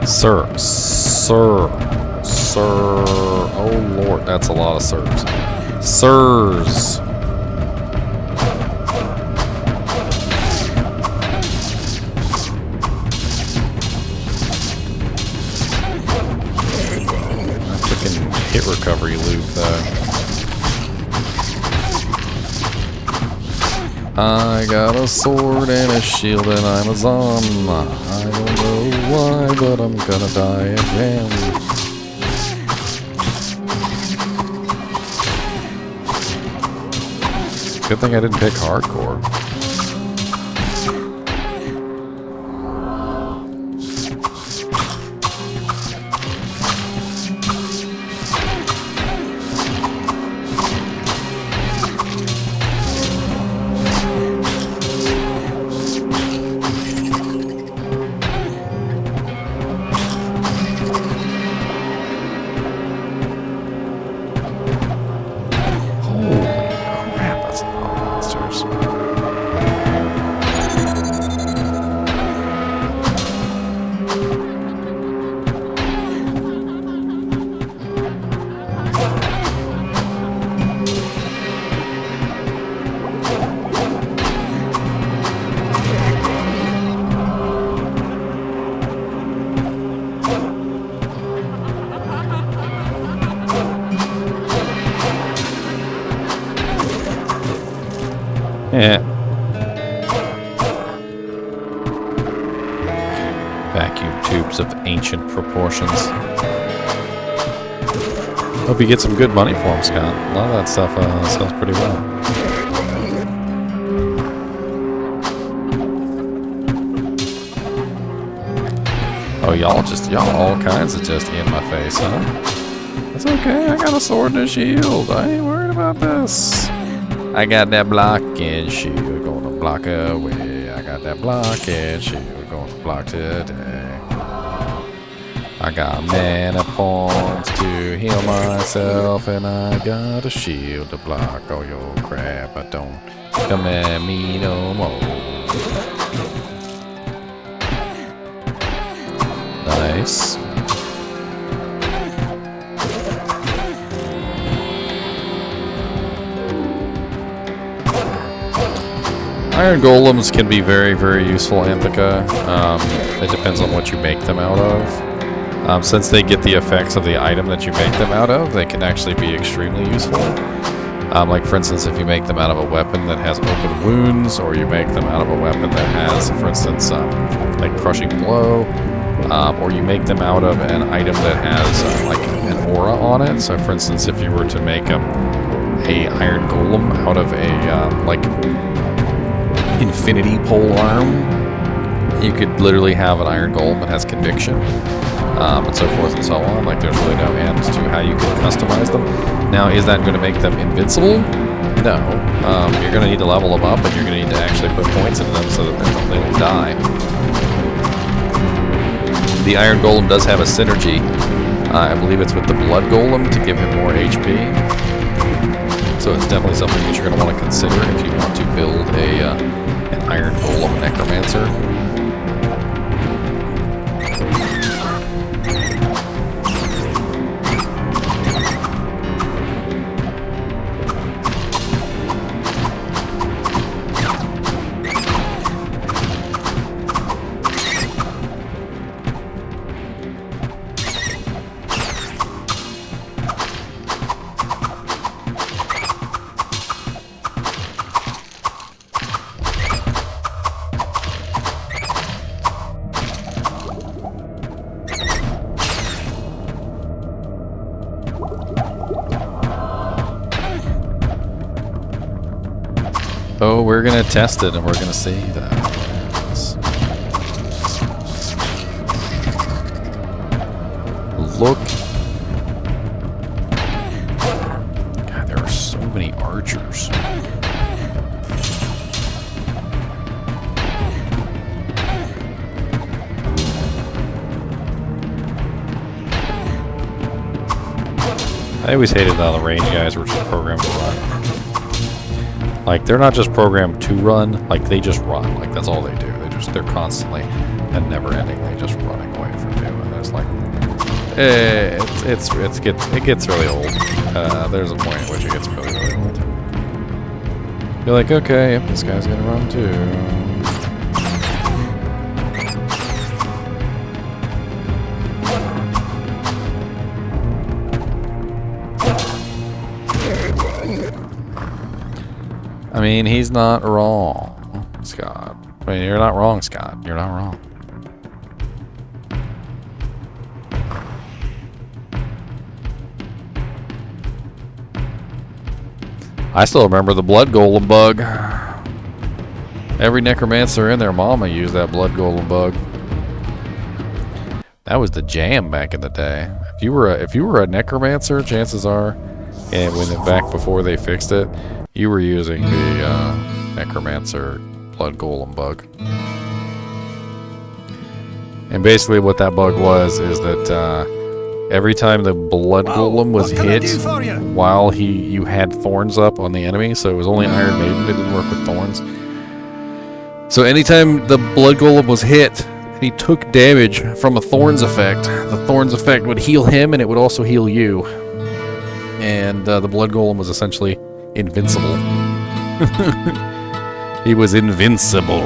[SPEAKER 1] Sir. Oh lord, that's a lot of sirs. Sirs. Freaking hit recovery loop though. I got a sword and a shield and I'm a zombie. I don't know why, but I'm gonna die again. Good thing I didn't pick hardcore. Yeah. Vacuum tubes of ancient proportions. Hope you get some good money for them, Scott. A lot of that stuff sells pretty well. Oh, y'all all kinds of just in my face, huh? That's okay, I got a sword and a shield. I ain't worried about this. I got that block and shield, gonna block away. I got that block and shield, gonna block today. I got mana points to heal myself, and I got a shield to block all your crap. But don't come at me no more. Nice. Iron golems can be very, very useful, Anthica. It depends on what you make them out of. Since they get the effects of the item that you make them out of, they can actually be extremely useful. Like, for instance, if you make them out of a weapon that has open wounds, or you make them out of a weapon that has, for instance, like Crushing Blow, or you make them out of an item that has, like, an aura on it. So, for instance, if you were to make a Iron Golem out of a, like, infinity pole arm, you could literally have an Iron Golem that has conviction, and so forth and so on. Like, there's really no end to how you can customize them. Now, is that going to make them invincible? No. You're going to need to level them up, and you're going to need to actually put points into them so that they don't die. The Iron Golem does have a synergy. I believe it's with the Blood Golem to give him more HP. So it's definitely something that you're going to want to consider if you want to build an Iron Golem Necromancer. Oh, we're gonna test it and we're gonna see that. Look. God, there are so many archers. I always hated how the range guys were just programmed to run. Like, they're not just programmed to run, like, they just run. Like, that's all they do. They're constantly and never-endingly just running away from you. And it's like, it gets really old. There's a point at which it gets really, really old. You're like, okay, this guy's gonna run too. I mean, he's not wrong, Scott. I mean, you're not wrong, Scott. You're not wrong. I still remember the blood golem bug. Every necromancer in their mama used that blood golem bug. That was the jam back in the day. If you were a necromancer, chances are, and back before they fixed it, you were using the necromancer blood golem bug. And basically, what that bug was is that every time the blood golem was hit, while you had thorns up on the enemy, so it was only Iron Maiden, it didn't work with thorns. So anytime the blood golem was hit, and he took damage from a thorns effect, the thorns effect would heal him, and it would also heal you. And the blood golem was essentially invincible. He was invincible.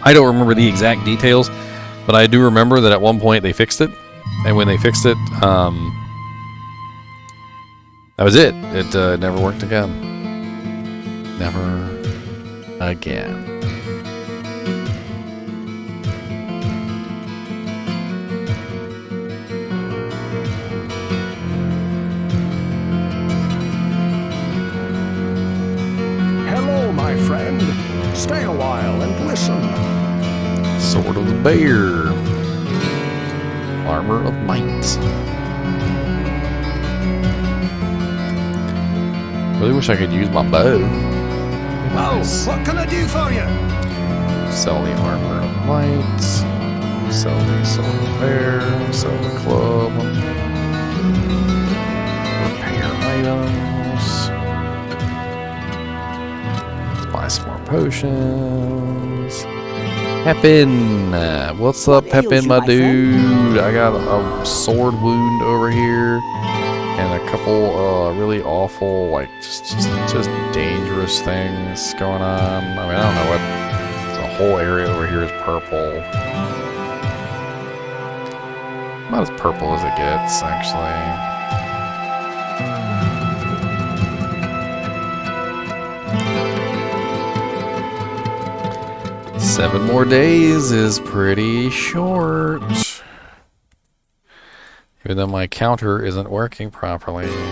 [SPEAKER 1] I don't remember the exact details, but I do remember that at one point they fixed it, and when they fixed it, that was it. It never worked again. Never again.
[SPEAKER 2] Hello, my friend. Stay a while and listen.
[SPEAKER 1] Sword of the Bear. Armor of Might. Really wish I could use my bow.
[SPEAKER 2] Oh, what can I do for you?
[SPEAKER 1] Sell the Armor of Might. Sell the Sword of the Bear. Sell the club. Repair items. Buy some more potions. Pepin, what's up, Pepin, my dude? I got a sword wound over here, and a couple really awful, like just dangerous things going on. I mean, I don't know what. The whole area over here is purple. Not as purple as it gets, actually. 7 more days is pretty short. Even though my counter isn't working properly. There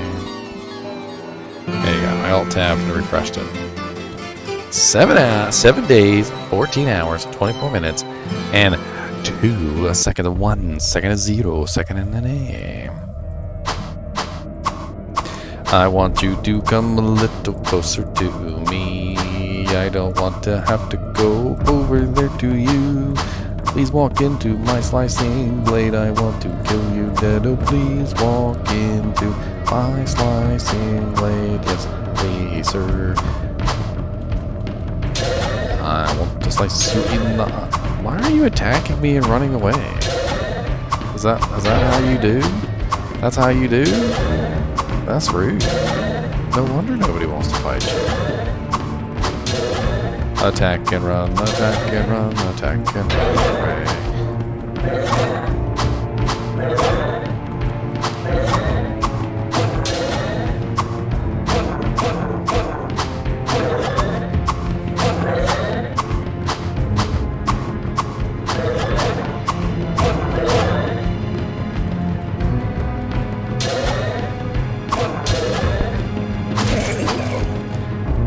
[SPEAKER 1] you go. I alt-tabbed and refreshed it. 7 days, 14 hours, 24 minutes, and 2 second of 1, second of 0, second in the name. I want you to come a little closer to me. I don't want to have to go over there to you. Please walk into my slicing blade. I want to kill you dead. Oh, please walk into my slicing blade. Yes, please, sir. I want to slice you in the... Why are you attacking me and running away? Is that how you do? That's how you do? That's rude. No wonder nobody wants to fight you. Attack and run, attack and run, attack and run away.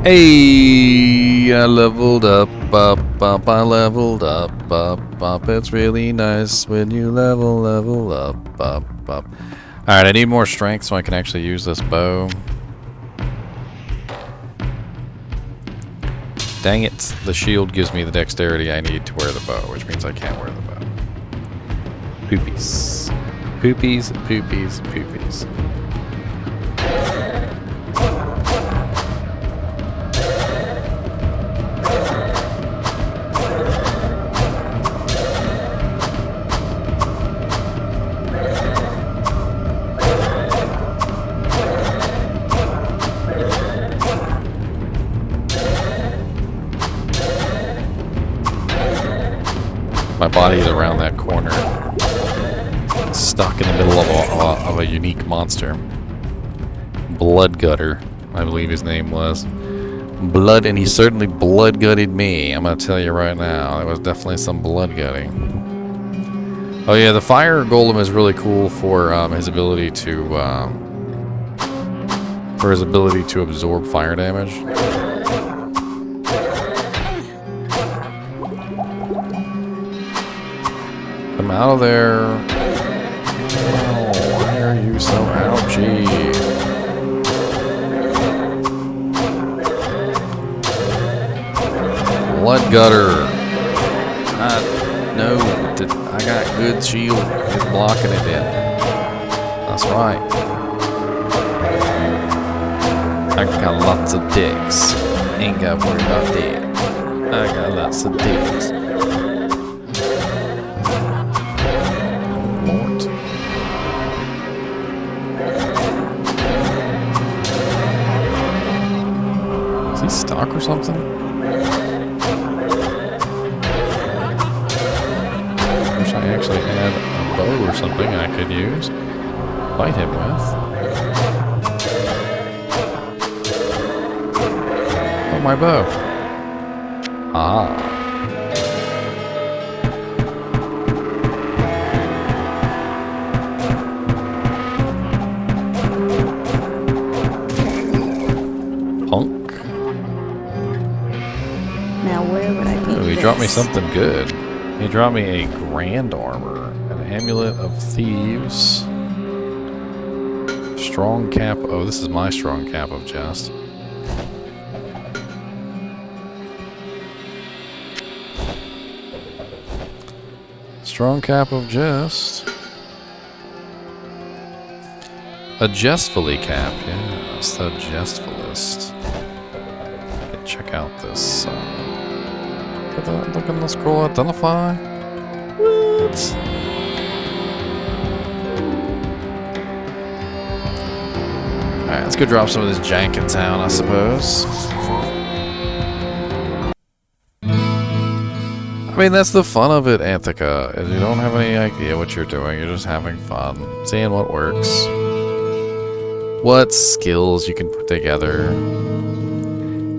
[SPEAKER 1] Hey, I leveled up, I leveled up, it's really nice when you level up. Alright, I need more strength so I can actually use this bow. Dang it, the shield gives me the dexterity I need to wear the bow, which means I can't wear the bow. Poopies. Poopies, poopies, poopies. My body's around that corner, stuck in the middle of a unique monster. Blood Gutter. I believe his name was. Blood, and he certainly blood-gutted me. I'm gonna tell you right now. There was definitely some blood-gutting. Oh yeah, the fire golem is really cool for his ability to absorb fire damage. Come out of there. Oh, why are you so ouchy? Blood gutter. No, I got good shield. He's blocking it in. That's right. I got lots of dicks. Ain't got to worry about that. I got lots of dicks. Lord. Is he stuck or something? Wish I actually had a bow or something I could use. Fight him with. My bow. Ah. Punk.
[SPEAKER 3] Now where would I put
[SPEAKER 1] Ooh, he
[SPEAKER 3] this?
[SPEAKER 1] dropped me something good. He dropped me a grand armor, an amulet of thieves, strong cap. Oh, this is my strong cap of jest. Strong cap of jest. A jestfully cap, yes, the jestfulest. Okay, check out this. Look at the scroll identify. What? Alright, let's go drop some of this jank in town, I suppose. I mean, that's the fun of it, Anthica, is you don't have any idea what you're doing, you're just having fun, seeing what works, what skills you can put together.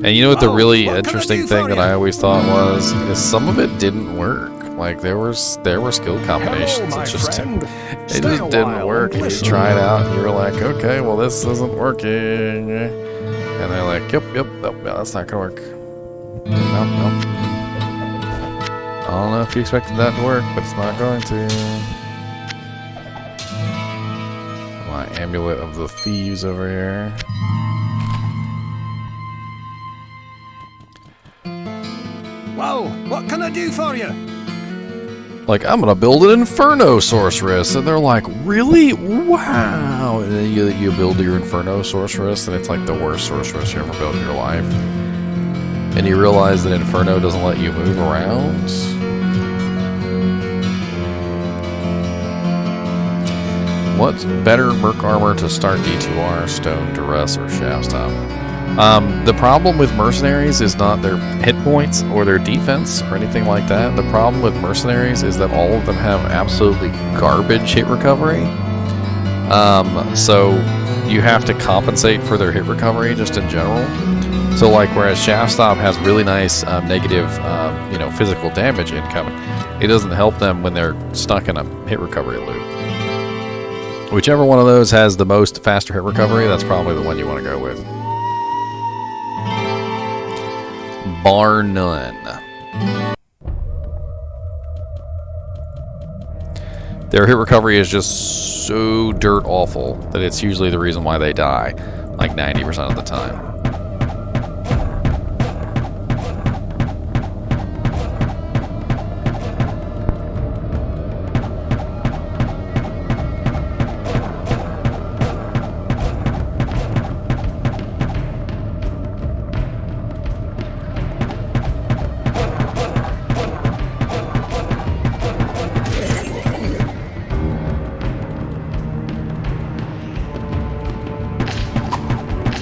[SPEAKER 1] And you know what the really interesting thing that I always thought was, is some of it didn't work. Like, there were skill combinations, it just didn't work, and you try it out, and you were like, okay, well this isn't working. And they're like, yep, nope, that's not gonna work. Nope. I don't know if you expected that to work, but it's not going to. My amulet of the thieves over here.
[SPEAKER 2] Whoa, what can I do for you?
[SPEAKER 1] Like, I'm gonna build an Inferno Sorceress, and they're like, really? Wow! And then you build your Inferno Sorceress, and it's like the worst sorceress you ever built in your life. And you realize that Inferno doesn't let you move around. What's better Merc Armor to start D2R, Stone, Duress, or Shaft Stop? The problem with Mercenaries is not their hit points or their defense or anything like that. The problem with Mercenaries is that all of them have absolutely garbage hit recovery. So you have to compensate for their hit recovery just in general. So like, whereas Shaft Stop has really nice negative, physical damage incoming, it doesn't help them when they're stuck in a hit recovery loop. Whichever one of those has the most faster hit recovery, that's probably the one you want to go with. Bar none. Their hit recovery is just so dirt awful that it's usually the reason why they die, like 90% of the time.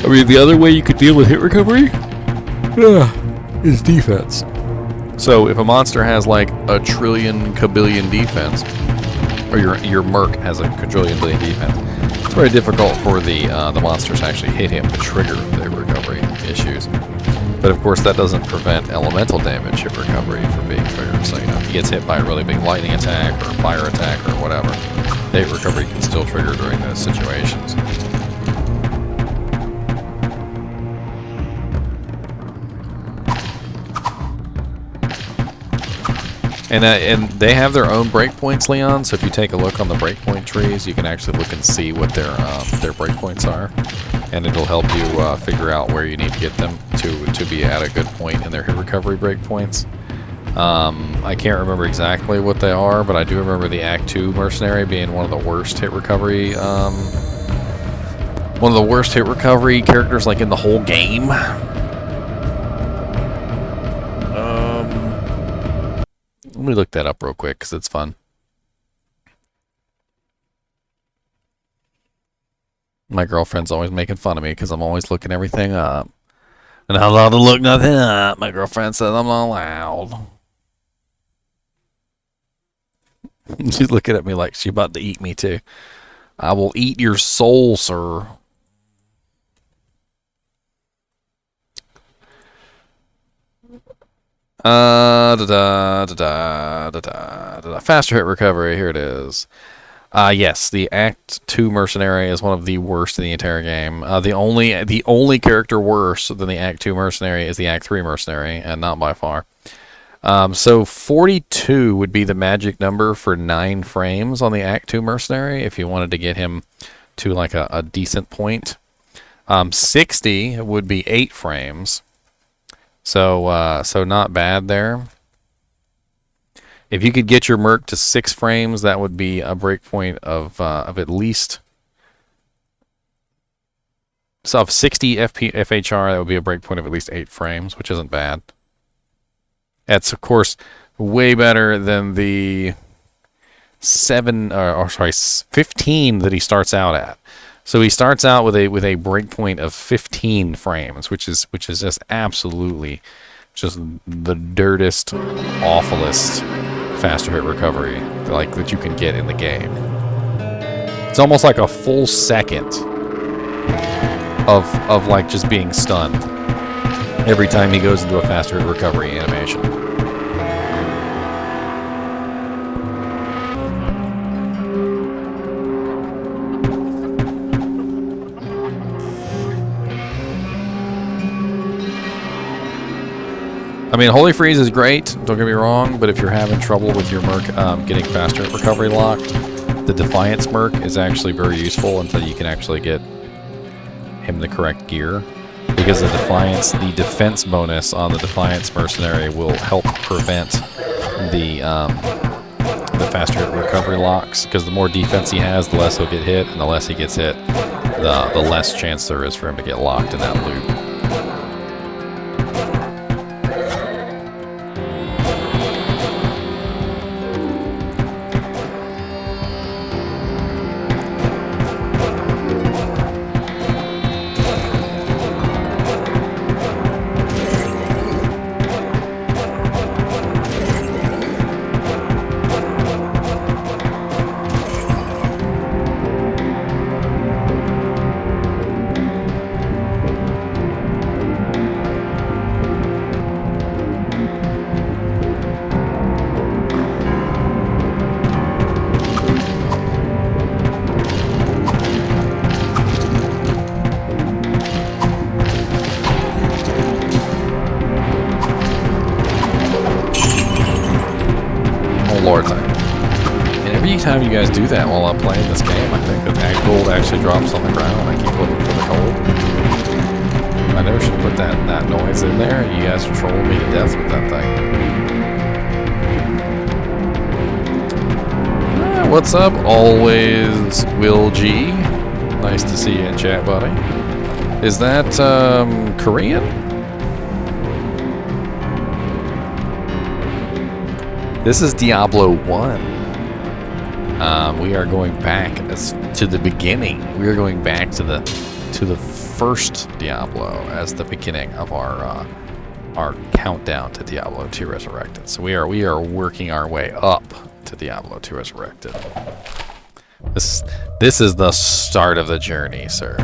[SPEAKER 1] I mean, the other way you could deal with hit recovery is defense. So if a monster has like a trillion kabillion defense, or your merc has a quadrillion billion defense, It's very difficult for the monsters to actually hit him to trigger the recovery issues. But of course, that doesn't prevent elemental damage hit recovery from being triggered. So, you know, if he gets hit by a really big lightning attack or fire attack or whatever, hit recovery can still trigger during those situations. And they have their own breakpoints, Leon. So if you take a look on the breakpoint trees, you can actually look and see what their breakpoints are, and it'll help you figure out where you need to get them to be at a good point in their hit recovery breakpoints. I can't remember exactly what they are, but I do remember the Act 2 mercenary being one of the worst hit recovery. One of the worst hit recovery characters, like in the whole game. Let me look that up real quick because it's fun. My girlfriend's always making fun of me because I'm always looking everything up. And I'm allowed to look nothing up. My girlfriend says I'm not allowed. She's looking at me like she's about to eat me too. I will eat your soul, sir. Faster hit recovery. Here it is. Yes, the Act 2 mercenary is one of the worst in the entire game. The only character worse than the Act 2 mercenary is the Act 3 mercenary, and not by far. So 42 would be the magic number for 9 frames on the Act 2 mercenary if you wanted to get him to like a decent point. 60 would be 8 frames. So not bad there. If you could get your Merc to 6 frames, that would be a breakpoint of at least. So of 60 FHR, that would be a breakpoint of at least 8 frames, which isn't bad. That's of course way better than the 15 that he starts out at. So he starts out with a breakpoint of 15 frames, which is just absolutely just the dirtiest, awfulest faster hit recovery that you can get in the game. It's almost like a full second of like just being stunned every time he goes into a faster hit recovery animation. I mean, Holy Freeze is great, don't get me wrong, but if you're having trouble with your Merc getting faster hit recovery locked, the Defiance Merc is actually very useful until you can actually get him the correct gear. Because the defense bonus on the Defiance Mercenary will help prevent the faster hit recovery locks. Because the more defense he has, the less he'll get hit, and the less he gets hit, the less chance there is for him to get locked in that loop. Time you guys do that while I'm playing this game, I think that gold actually drops on the ground. I keep looking for the gold. I never should put that noise in there. You guys are trolling me to death with that thing. What's up? Always Will G. Nice to see you in chat, buddy. Is that Korean? This is Diablo 1. We are going back to the beginning. We are going back to the first Diablo as the beginning of our countdown to Diablo II Resurrected. So we are working our way up to Diablo II Resurrected. This is the start of the journey, sir.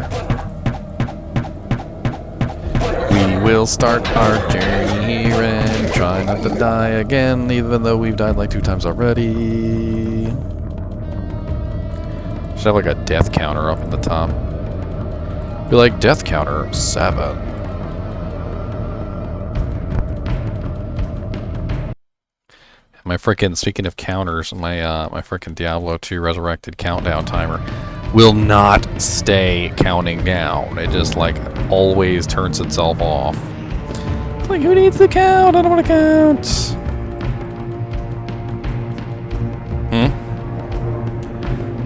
[SPEAKER 1] We will start our journey here and try not to die again, even though we've died like 2 times already. Should have like a death counter up in the top. Be like, death counter 7. My frickin', speaking of counters, my my frickin' Diablo 2 Resurrected countdown timer will not stay counting down. It just like always turns itself off. It's like, who needs to count? I don't want to count.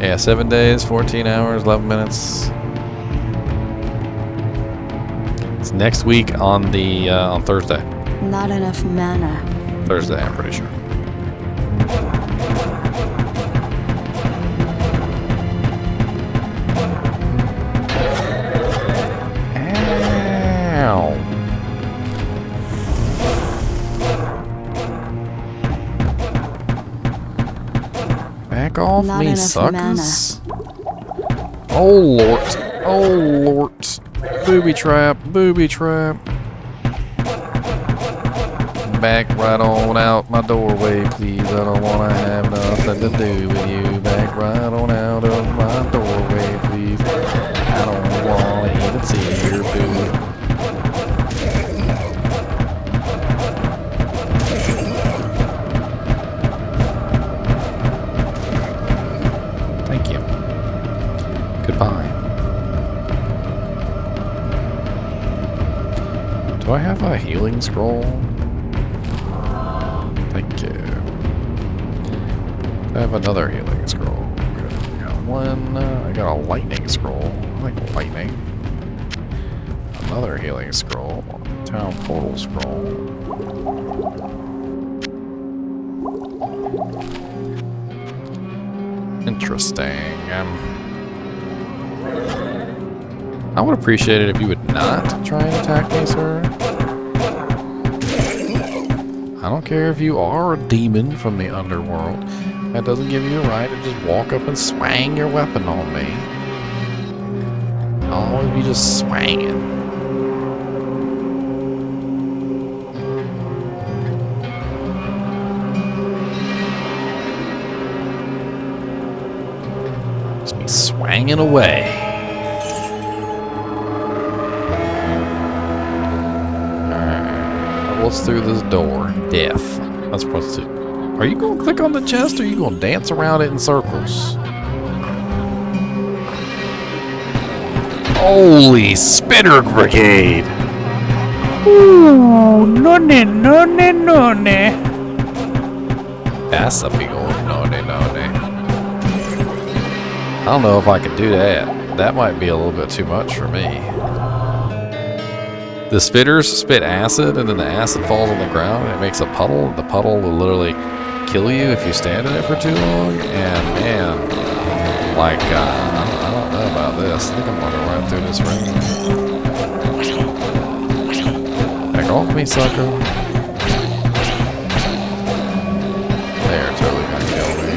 [SPEAKER 1] Yeah, 7 days, 14 hours, 11 minutes. It's next week on the on Thursday.
[SPEAKER 3] Not enough mana.
[SPEAKER 1] Thursday, I'm pretty sure. Ow. Back off
[SPEAKER 3] Not
[SPEAKER 1] me,
[SPEAKER 3] enough
[SPEAKER 1] suckers. Oh, Lord. Oh, Lord. Booby trap. Booby trap. Back right on out my doorway, please. I don't want to have nothing to do with you. Back right on out of my doorway, please. I don't want to even see your booty. Thank you. Goodbye. Do I have a healing scroll? Thank you. I have another healing scroll. Good. I got one. I got a lightning scroll. I like lightning. Another healing scroll. Town portal scroll. Interesting. I would appreciate it if you would not try and attack me, sir. I don't care if you are a demon from the underworld. That doesn't give you the right to just walk up and swang your weapon on me. I'll always be just swanging. Just be swanging away. What's through this door? Death. That's supposed to. Are you going to click on the chest or are you going to dance around it in circles? Holy Spitter Brigade! Ooh, nonny, nonny, nonny. That's a big old nonny, nonny. I don't know if I can do that. That might be a little bit too much for me. The spitters spit acid, and then the acid falls on the ground, and it makes a puddle. The puddle will literally kill you if you stand in it for too long. And man, like, I don't know about this. I think I'm gonna run through this ring. Back off me, sucker. They're totally gonna kill me.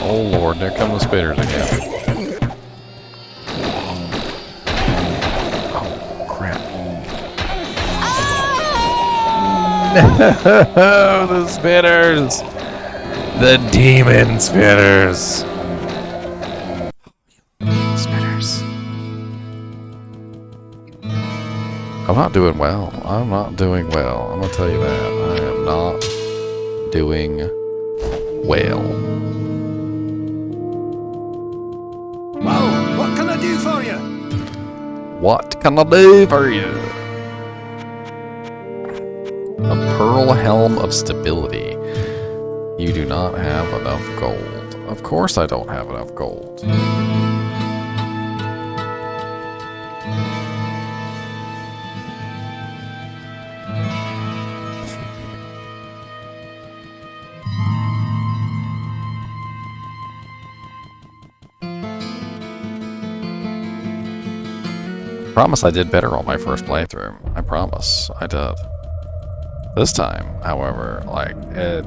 [SPEAKER 1] Oh Lord, there come the spitters again. Oh, crap. No, the spitters! The demon spitters! Spitters. I'm not doing well. I'm not doing well. I'm gonna tell you that. I am not doing well.
[SPEAKER 2] Well, what can I do for you?
[SPEAKER 1] What can I do for you? A pearl helm of stability. You do not have enough gold. Of course I don't have enough gold. Promise I did better on my first playthrough. I promise I did. This time, however, like it.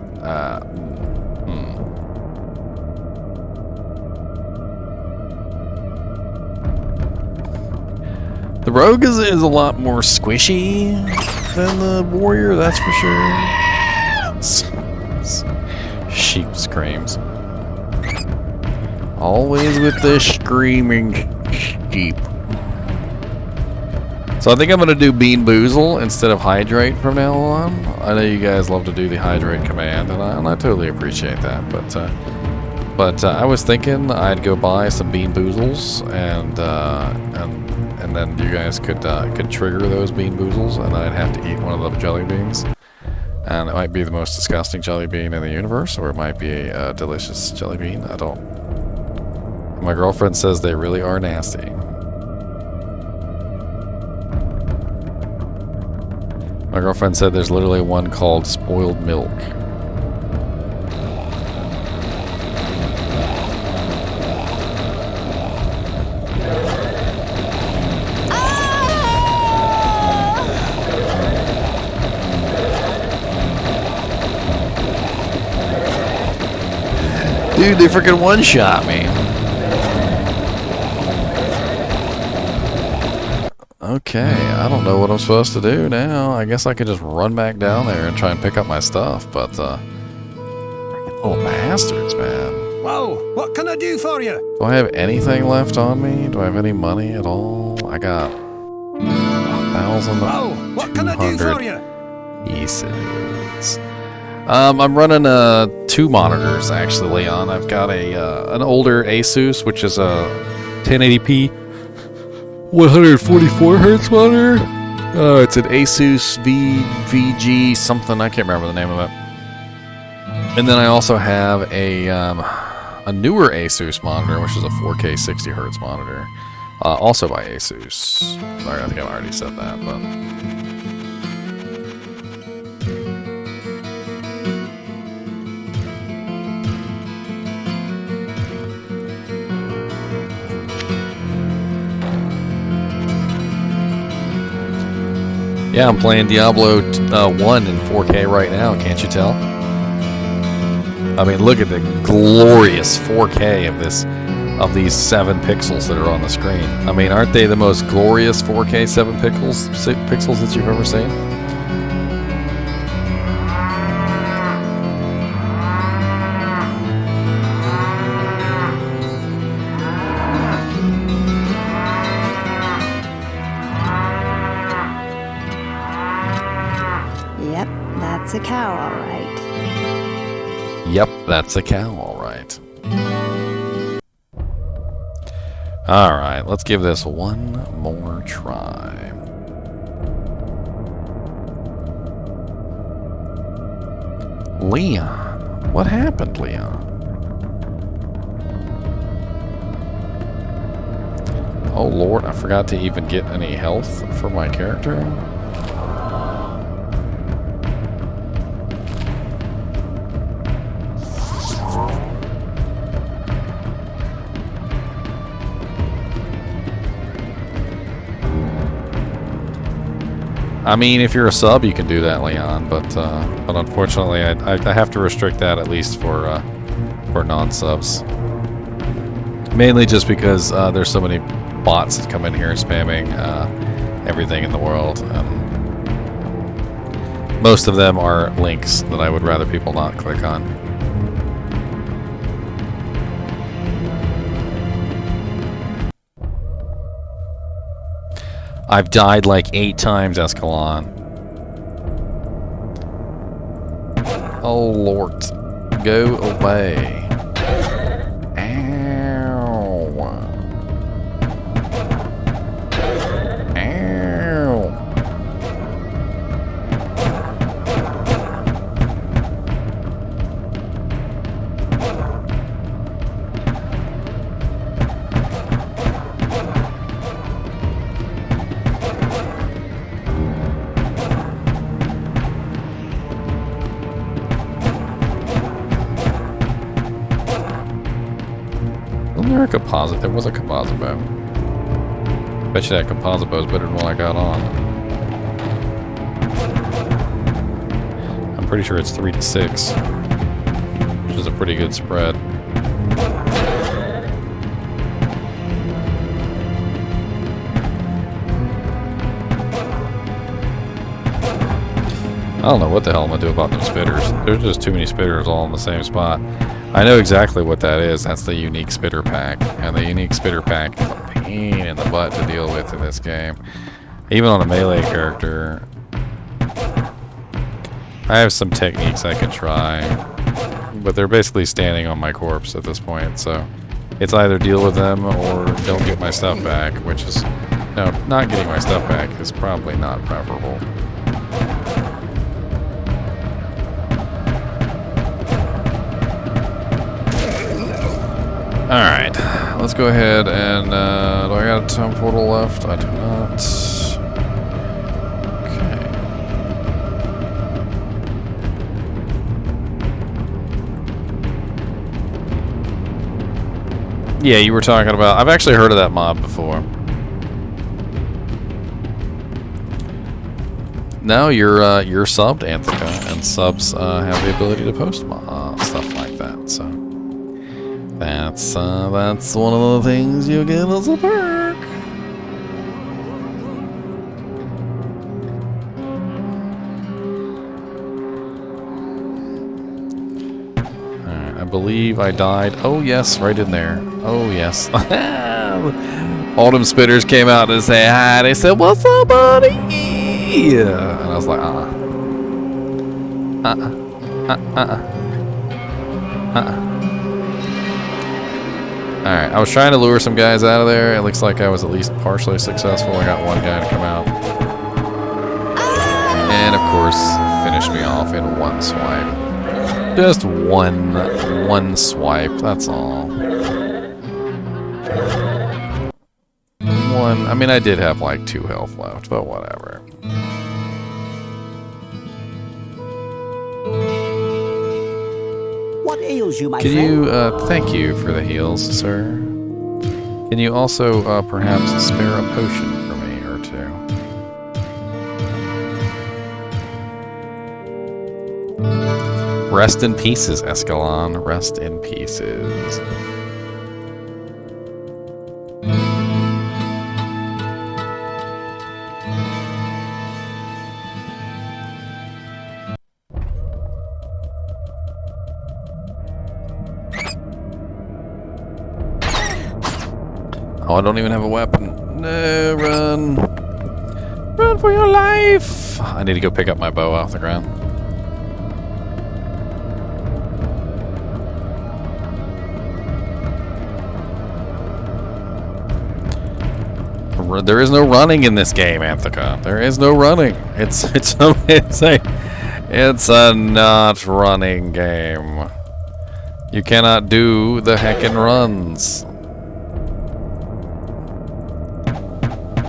[SPEAKER 1] The rogue is a lot more squishy than the warrior, that's for sure. Sheep screams. Always with the screaming sheep. So I think I'm going to do Bean Boozle instead of Hydrate from now on. I know you guys love to do the Hydrate command, and I totally appreciate that. But I was thinking I'd go buy some Bean Boozles, and then you guys could trigger those Bean Boozles, and I'd have to eat one of the jelly beans. And it might be the most disgusting jelly bean in the universe, or it might be a delicious jelly bean. I don't. My girlfriend says they really are nasty. My girlfriend said there's literally one called spoiled milk. Dude, they freaking one-shot me. Okay, I don't know what I'm supposed to do now. I guess I could just run back down there and try and pick up my stuff, but freaking little bastards, man.
[SPEAKER 2] Whoa, what can I do for you?
[SPEAKER 1] Do I have anything left on me? Do I have any money at all? I got 1,000.
[SPEAKER 2] Whoa, what can I do for you?
[SPEAKER 1] Pieces. I'm running 2 monitors actually, Leon. I've got an older Asus, which is a 1080p 144 hertz monitor. It's an Asus VG something. I can't remember the name of it. And then I also have a newer Asus monitor, which is a 4K 60 hertz monitor, also by Asus. Sorry, I think I've already said that, but. Yeah, I'm playing Diablo 1 in 4K right now, can't you tell? I mean, look at the glorious 4K of these 7 pixels that are on the screen. I mean, aren't they the most glorious 4K 7 pixels that you've ever seen?
[SPEAKER 3] That's a cow, all right.
[SPEAKER 1] Yep, that's a cow, all right. All right, let's give this one more try. Leon. What happened, Leon? Oh, Lord, I forgot to even get any health for my character. I mean, if you're a sub, you can do that, Leon, but unfortunately, I have to restrict that at least for non-subs. Mainly just because there's so many bots that come in here spamming everything in the world, and most of them are links that I would rather people not click on. I've died like 8 times, Escalon. Oh, Lord. Go away. Ow. Ow. Wasn't there a composite? There was a composite map. Bet you that composite bow is better than what I got on. I'm pretty sure it's 3 to 6, which is a pretty good spread. I don't know what the hell I'm gonna do about them spitters. There's just too many spitters all in the same spot. I know exactly what that is. That's the unique spitter pack. And the unique spitter pack is a pain in the butt to deal with in this game. Even on a melee character. I have some techniques I can try. But they're basically standing on my corpse at this point. So it's either deal with them or don't get my stuff back. Which is... No, not getting my stuff back is probably not preferable. Alright, let's go ahead and, do I got a time portal left? I do not. Okay. Yeah, you were talking about, I've actually heard of that mob before. No, you're subbed, Anthica, and subs have the ability to post stuff like that, so. That's one of the things you get as a perk. Alright, I believe I died. Oh yes, right in there. Oh yes. All them spitters came out to say hi. They said, "What's up, buddy?" Yeah. And I was like, Alright, I was trying to lure some guys out of there. It looks like I was at least partially successful. I got one guy to come out. And of course, finish me off in one swipe. Just one swipe, that's all. I mean, I did have like 2 health left, but whatever.
[SPEAKER 4] What ails you, my
[SPEAKER 1] Can
[SPEAKER 4] friend?
[SPEAKER 1] you, thank you for the heals, sir. Can you also, perhaps spare a potion for me or 2? Rest in pieces, Escalon. Rest in pieces. Oh, I don't even have a weapon. No, run. Run for your life. I need to go pick up my bow off the ground. There is no running in this game, Anthica. There is no running. It's a not running game. You cannot do the heckin' runs.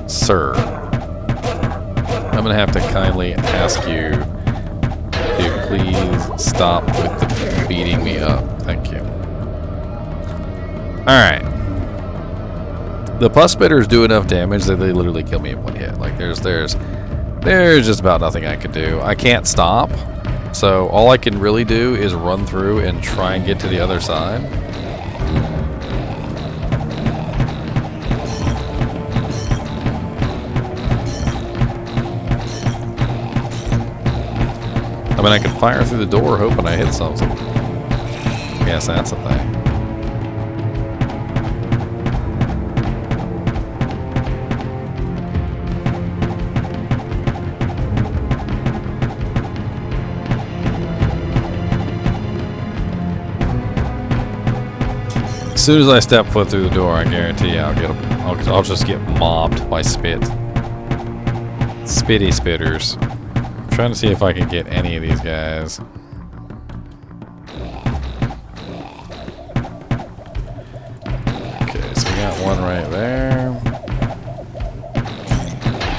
[SPEAKER 1] Sir, I'm gonna have to kindly ask you to please stop with the beating me up. Thank you. Alright. The pus spitters do enough damage that they literally kill me in one hit. Like there's just about nothing I can do. I can't stop, so all I can really do is run through and try and get to the other side. I mean, I can fire through the door hoping I hit something. I guess that's the thing. As soon as I step foot through the door, I guarantee you I'll just get mobbed by spit. Spitty spitters. I'm trying to see if I can get any of these guys. Okay, so we got one right there.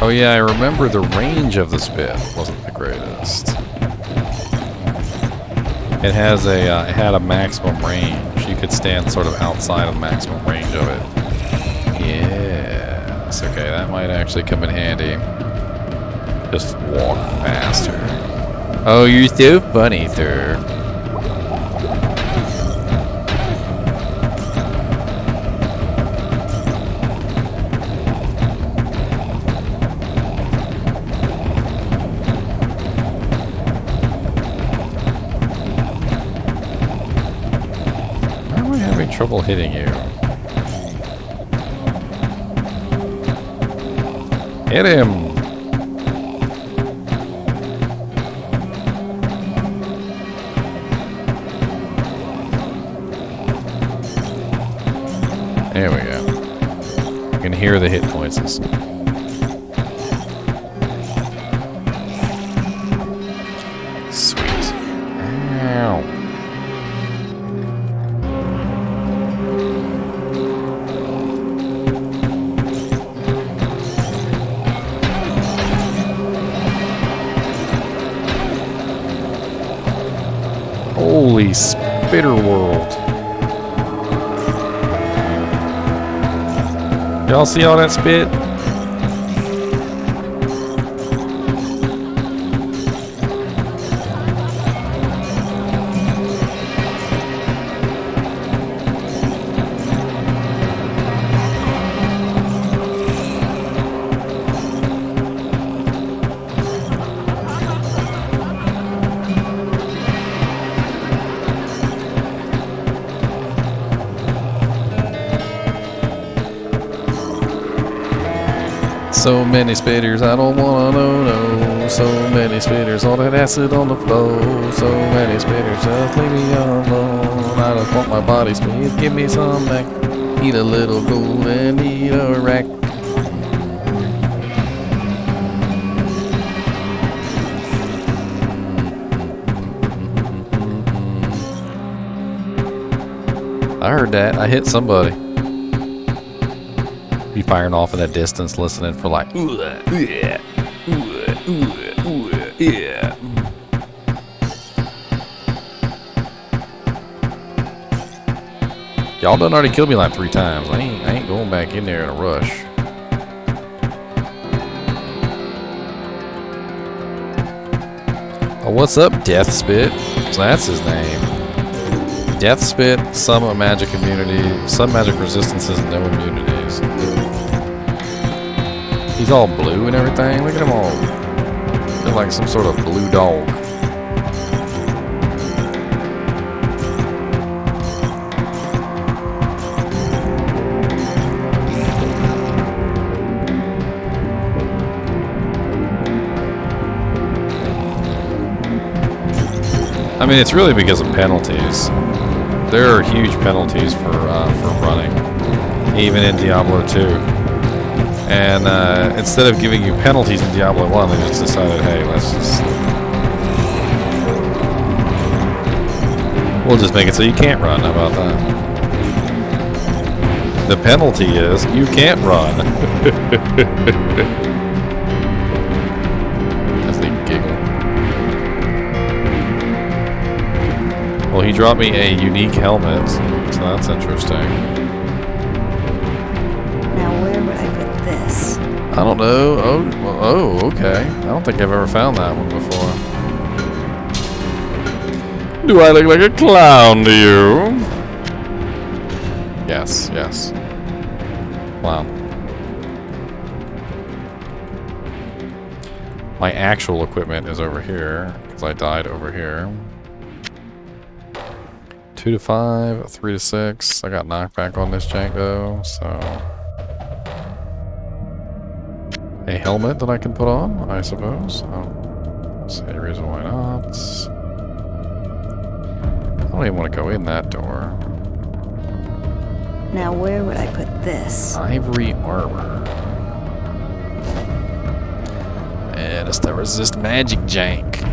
[SPEAKER 1] Oh yeah, I remember the range of the spit wasn't the greatest. It has a it had a maximum range. You could stand sort of outside of the maximum range of it. Yes. Yes, okay, that might actually come in handy. Just walk faster. Oh, you're so funny, sir. Why am I having trouble hitting you? Hit him! There we go. You can hear the hit noises. Sweet. Ow. Holy spitter world. Y'all see all that spit? So many spitters, I don't wanna know, no. So many spitters, all that acid on the floor. So many spitters, just leave me alone. I just want my body space, give me some back. Eat a little gold and eat a rack. I heard that, I hit somebody. Be firing off in that distance, listening for like, yeah. Y'all done already killed me like 3 times. I ain't going back in there in a rush. Oh, what's up, Death Spit? So that's his name. Death Spit, some magic immunity, some magic resistances, no immunities. He's all blue and everything. Look at him all. They're like some sort of blue dog. I mean, it's really because of penalties. There are huge penalties for running, even in Diablo 2. And instead of giving you penalties in Diablo 1, they just decided, hey, we'll just make it so you can't run. How about that? The penalty is you can't run. As they giggle. Well, he dropped me a unique helmet, so that's interesting.
[SPEAKER 3] Now where would I put this?
[SPEAKER 1] I don't know. Oh, okay. I don't think I've ever found that one before. Do I look like a clown to you? Yes, yes. Clown. My actual equipment is over here, because I died over here. 2 to 5, 3 to 6. I got knockback on this Django, so... A helmet that I can put on, I suppose. See a reason why not. I don't even want to go in that door.
[SPEAKER 3] Now where would I put this?
[SPEAKER 1] Ivory armor. And it's the resist magic jank.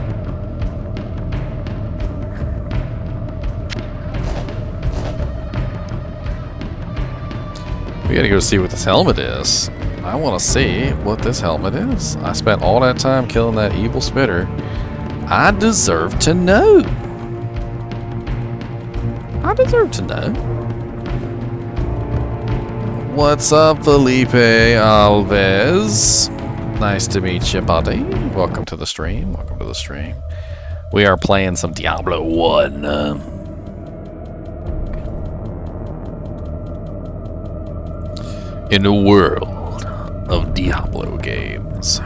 [SPEAKER 1] We gotta go see what this helmet is. I want to see what this helmet is. I spent all that time killing that evil spitter. I deserve to know. I deserve to know. What's up, Felipe Alves? Nice to meet you, buddy. Welcome to the stream. Welcome to the stream. We are playing some Diablo 1. In a world of Diablo games.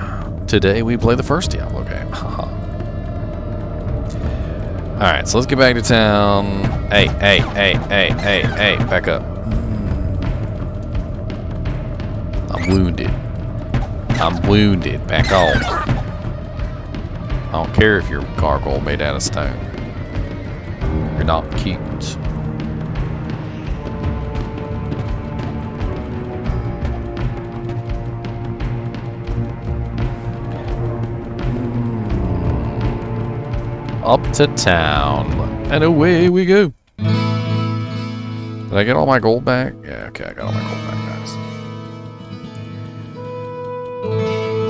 [SPEAKER 1] Today we play the first Diablo game. Alright, so let's get back to town. Hey, back up. I'm wounded. Back off. I don't care if you're gargoyle made out of stone. You're not cute. Up to town. And away we go. Did I get all my gold back? Yeah, okay, I got all my gold back, guys.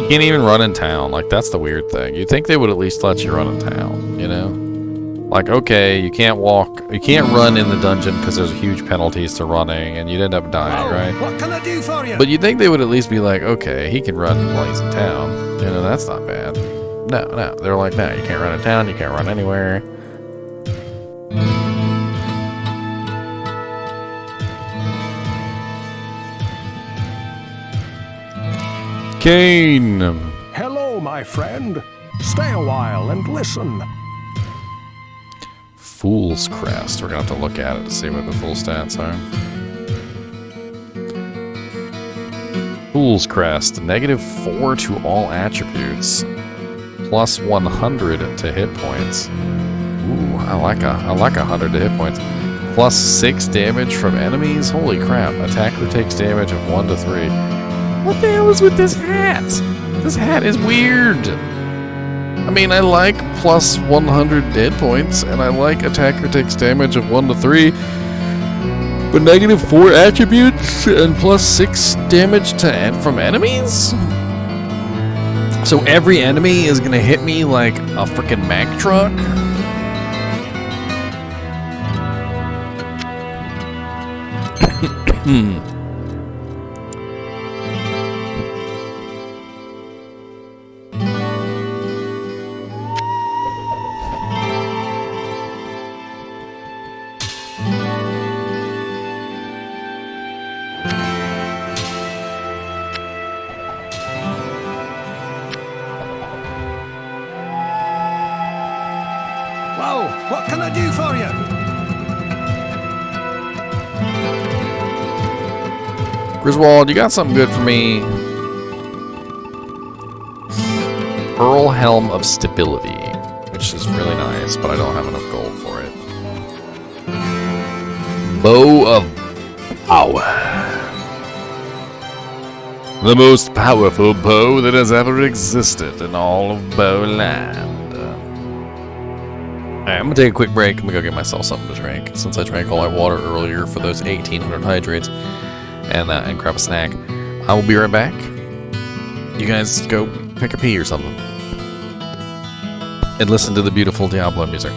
[SPEAKER 1] You can't even run in town. Like, that's the weird thing. You'd think they would at least let you run in town, you know? Like, okay, you can't run in the dungeon because there's huge penalties to running, and you'd end up dying, right?
[SPEAKER 2] What can I do for you?
[SPEAKER 1] But you'd think they would at least be like, okay, he can run while he's in town. You know, that's not bad. No. They're like, no, you can't run in town, you can't run anywhere. Kane!
[SPEAKER 2] Hello, my friend. Stay a while and listen.
[SPEAKER 1] Fool's Crest. We're going to have to look at it to see what the full stats are. Fool's Crest. -4 to all attributes. Plus 100 to hit points. Ooh, I like 100 to hit points. Plus 6 damage from enemies. Holy crap. Attacker takes damage of 1 to 3. What the hell is with this hat? This hat is weird. I mean, I like plus 100 hit points, and I like attacker takes damage of 1 to 3. But -4 attributes and plus 6 damage from enemies? So every enemy is gonna hit me like a freaking Mack truck?
[SPEAKER 2] Well, what can I do for you?
[SPEAKER 1] Griswold, you got something good for me? Pearl Helm of Stability, which is really nice, but I don't have enough gold for it. Bow of Power. The most powerful bow that has ever existed in all of Bowland. Alright, I'm gonna take a quick break. I'm gonna go get myself something to drink, since I drank all my water earlier for those 1,800 hydrates, and grab a snack. I will be right back. You guys go pick a pee or something. And listen to the beautiful Diablo music.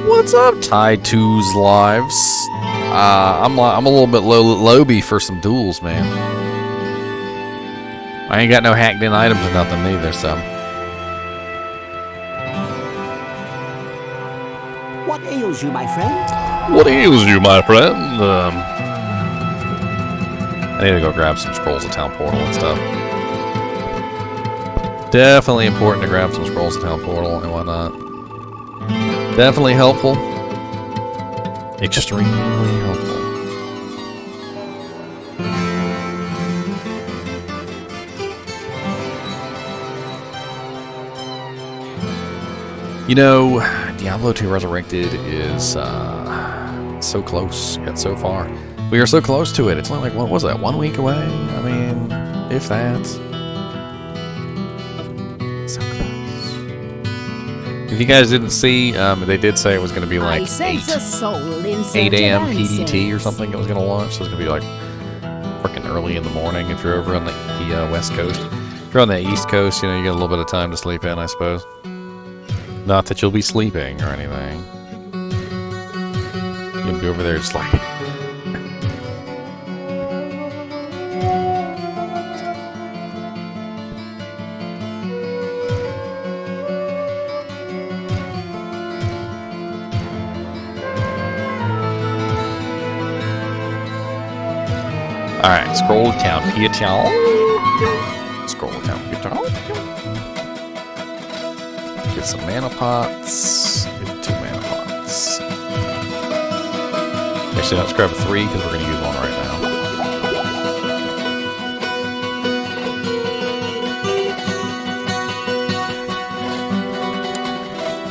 [SPEAKER 1] What's up, Tide 2's Lives? I'm a little bit lowby for some duels, man. I ain't got no hacked in items or nothing neither, so.
[SPEAKER 4] What ails you, my friend?
[SPEAKER 1] What ails you, my friend? I need to go grab some scrolls of Town Portal and stuff. Definitely important to grab some scrolls of Town Portal and whatnot. Definitely helpful. Extremely helpful. You know, Diablo II Resurrected is so close, yet so far. We are so close to it. It's only like, what was that, 1 week away? I mean, if that. So close. If you guys didn't see, they did say it was going to be like 8 a.m. PDT or something it was going to launch. So it's going to be like freaking early in the morning if you're over on the West Coast. If you're on the East Coast, you know, you get a little bit of time to sleep in, I suppose. Not that you'll be sleeping or anything. You'll be over there just like... Alright, scroll down, Peter. Scroll down, Peter. Get some mana pots. Get 2 mana pots. Actually, let's grab 3 because we're going to use 1 right now.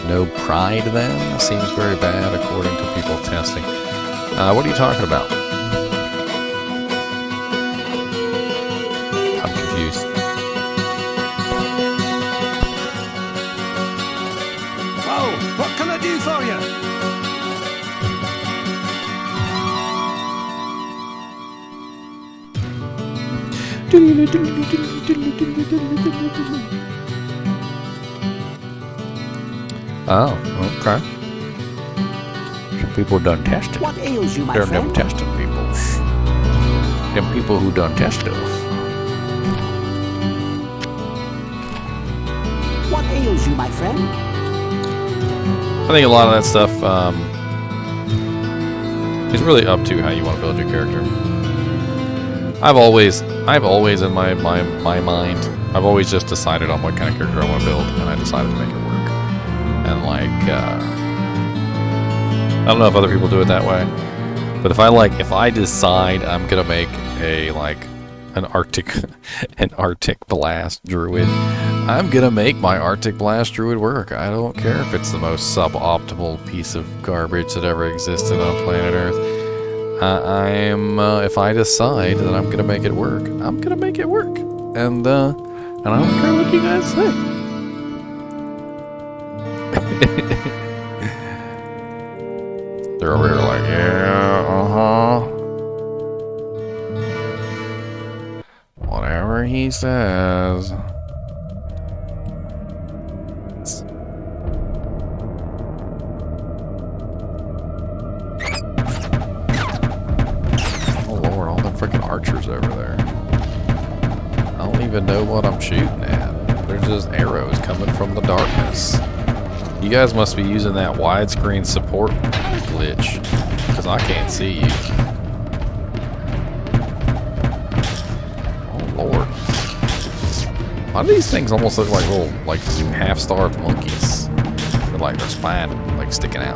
[SPEAKER 1] No pride then? Seems very bad according to people testing. What are you talking about? I'm confused.
[SPEAKER 2] What can I do for you?
[SPEAKER 1] Oh, okay. Some people done tested.
[SPEAKER 4] What ails you, my
[SPEAKER 1] They're
[SPEAKER 4] friend?
[SPEAKER 1] them testing people. Them people who done test stuff.
[SPEAKER 4] What ails you, my friend?
[SPEAKER 1] I think a lot of that stuff is really up to how you want to build your character. I've always in my mind, I've always just decided on what kind of character I want to build, and I decided to make it work. And like, I don't know if other people do it that way, but if I decide I'm gonna make a an Arctic Blast Druid, I'm gonna make my Arctic Blast Druid work. I don't care if it's the most suboptimal piece of garbage that ever existed on planet Earth. If I decide that I'm gonna make it work, I'm gonna make it work, and I don't care what you guys say. They're over here like, yeah, whatever he says. even know what I'm shooting at. They're just arrows coming from the darkness. You guys must be using that widescreen support glitch, because I can't see you. Oh Lord. Why do these things almost look like little, like half-starved monkeys? They're like their spine, like sticking out.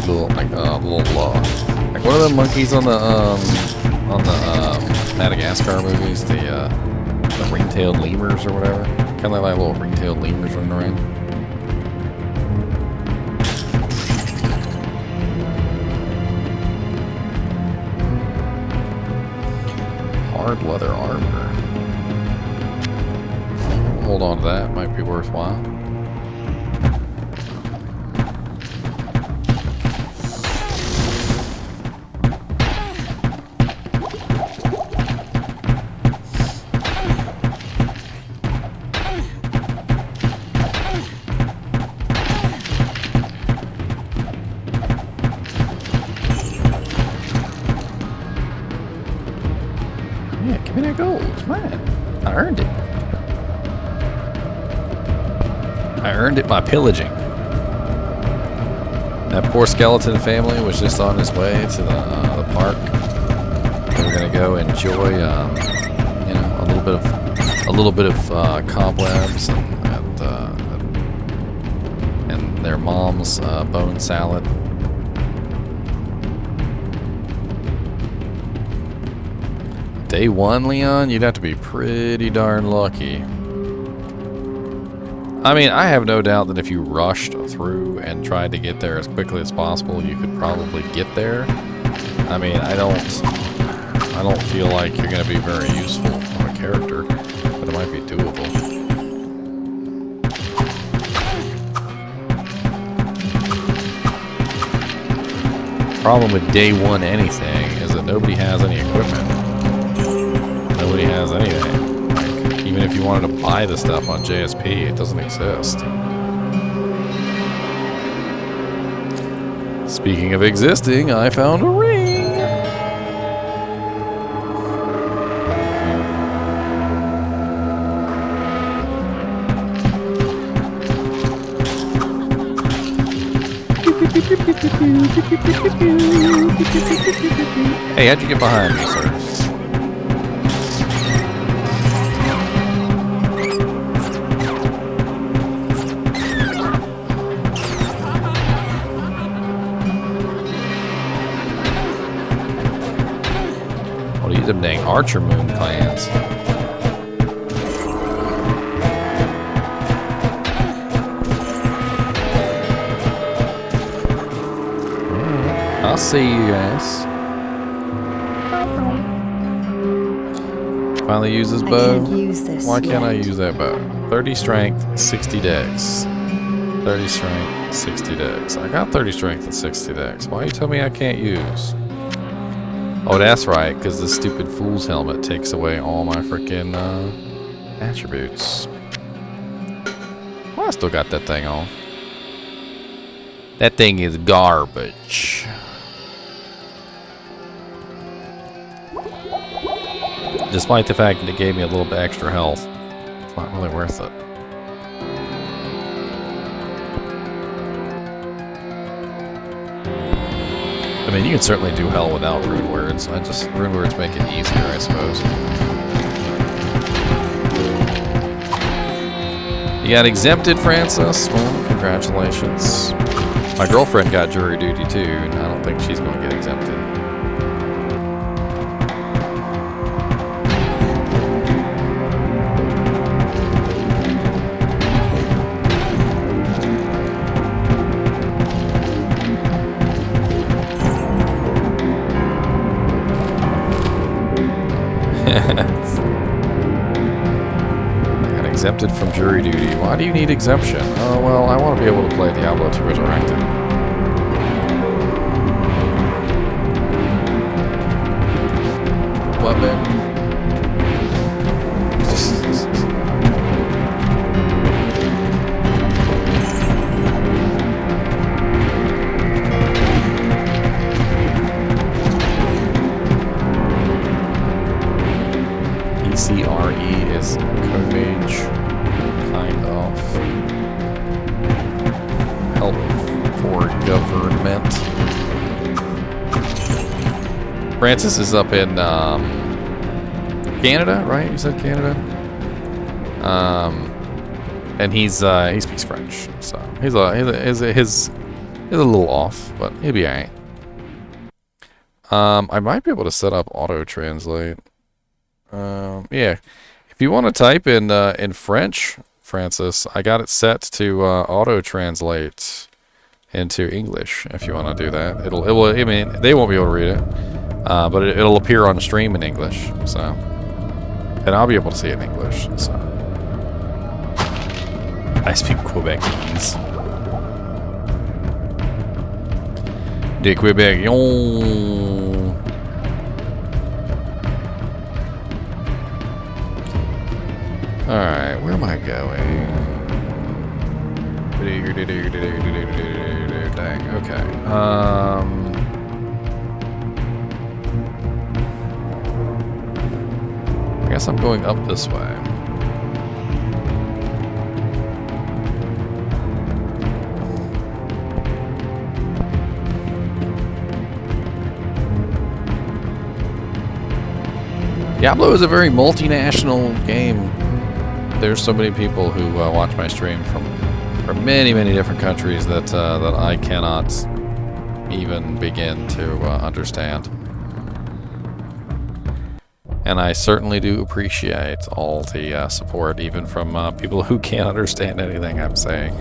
[SPEAKER 1] Little, like like one of the monkeys on the Madagascar movies, the ring-tailed lemurs or whatever. Kind of like little ring-tailed lemurs running around. Hard leather armor. Hold on to that, might be worthwhile. Yeah, give me that gold. It's mine. I earned it. I earned it by pillaging. That poor skeleton family was just on his way to the park. They were gonna go enjoy, you know, a little bit of cobwebs and their mom's bone salad. Day 1, Leon, you'd have to be pretty darn lucky. I mean, I have no doubt that if you rushed through and tried to get there as quickly as possible, you could probably get there. I mean, I don't feel like you're going to be very useful on a character, but it might be doable. Problem with day 1 anything is that nobody has any equipment. Nobody has anything. Like, even if you wanted to buy the stuff on JSP, it doesn't exist. Speaking of existing, I found a ring. Hey, how'd you get behind me, sir? Them dang Archer Moon clans. I'll see you guys. Finally use this bow. Why can't I use that bow? 30 strength, 60 dex. 30 strength, 60 dex. I got 30 strength and 60 dex. Why you tell me I can't use? Oh, that's right, because this stupid fool's helmet takes away all my freaking attributes. Well, I still got that thing on. That thing is garbage. Despite the fact that it gave me a little bit extra health, it's not really worth it. I mean, you can certainly do hell without rune words. Rune words make it easier, I suppose. You got exempted, Francis? Well, congratulations. My girlfriend got jury duty too, and I don't think she's going to get exempted. Exempted from jury duty. Why do you need exemption? Oh, well, I want to be able to play Diablo II Resurrected. What, man? Francis is up in Canada, right? You said Canada. And he speaks French, so he's a little off, but he'll be alright. I might be able to set up auto translate. Yeah, if you want to type in French, Francis, I got it set to auto translate into English. If you want to do that, it will. I mean, they won't be able to read it, but it'll appear on stream in English. So, and I'll be able to see it in English. So, I speak Quebecese. De Quebec. Alright, where am I going? Dang, okay. I guess I'm going up this way. Diablo is a very multinational game. There's so many people who watch my stream from many, many different countries that I cannot even begin to understand. And I certainly do appreciate all the support, even from people who can't understand anything I'm saying.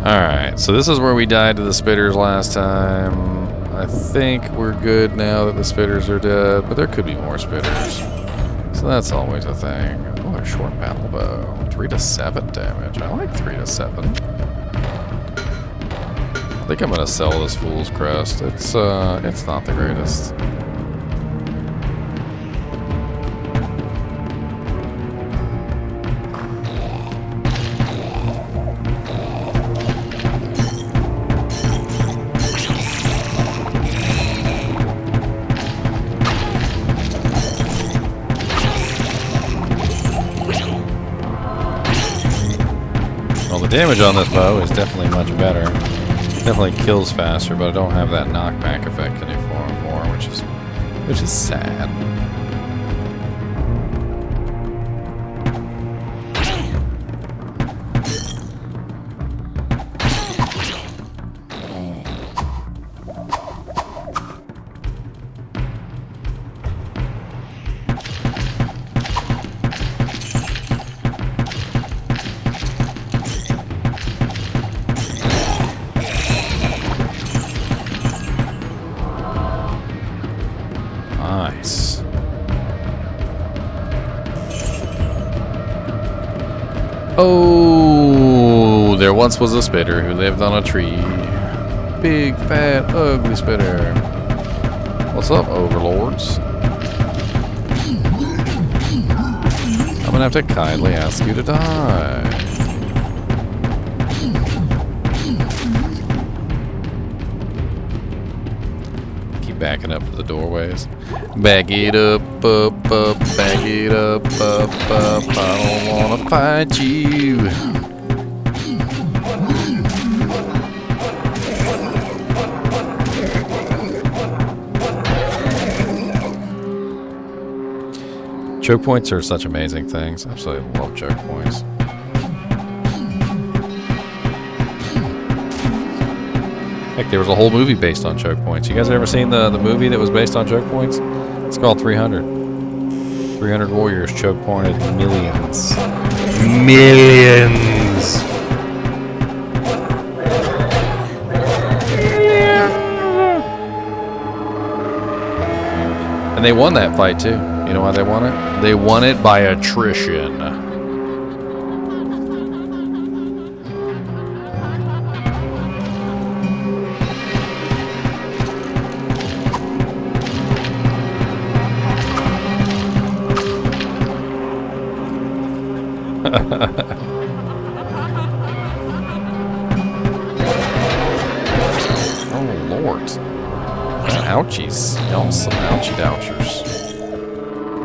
[SPEAKER 1] Alright, so this is where we died to the spitters last time. I think we're good now that the spitters are dead, but there could be more spitters. So that's always a thing. Oh, a short battle bow. 3 to 7 damage. I like 3 to 7. I think I'm gonna sell this Fool's Crest. It's not the greatest. Damage on this bow is definitely much better. Definitely kills faster, but I don't have that knockback effect anymore, which is sad. Oh, there once was a spitter who lived on a tree. Big, fat, ugly spitter. What's up, overlords? I'm gonna have to kindly ask you to die. Keep backing up to the doorways. Back it up, back it up, I don't wanna fight you. Choke points are such amazing things. Absolutely love choke points. Heck, there was a whole movie based on choke points. You guys ever seen the movie that was based on choke points? It's called 300. 300 warriors choke pointed millions. Millions! And they won that fight too. You know why they won it? They won it by attrition. Oh Lord. Ouchies. Y'all some ouchie douchers.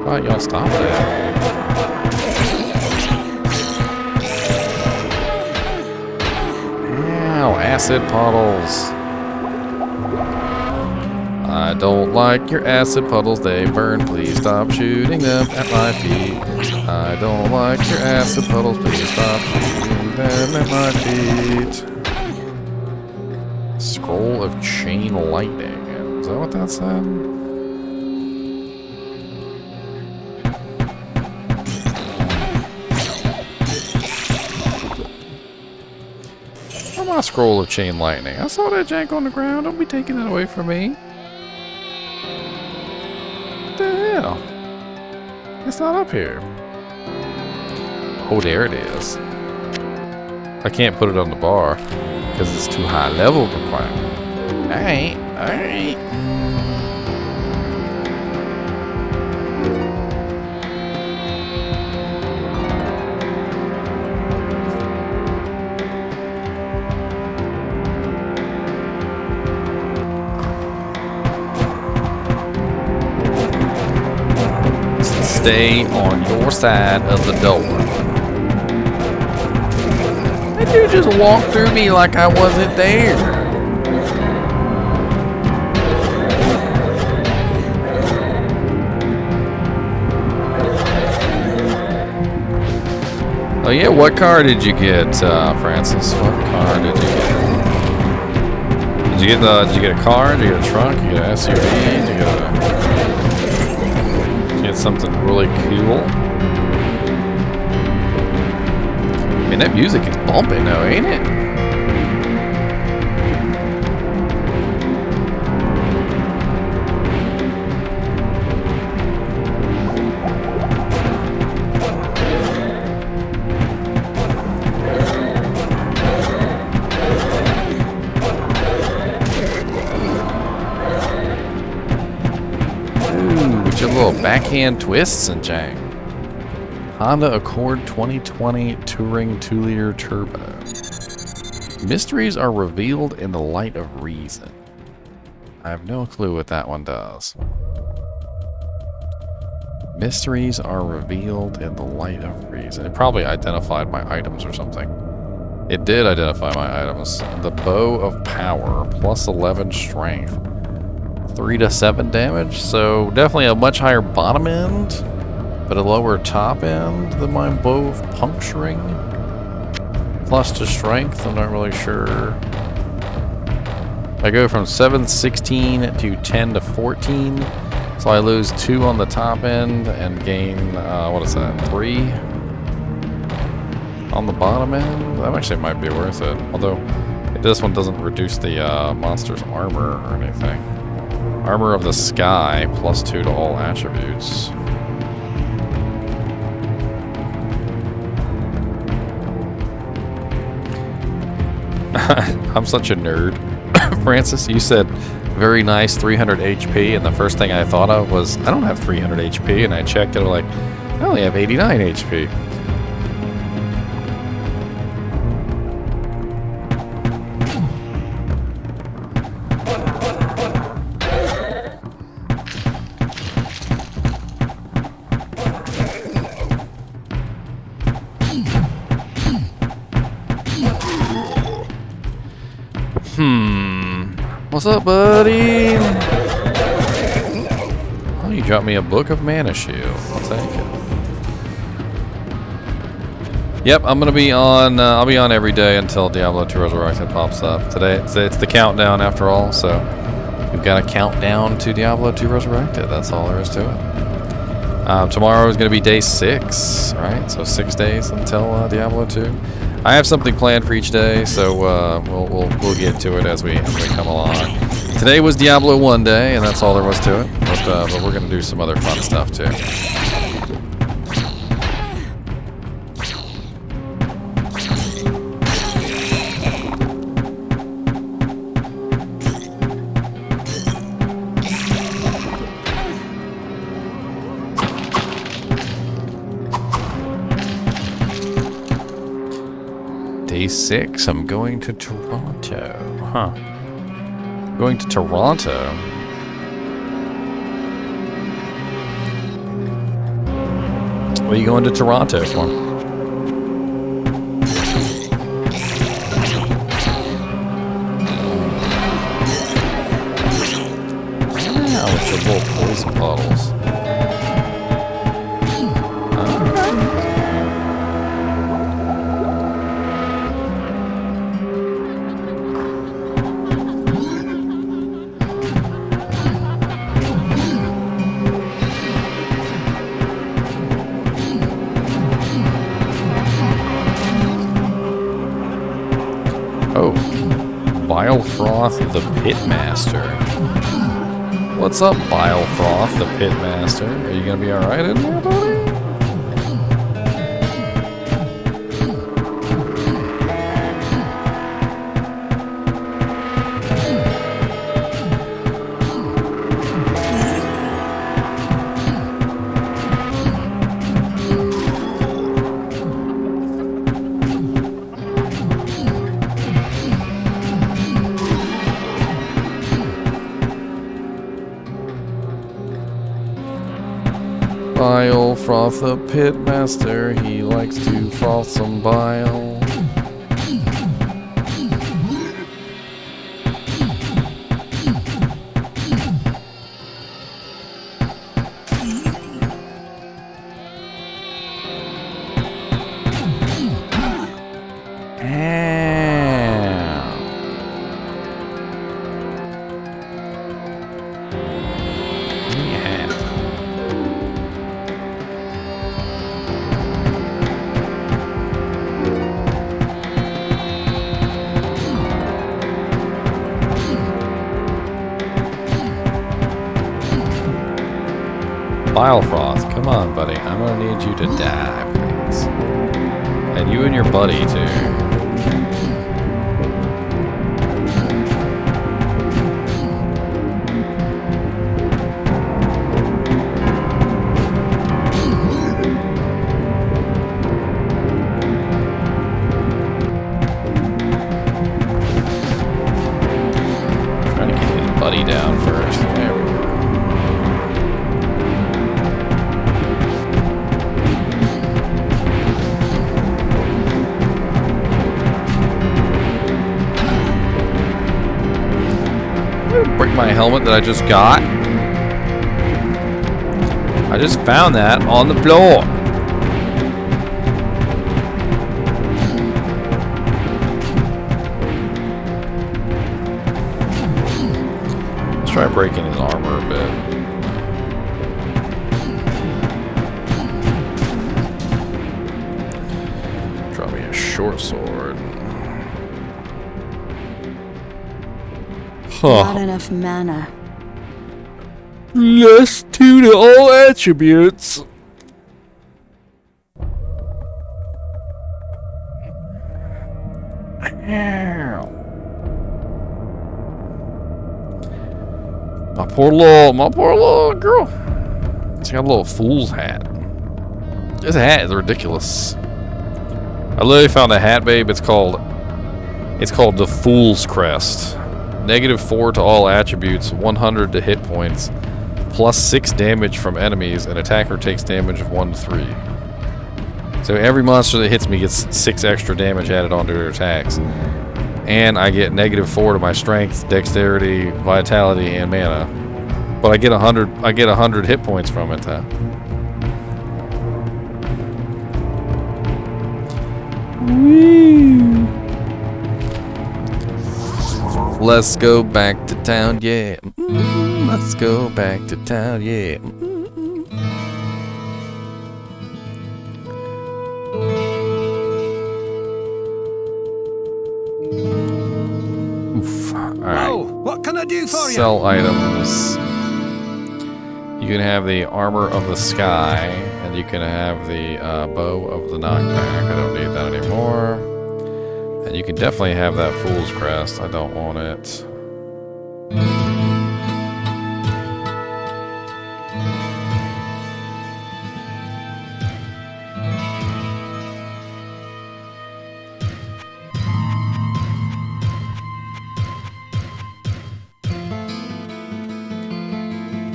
[SPEAKER 1] Why y'all stop that? acid puddles. I don't like your acid puddles, they burn. Please stop shooting them at my feet. I don't like your acid puddles, please stop shooting them at my feet. Scroll of chain lightning. Is that what that said? My scroll of chain lightning. I saw that jank on the ground. Don't be taking that away from me. What the hell? It's not up here. Oh, there it is. I can't put it on the bar because it's too high level requirement. Alright, alright. Stay on your side of the door. That dude just walked through me like I wasn't there. Oh yeah, what car did you get, Francis? What car did you get? Did you get a car? Did you get a truck? Did you get an SUV? Did you get something really cool? I mean, that music is bumping though, ain't it? Little backhand twists and jang. Honda Accord 2020 Touring 2-liter turbo. Mysteries are revealed in the light of reason. I have no clue what that one does. Mysteries are revealed in the light of reason. It probably identified my items or something. It did identify my items. The Bow of Power, plus 11 strength. 3 to 7 damage, so definitely a much higher bottom end, but a lower top end than my Bow of Puncturing. Plus to strength, I'm not really sure. I go from 7/16 to 10 to 14, so I lose 2 on the top end and gain, what is that, 3 on the bottom end? That actually might be worth it, although this one doesn't reduce the monster's armor or anything. Armor of the Sky, plus 2 to all attributes. I'm such a nerd. Francis, you said very nice 300 HP, and the first thing I thought of was, I don't have 300 HP, and I checked and I'm like, I only have 89 HP. What's up, buddy? Oh, you dropped me a book of mana shield. I'll take it. Yep, I'm gonna be on. I'll be on every day until Diablo II Resurrected pops up. Today, it's the countdown after all. So we've got a countdown to Diablo II Resurrected. That's all there is to it. Tomorrow is gonna be day 6, right? So 6 days until Diablo 2. I have something planned for each day, so we'll get to it as we come along. Today was Diablo 1 day, and that's all there was to it. But we're gonna do some other fun stuff too. Day 6, I'm going to Toronto. Huh. Going to Toronto? What are you going to Toronto for? Oh. Bilefroth the Pitmaster. What's up, Bilefroth the Pitmaster? Are you gonna be alright in there, buddy? Bile, froth the pitmaster, he likes to froth some bile. Bilefroth, come on, buddy. I'm gonna need you to die, please. And you and your buddy, too. Trying to get his buddy down first. There we go. Break my helmet that I just got. I just found that on the floor. Let's try breaking his armor a bit. Draw me a short sword.
[SPEAKER 3] Not enough mana.
[SPEAKER 1] Plus 2 to all attributes. My poor little girl. She got a little fool's hat. This hat is ridiculous. I literally found a hat, babe. It's called the Fool's Crest. -4 to all attributes, 100 to hit points, plus 6 damage from enemies, and attacker takes damage of 1 to 3. So every monster that hits me gets 6 extra damage added onto their attacks. And I get -4 to my strength, dexterity, vitality, and mana. But I get 100 hit points from it though. Woo! Let's go back to town, yeah. Let's go back to town, yeah. Oof. Alright.
[SPEAKER 2] Oh, what can I do for you?
[SPEAKER 1] Sell items. You can have the armor of the sky, and you can have the bow of the knockback. I don't need that anymore. And you can definitely have that Fool's Crest. I don't want it.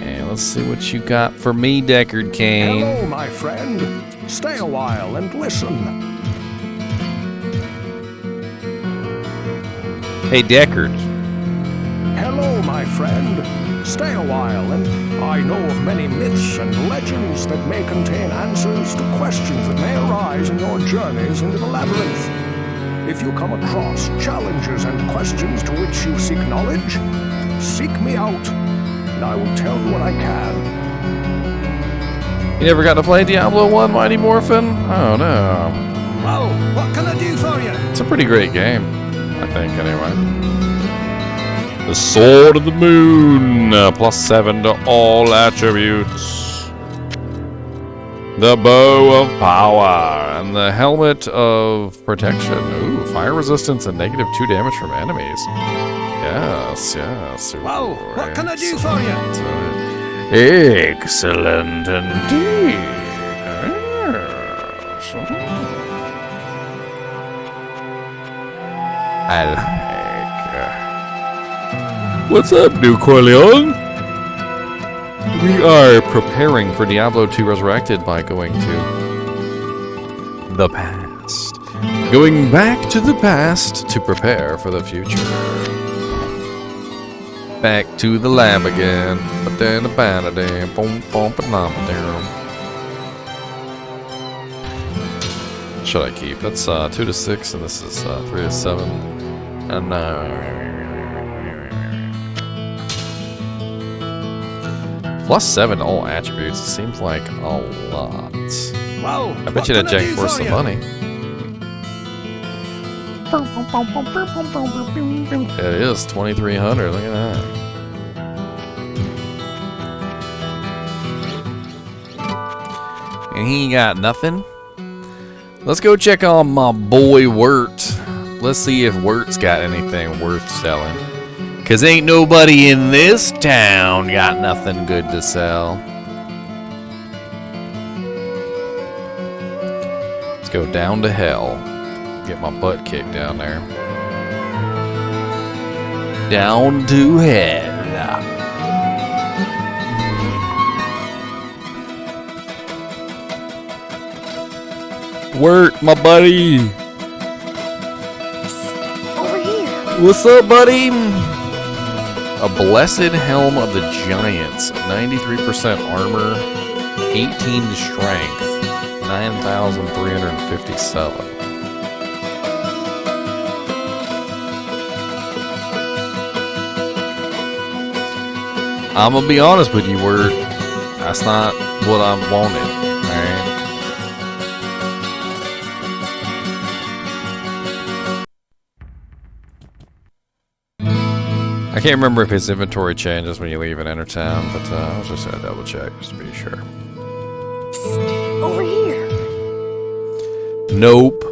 [SPEAKER 1] And let's see what you got for me, Deckard Cain.
[SPEAKER 2] Hello, my friend. Stay a while and listen.
[SPEAKER 1] Hey, Deckard.
[SPEAKER 2] Hello, my friend. Stay a while, and I know of many myths and legends that may contain answers to questions that may arise in your journeys into the labyrinth. If you come across challenges and questions to which you seek knowledge, seek me out, and I will tell you what I can.
[SPEAKER 1] You never got to play Diablo 1, Mighty Morphin? Oh, no.
[SPEAKER 2] Well, what can I do for you?
[SPEAKER 1] It's a pretty great game. I think, anyway. The Sword of the Moon, +7 to all attributes. The Bow of Power, and the Helmet of Protection. Ooh, fire resistance and -2 damage from enemies. Yes, yes.
[SPEAKER 2] Well, what can I do for you?
[SPEAKER 1] Excellent indeed. Yes. I like. What's up, New Corleone? We are preparing for Diablo II Resurrected by going to the past. Going back to the past to prepare for the future. Back to the lab again. Should I keep? That's 2 to 6, and this is 3 to 7. And +7 to all attributes. It seems like a lot.
[SPEAKER 2] Well,
[SPEAKER 1] I bet you that Jack's worth some money. It is 2,300. Look at that. And he ain't got nothing. Let's go check on my boy Wirt. Let's see if Wirt's got anything worth selling. Cause ain't nobody in this town got nothing good to sell. Let's go down to hell. Get my butt kicked down there. Down to hell. Wirt, my buddy.
[SPEAKER 3] Over here.
[SPEAKER 1] What's up, buddy? A Blessed Helm of the Giants. 93% armor. 18 strength. 9,357. I'm gonna be honest with you, Wirt. That's not what I wanted, alright? I can't remember if his inventory changes when you leave and enter town, but I was just gonna double check just to be sure.
[SPEAKER 3] Over here.
[SPEAKER 1] Nope.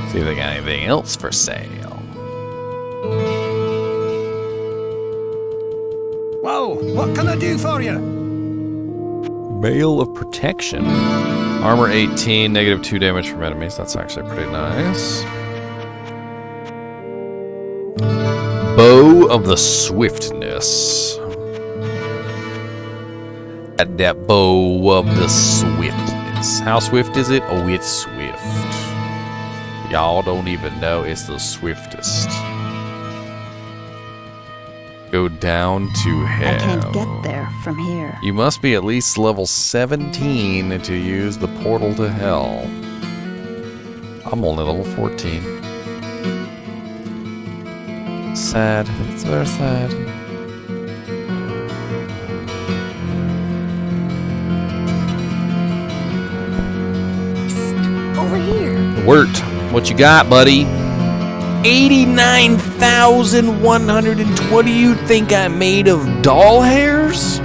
[SPEAKER 1] See if they got anything else for sale.
[SPEAKER 2] Well, what can I do for you?
[SPEAKER 1] Mail of Protection. Armor 18, -2 damage from enemies. That's actually pretty nice. Bow of the Swiftness. At that Bow of the Swiftness. How swift is it? Oh, it's swift. Y'all don't even know it's the swiftest. Go down to hell.
[SPEAKER 3] I can't get there from here.
[SPEAKER 1] You must be at least level 17 to use the portal to hell. I'm only level 14. Sad. It's very sad.
[SPEAKER 3] Over here.
[SPEAKER 1] Wirt, what you got, buddy? 89,120. You think I'm made of doll hairs?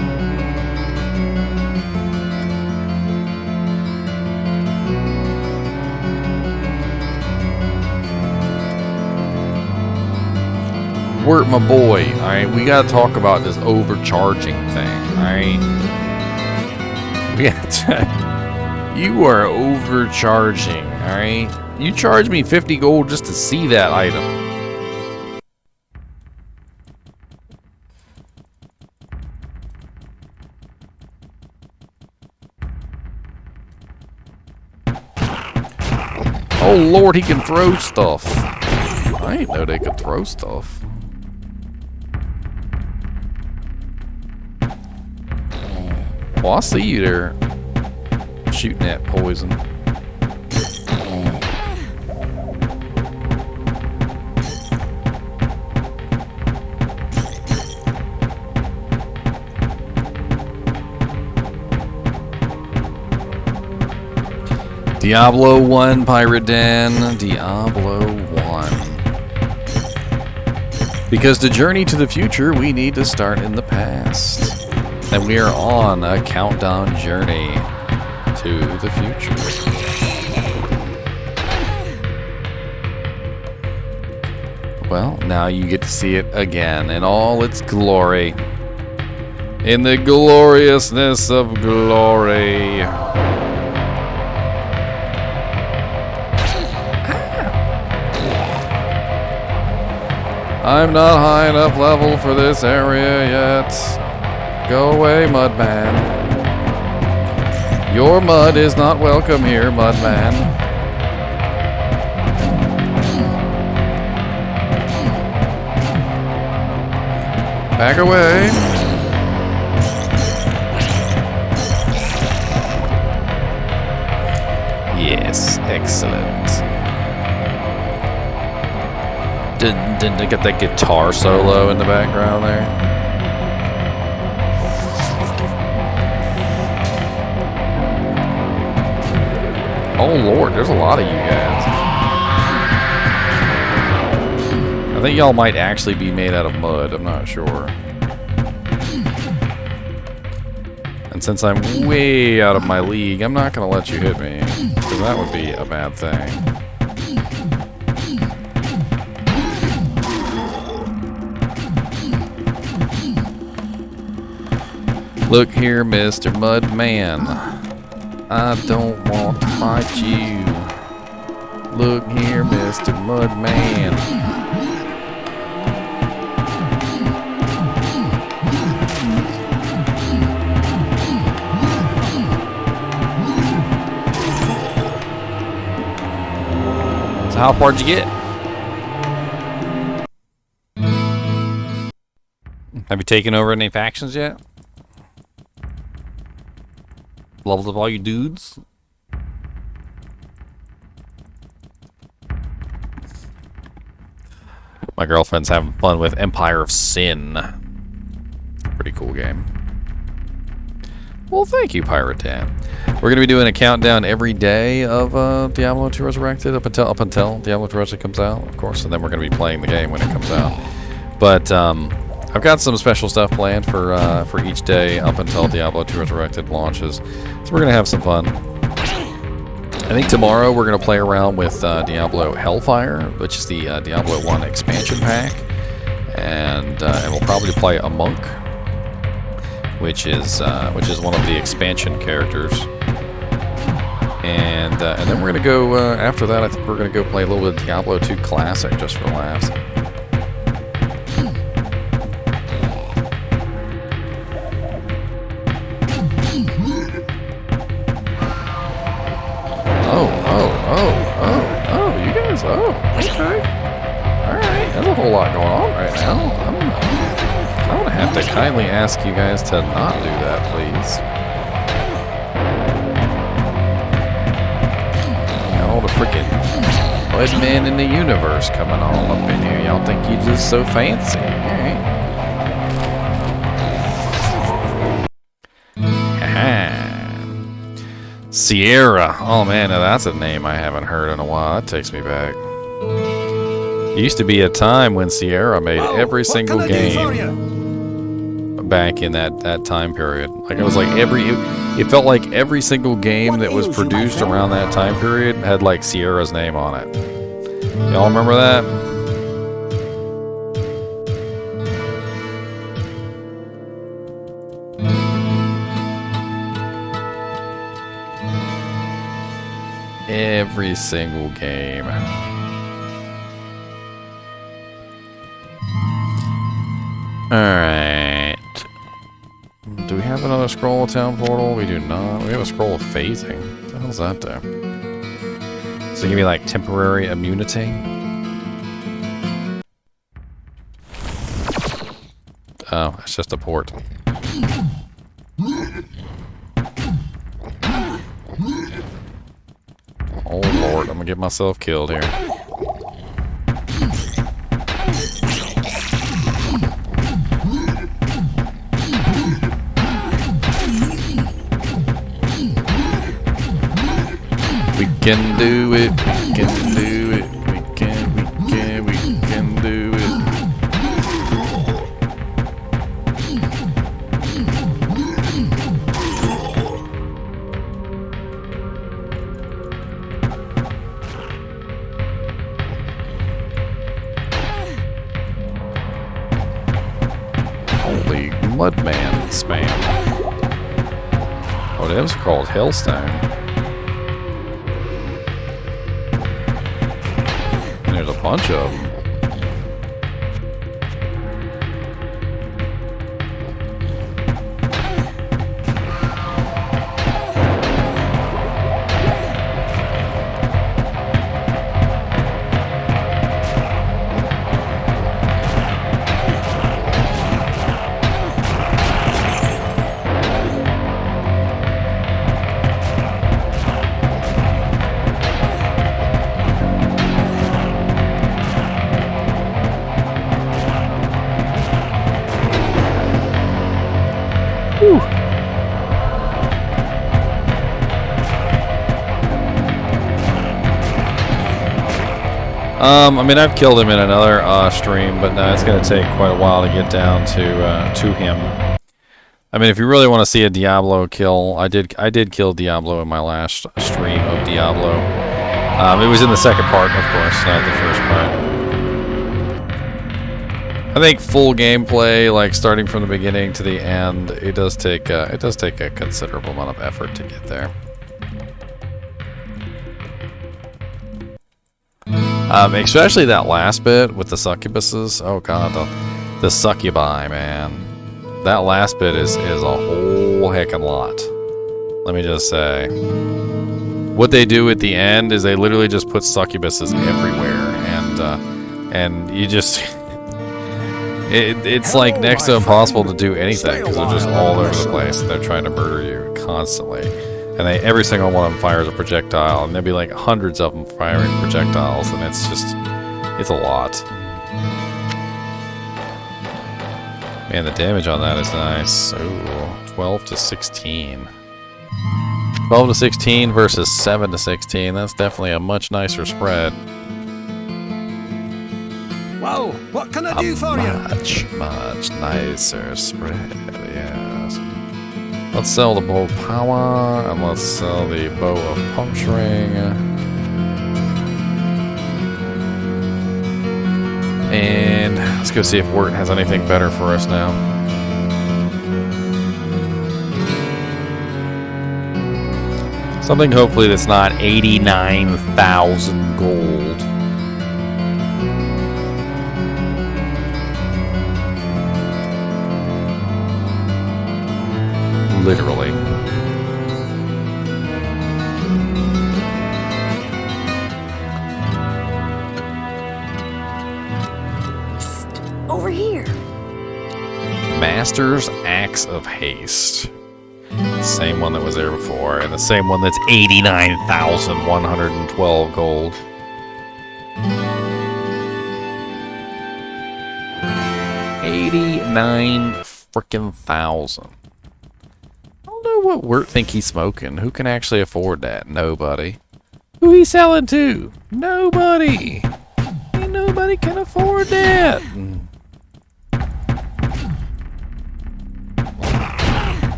[SPEAKER 1] Wirt, my boy, alright? We gotta talk about this overcharging thing, alright? We gotta You are overcharging, alright? You charge me 50 gold just to see that item. Oh Lord, he can throw stuff. I didn't know they could throw stuff. Well, I see you there shooting that poison. Diablo 1, Pirate Dan. Diablo 1. Because to journey to the future, we need to start in the past. And we are on a countdown journey to the future. Well, now you get to see it again in all its glory. In the gloriousness of glory. I'm not high enough level for this area yet. Go away, Mudman. Your mud is not welcome here, Mudman. Back away. Yes, excellent. Didn't they get that guitar solo in the background there? Oh Lord, there's a lot of you guys. I think y'all might actually be made out of mud, I'm not sure. And since I'm way out of my league, I'm not gonna let you hit me, because that would be a bad thing. Look here, Mr. Mudman. I don't want to fight you. Look here, Mr. Mudman. So how far'd you get? Have you taken over any factions yet? Levels of all you dudes? My girlfriend's having fun with Empire of Sin. Pretty cool game. Well, thank you, Pirate Dan. We're going to be doing a countdown every day of Diablo II Resurrected up until Diablo II Resurrected comes out, of course, and then we're going to be playing the game when it comes out. But I've got some special stuff planned for each day up until Diablo II Resurrected launches. So we're going to have some fun. I think tomorrow we're going to play around with Diablo Hellfire, which is the Diablo 1 expansion pack. And we'll probably play a monk, which is one of the expansion characters. And then we're going to go, after that, I think we're going to go play a little bit of Diablo 2 Classic just for laughs. Oh, you guys, okay. Alright, there's a whole lot going on right now. I'm gonna have to kindly ask you guys to not do that, please. Got all the freaking mud men in the universe coming all up in here. Y'all think you just so fancy, alright? Sierra. Oh man, now that's a name I haven't heard in a while. That takes me back. It used to be a time when Sierra made every single game back in that time period. Like it was like it felt like every single game that was produced around that time period had like Sierra's name on it. Y'all remember that? Every single game. Alright. Do we have another scroll of town portal? We do not. We have a scroll of phasing. What the hell's that do? So give me like temporary immunity? Oh, it's just a port. Oh Lord, I'm gonna get myself killed here. can do it. We can do it. We can do it. Holy Mudman spam. Oh, that was called Hellstone. And there's a bunch of them. I mean, I've killed him in another stream, but it's going to take quite a while to get down to him. I mean, if you really want to see a Diablo kill, I did kill Diablo in my last stream of Diablo. It was in the second part, of course, not the first part. I think full gameplay, like starting from the beginning to the end, it does take a considerable amount of effort to get there. Especially that last bit with the succubuses. Oh god, the succubi, man. That last bit is a whole heckin' lot. Let me just say. What they do at the end is they literally just put succubuses everywhere, and you just it's like next to impossible to do anything because they're just all over the place. They're trying to murder you constantly. And every single one of them fires a projectile, and there'll be like hundreds of them firing projectiles, and it's a lot. Man, the damage on that is nice. Ooh, 12 to 16. 12 to 16 versus 7 to 16. That's definitely a much nicer spread.
[SPEAKER 2] Well, what can I do for you?
[SPEAKER 1] Much nicer spread, yes. Let's sell the bow of power, and let's sell the bow of puncturing. And let's go see if Wirt has anything better for us now. Something hopefully that's not 89,000 gold. Literally.
[SPEAKER 3] Psst, over here.
[SPEAKER 1] Master's Axe of Haste. Same one that was there before, and the same one that's 89,112 gold. $89 frickin' thousand. What Wirt think he's smoking? Who can actually afford that? Nobody. Who he selling to? Nobody. Ain't nobody can afford that.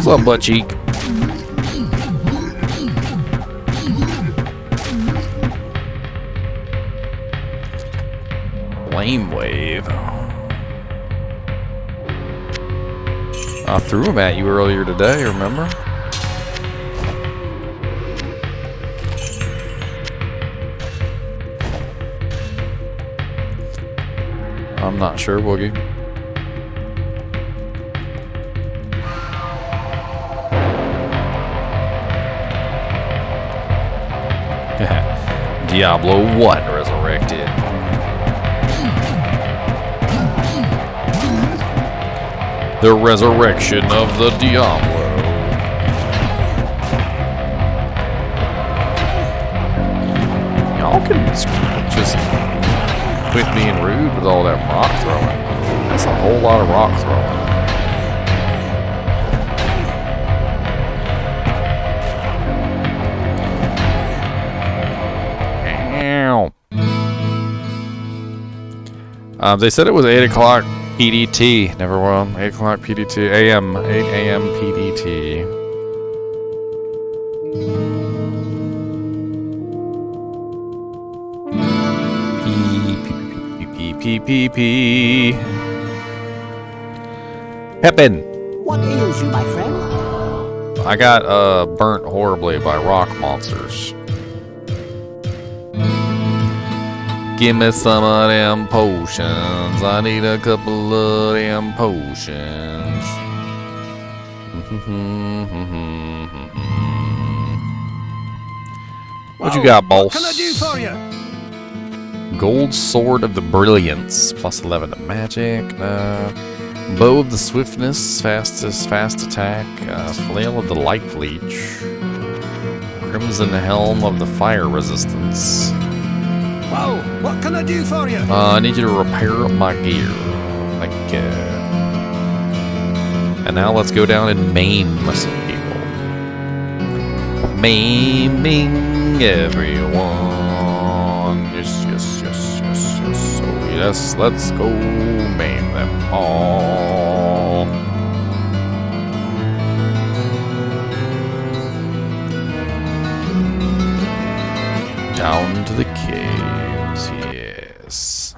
[SPEAKER 1] What's up, butt cheek? Flame wave. I threw him at you earlier today, remember? I'm not sure, Woogie. Diablo 1 Resurrected. The resurrection of the Diablo. Y'all can just quit being rude with all that rock throwing. That's a whole lot of rock throwing. They said it was 8 o'clock PDT. Never will. 8 o'clock PDT. AM. 8 AM PDT. P. Pepin.
[SPEAKER 8] What ails you, my friend?
[SPEAKER 1] I got burnt horribly by rock monsters. Give me some of them potions. I need a couple of them potions. What you got, boss?
[SPEAKER 2] What can I do for you?
[SPEAKER 1] Gold Sword of the Brilliance. Plus 11 to magic. Bow of the Swiftness. Fast attack. Flail of the Life Leech. Crimson Helm of the Fire Resistance.
[SPEAKER 2] Whoa, what can I do for you?
[SPEAKER 1] I need you to repair my gear. Thank you. And now let's go down and maim some people. Maiming everyone. Yes. So yes, let's go maim them all. Down to the caves, yes.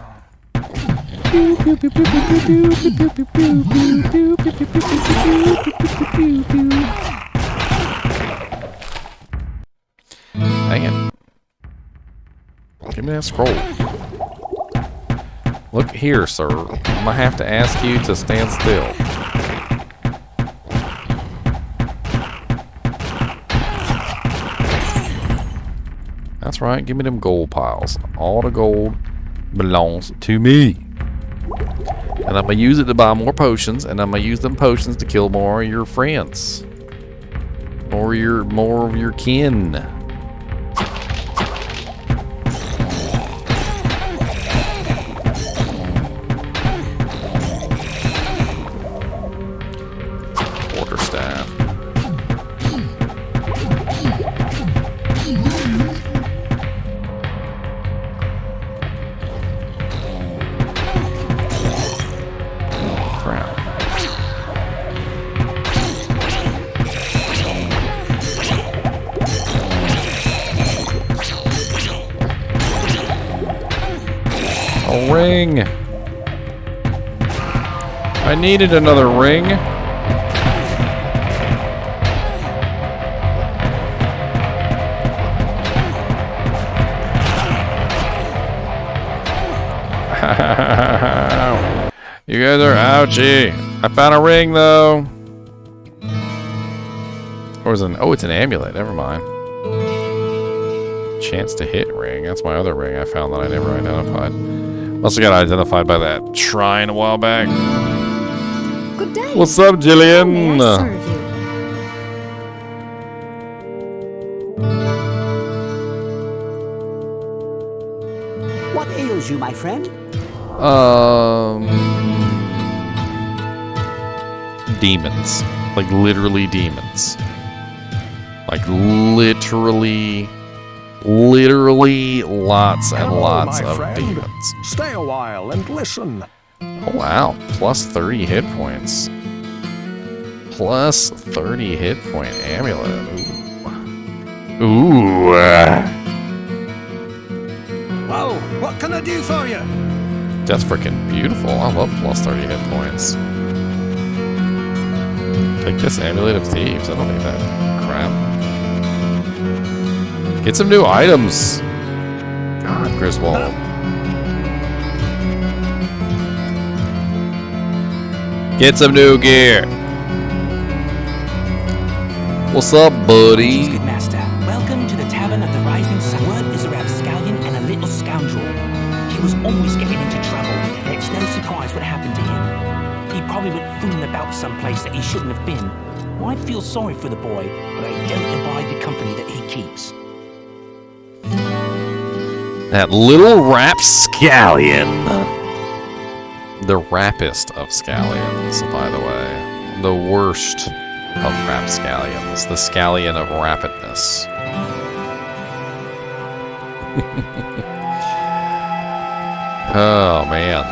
[SPEAKER 1] Dang it. Give me that scroll. Look here, sir. I'm gonna have to ask you to stand still. That's right, give me them gold piles. All the gold belongs to me. And I'm gonna use it to buy more potions, and I'm gonna use them potions to kill more of your friends. Or more of your kin. Quarterstaff. A ring. I needed another ring. You guys are ouchie. I found a ring though. Or is it it's an amulet, never mind. Chance to hit ring. That's my other ring I found that I never identified. Also got identified by that shrine a while back.
[SPEAKER 3] Good day.
[SPEAKER 1] What's up, Jillian?
[SPEAKER 3] How may I serve you?
[SPEAKER 8] What ails you, my friend?
[SPEAKER 1] Demons. Like literally demons. Like literally lots and
[SPEAKER 2] Hello,
[SPEAKER 1] lots
[SPEAKER 2] my
[SPEAKER 1] of
[SPEAKER 2] friend.
[SPEAKER 1] demons.
[SPEAKER 2] Stay a while and listen.
[SPEAKER 1] Oh wow, plus 30 hit points. Plus 30 hit point amulet. Ooh.
[SPEAKER 2] Whoa, what can I do for you?
[SPEAKER 1] That's freaking beautiful. I love plus 30 hit points. Take this Amulet of Thieves. I don't need that crap. Get some new items. God, Griswold. Get some new gear. What's up, buddy?
[SPEAKER 6] Good master. Welcome to the Tavern of the Rising Sun. Word is a rapscallion and a little scoundrel. He was always getting into trouble, and it's no surprise what happened to him. He probably went fooling about someplace that he shouldn't have been. Well, I'd feel sorry for the boy, but I don't abide the company that he keeps.
[SPEAKER 1] That little rapscallion. The rappest of scallions, by the way. The worst of rapscallions. The scallion of rapidness. Oh, man.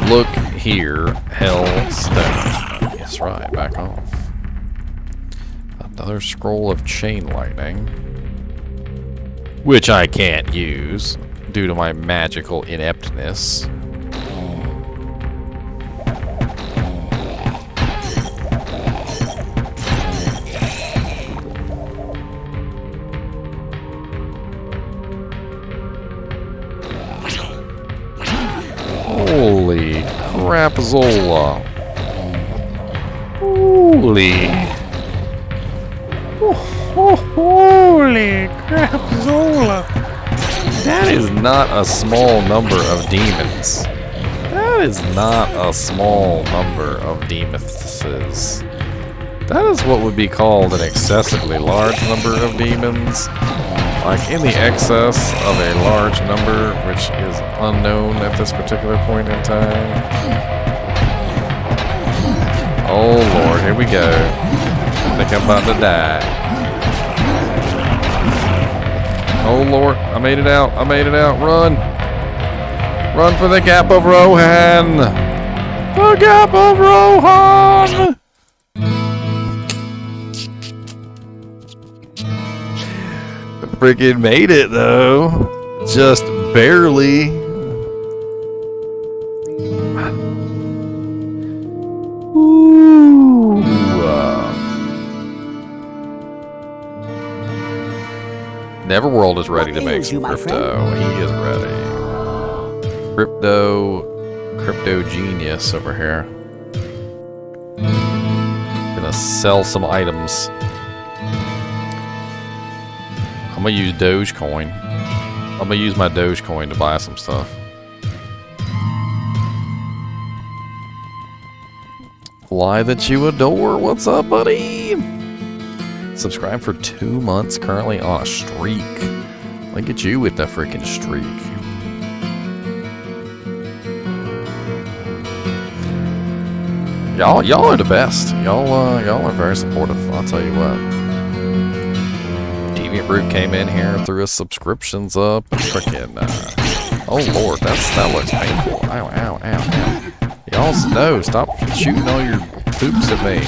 [SPEAKER 1] Look here, Hellstone. That's right, back off. Another scroll of chain lightning, which I can't use due to my magical ineptness. Holy crapazola. Holy. Holy crapazola. That is not a small number of demons. That is not a small number of demons. That is what would be called an excessively large number of demons. Like in the excess of a large number, which is unknown at this particular point in time. Oh Lord, here we go. I think I'm about to die. Oh Lord, I made it out, I made it out, run! Run for the Gap of Rohan! The Gap of Rohan! Freaking made it though. Just barely. Ooh. Neverworld is ready to make some crypto. He is ready. Crypto genius over here. Gonna sell some items. I'm gonna use Dogecoin. I'm gonna use my Dogecoin to buy some stuff. Lie that you adore. What's up, buddy? Subscribe for 2 months. Currently on a streak. Look at you with the freaking streak. Y'all are the best. Y'all are very supportive. I'll tell you what. Brute came in here, threw his subscriptions up, and freaking, oh Lord, that looks painful. Ow, ow, ow, ow. Y'all, no, stop shooting all your poops at me.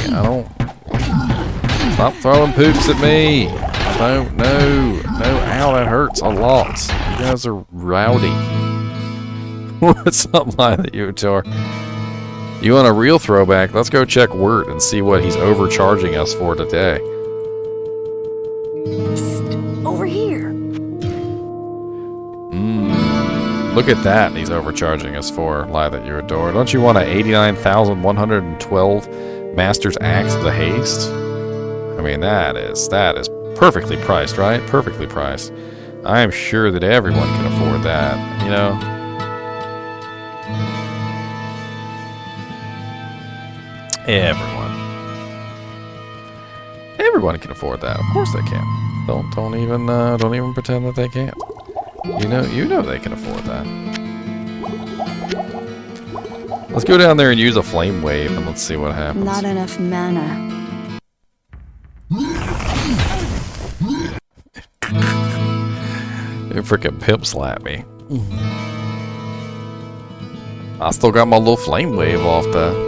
[SPEAKER 1] Stop throwing poops at me. No, ow, that hurts a lot. You guys are rowdy. What's up, Lie That You Adore? You want a real throwback? Let's go check Wirt and see what he's overcharging us for today.
[SPEAKER 3] Over here.
[SPEAKER 1] Look at that he's overcharging us for, Lie That You Adore. Don't you want a 89,112 Master's Axe of the Haste? I mean, that is perfectly priced, right? Perfectly priced. I am sure that everyone can afford that, you know? Everyone can afford that. Of course they can. Don't even pretend that they can't. You know they can afford that. Let's go down there and use a flame wave and let's see what happens.
[SPEAKER 3] Not enough mana.
[SPEAKER 1] You freaking pimp slap me. I still got my little flame wave off the.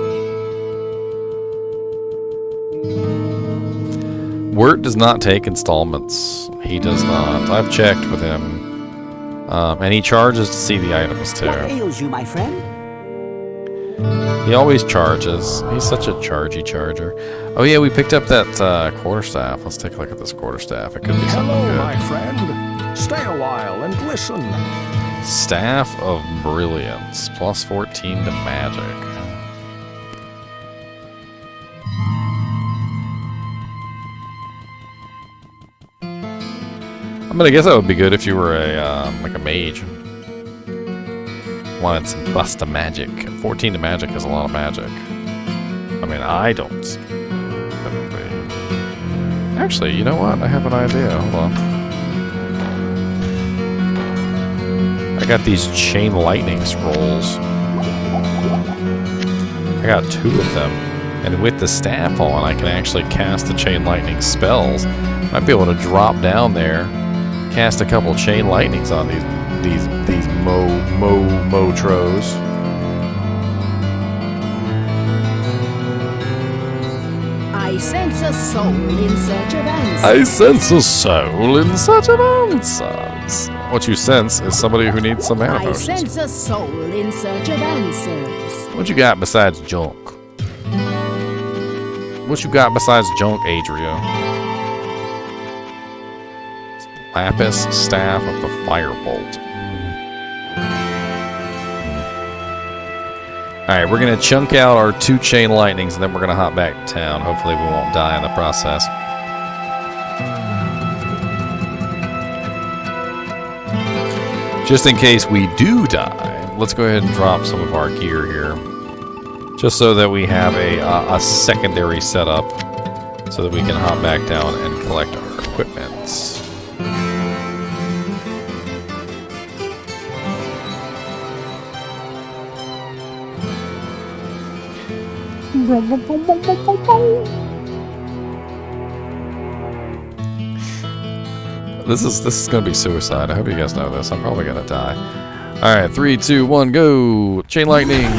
[SPEAKER 1] Wirt does not take installments. He does not. I've checked with him. And he charges to see the items too.
[SPEAKER 8] What ails you, my friend?
[SPEAKER 1] He always charges. He's such a chargy charger. Oh yeah, we picked up that quarterstaff. Let's take a look at this quarterstaff. It could be something
[SPEAKER 2] Hello,
[SPEAKER 1] good.
[SPEAKER 2] my friend. Stay a while and listen.
[SPEAKER 1] Staff of Brilliance. +14 to magic. mean, I guess that would be good if you were a like a mage. Wanted some plus to magic. 14 to magic is a lot of magic. I mean, I don't. Actually, you know what? I have an idea. Hold on. I got these chain lightning scrolls. I got 2 of them. And with the staff on, I can actually cast the chain lightning spells. Might be able to drop down there, cast a couple chain lightnings on these motros.
[SPEAKER 7] I sense a soul in search of answers.
[SPEAKER 1] I sense a soul in search of answers. What you sense is somebody who needs some mana
[SPEAKER 7] I
[SPEAKER 1] potions.
[SPEAKER 7] sense a soul in search of answers.
[SPEAKER 1] What you got besides junk? What you got besides junk, Adria? Lapis, staff of the firebolt. Alright, we're going to chunk out our 2 chain lightnings and then we're going to hop back to town. Hopefully we won't die in the process. Just in case we do die, let's go ahead and drop some of our gear here. Just so that we have a secondary setup so that we can hop back down and collect our equipment. This is gonna be suicide. I hope you guys know this. I'm probably gonna die. Alright, 3, 2, 1, go! Chain lightning!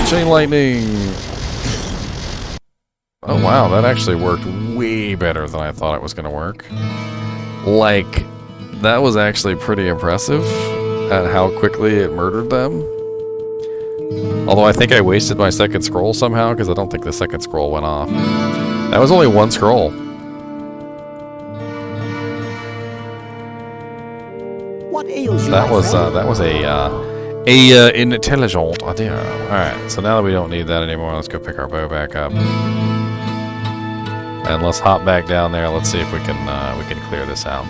[SPEAKER 1] Chain lightning! Oh wow, that actually worked way better than I thought it was gonna work. Like, that was actually pretty impressive at how quickly it murdered them. Although I think I wasted my second scroll somehow, because I don't think the second scroll went off. That was only 1 scroll.
[SPEAKER 8] What ails you?
[SPEAKER 1] That was a intelligent idea. All right, so now that we don't need that anymore, let's go pick our bow back up, and let's hop back down there. Let's see if we can clear this out.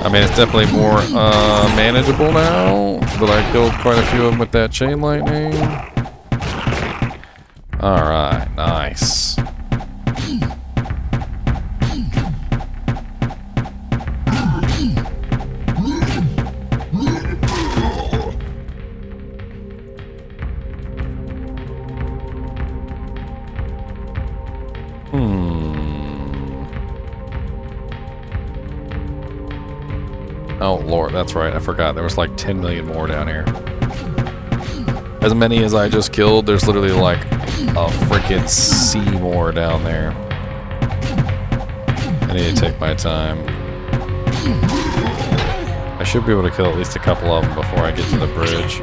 [SPEAKER 1] I mean, it's definitely more manageable now, but I killed quite a few of them with that chain lightning. Alright, nice. Oh lord, that's right, I forgot. There was like 10 million more down here. As many as I just killed, there's literally like a freaking sea more down there. I need to take my time. I should be able to kill at least a couple of them before I get to the bridge.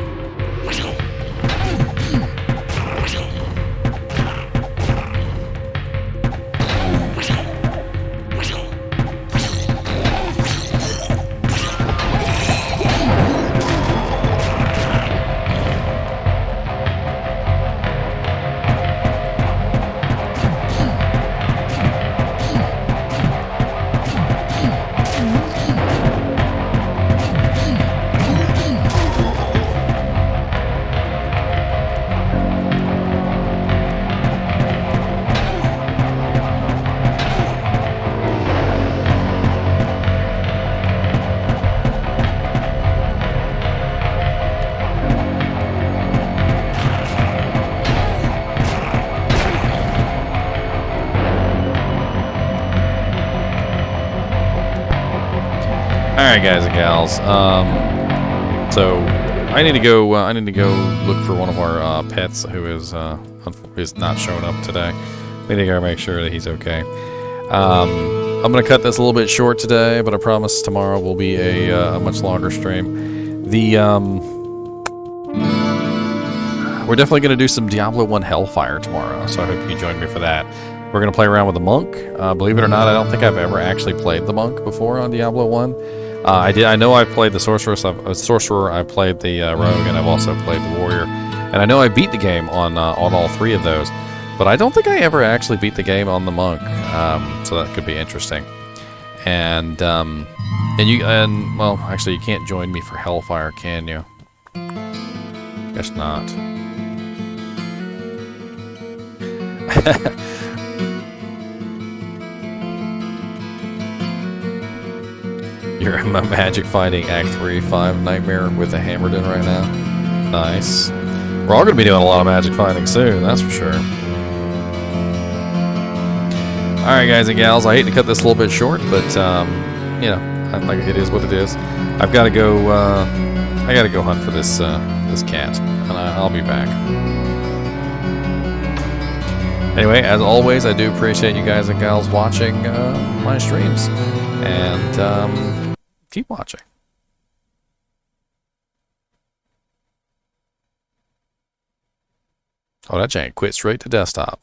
[SPEAKER 1] Alright, guys and gals, so I need to go look for one of our pets who is not showing up today. We need to go make sure that he's okay. I'm going to cut this a little bit short today, but I promise tomorrow will be a much longer stream. We're we're definitely going to do some Diablo 1 Hellfire tomorrow, so I hope you join me for that. We're going to play around with the Monk. Believe it or not, I don't think I've ever actually played the Monk before on Diablo 1. I know I've played the Sorcerer, I've played the Rogue, and I've also played the Warrior. And I know I beat the game on all three of those, but I don't think I ever actually beat the game on the Monk, so that could be interesting. And well, actually, you can't join me for Hellfire, can you? Guess not. You're a magic fighting Act 3-5 nightmare with a Hammerden right now. Nice. We're all going to be doing a lot of magic fighting soon, that's for sure. Alright, guys and gals, I hate to cut this a little bit short, but, you know, like it is what it is. I've got to go, I got to go hunt for this cat, and I'll be back. Anyway, as always, I do appreciate you guys and gals watching my streams, and keep watching. Oh, that jank quit straight to desktop.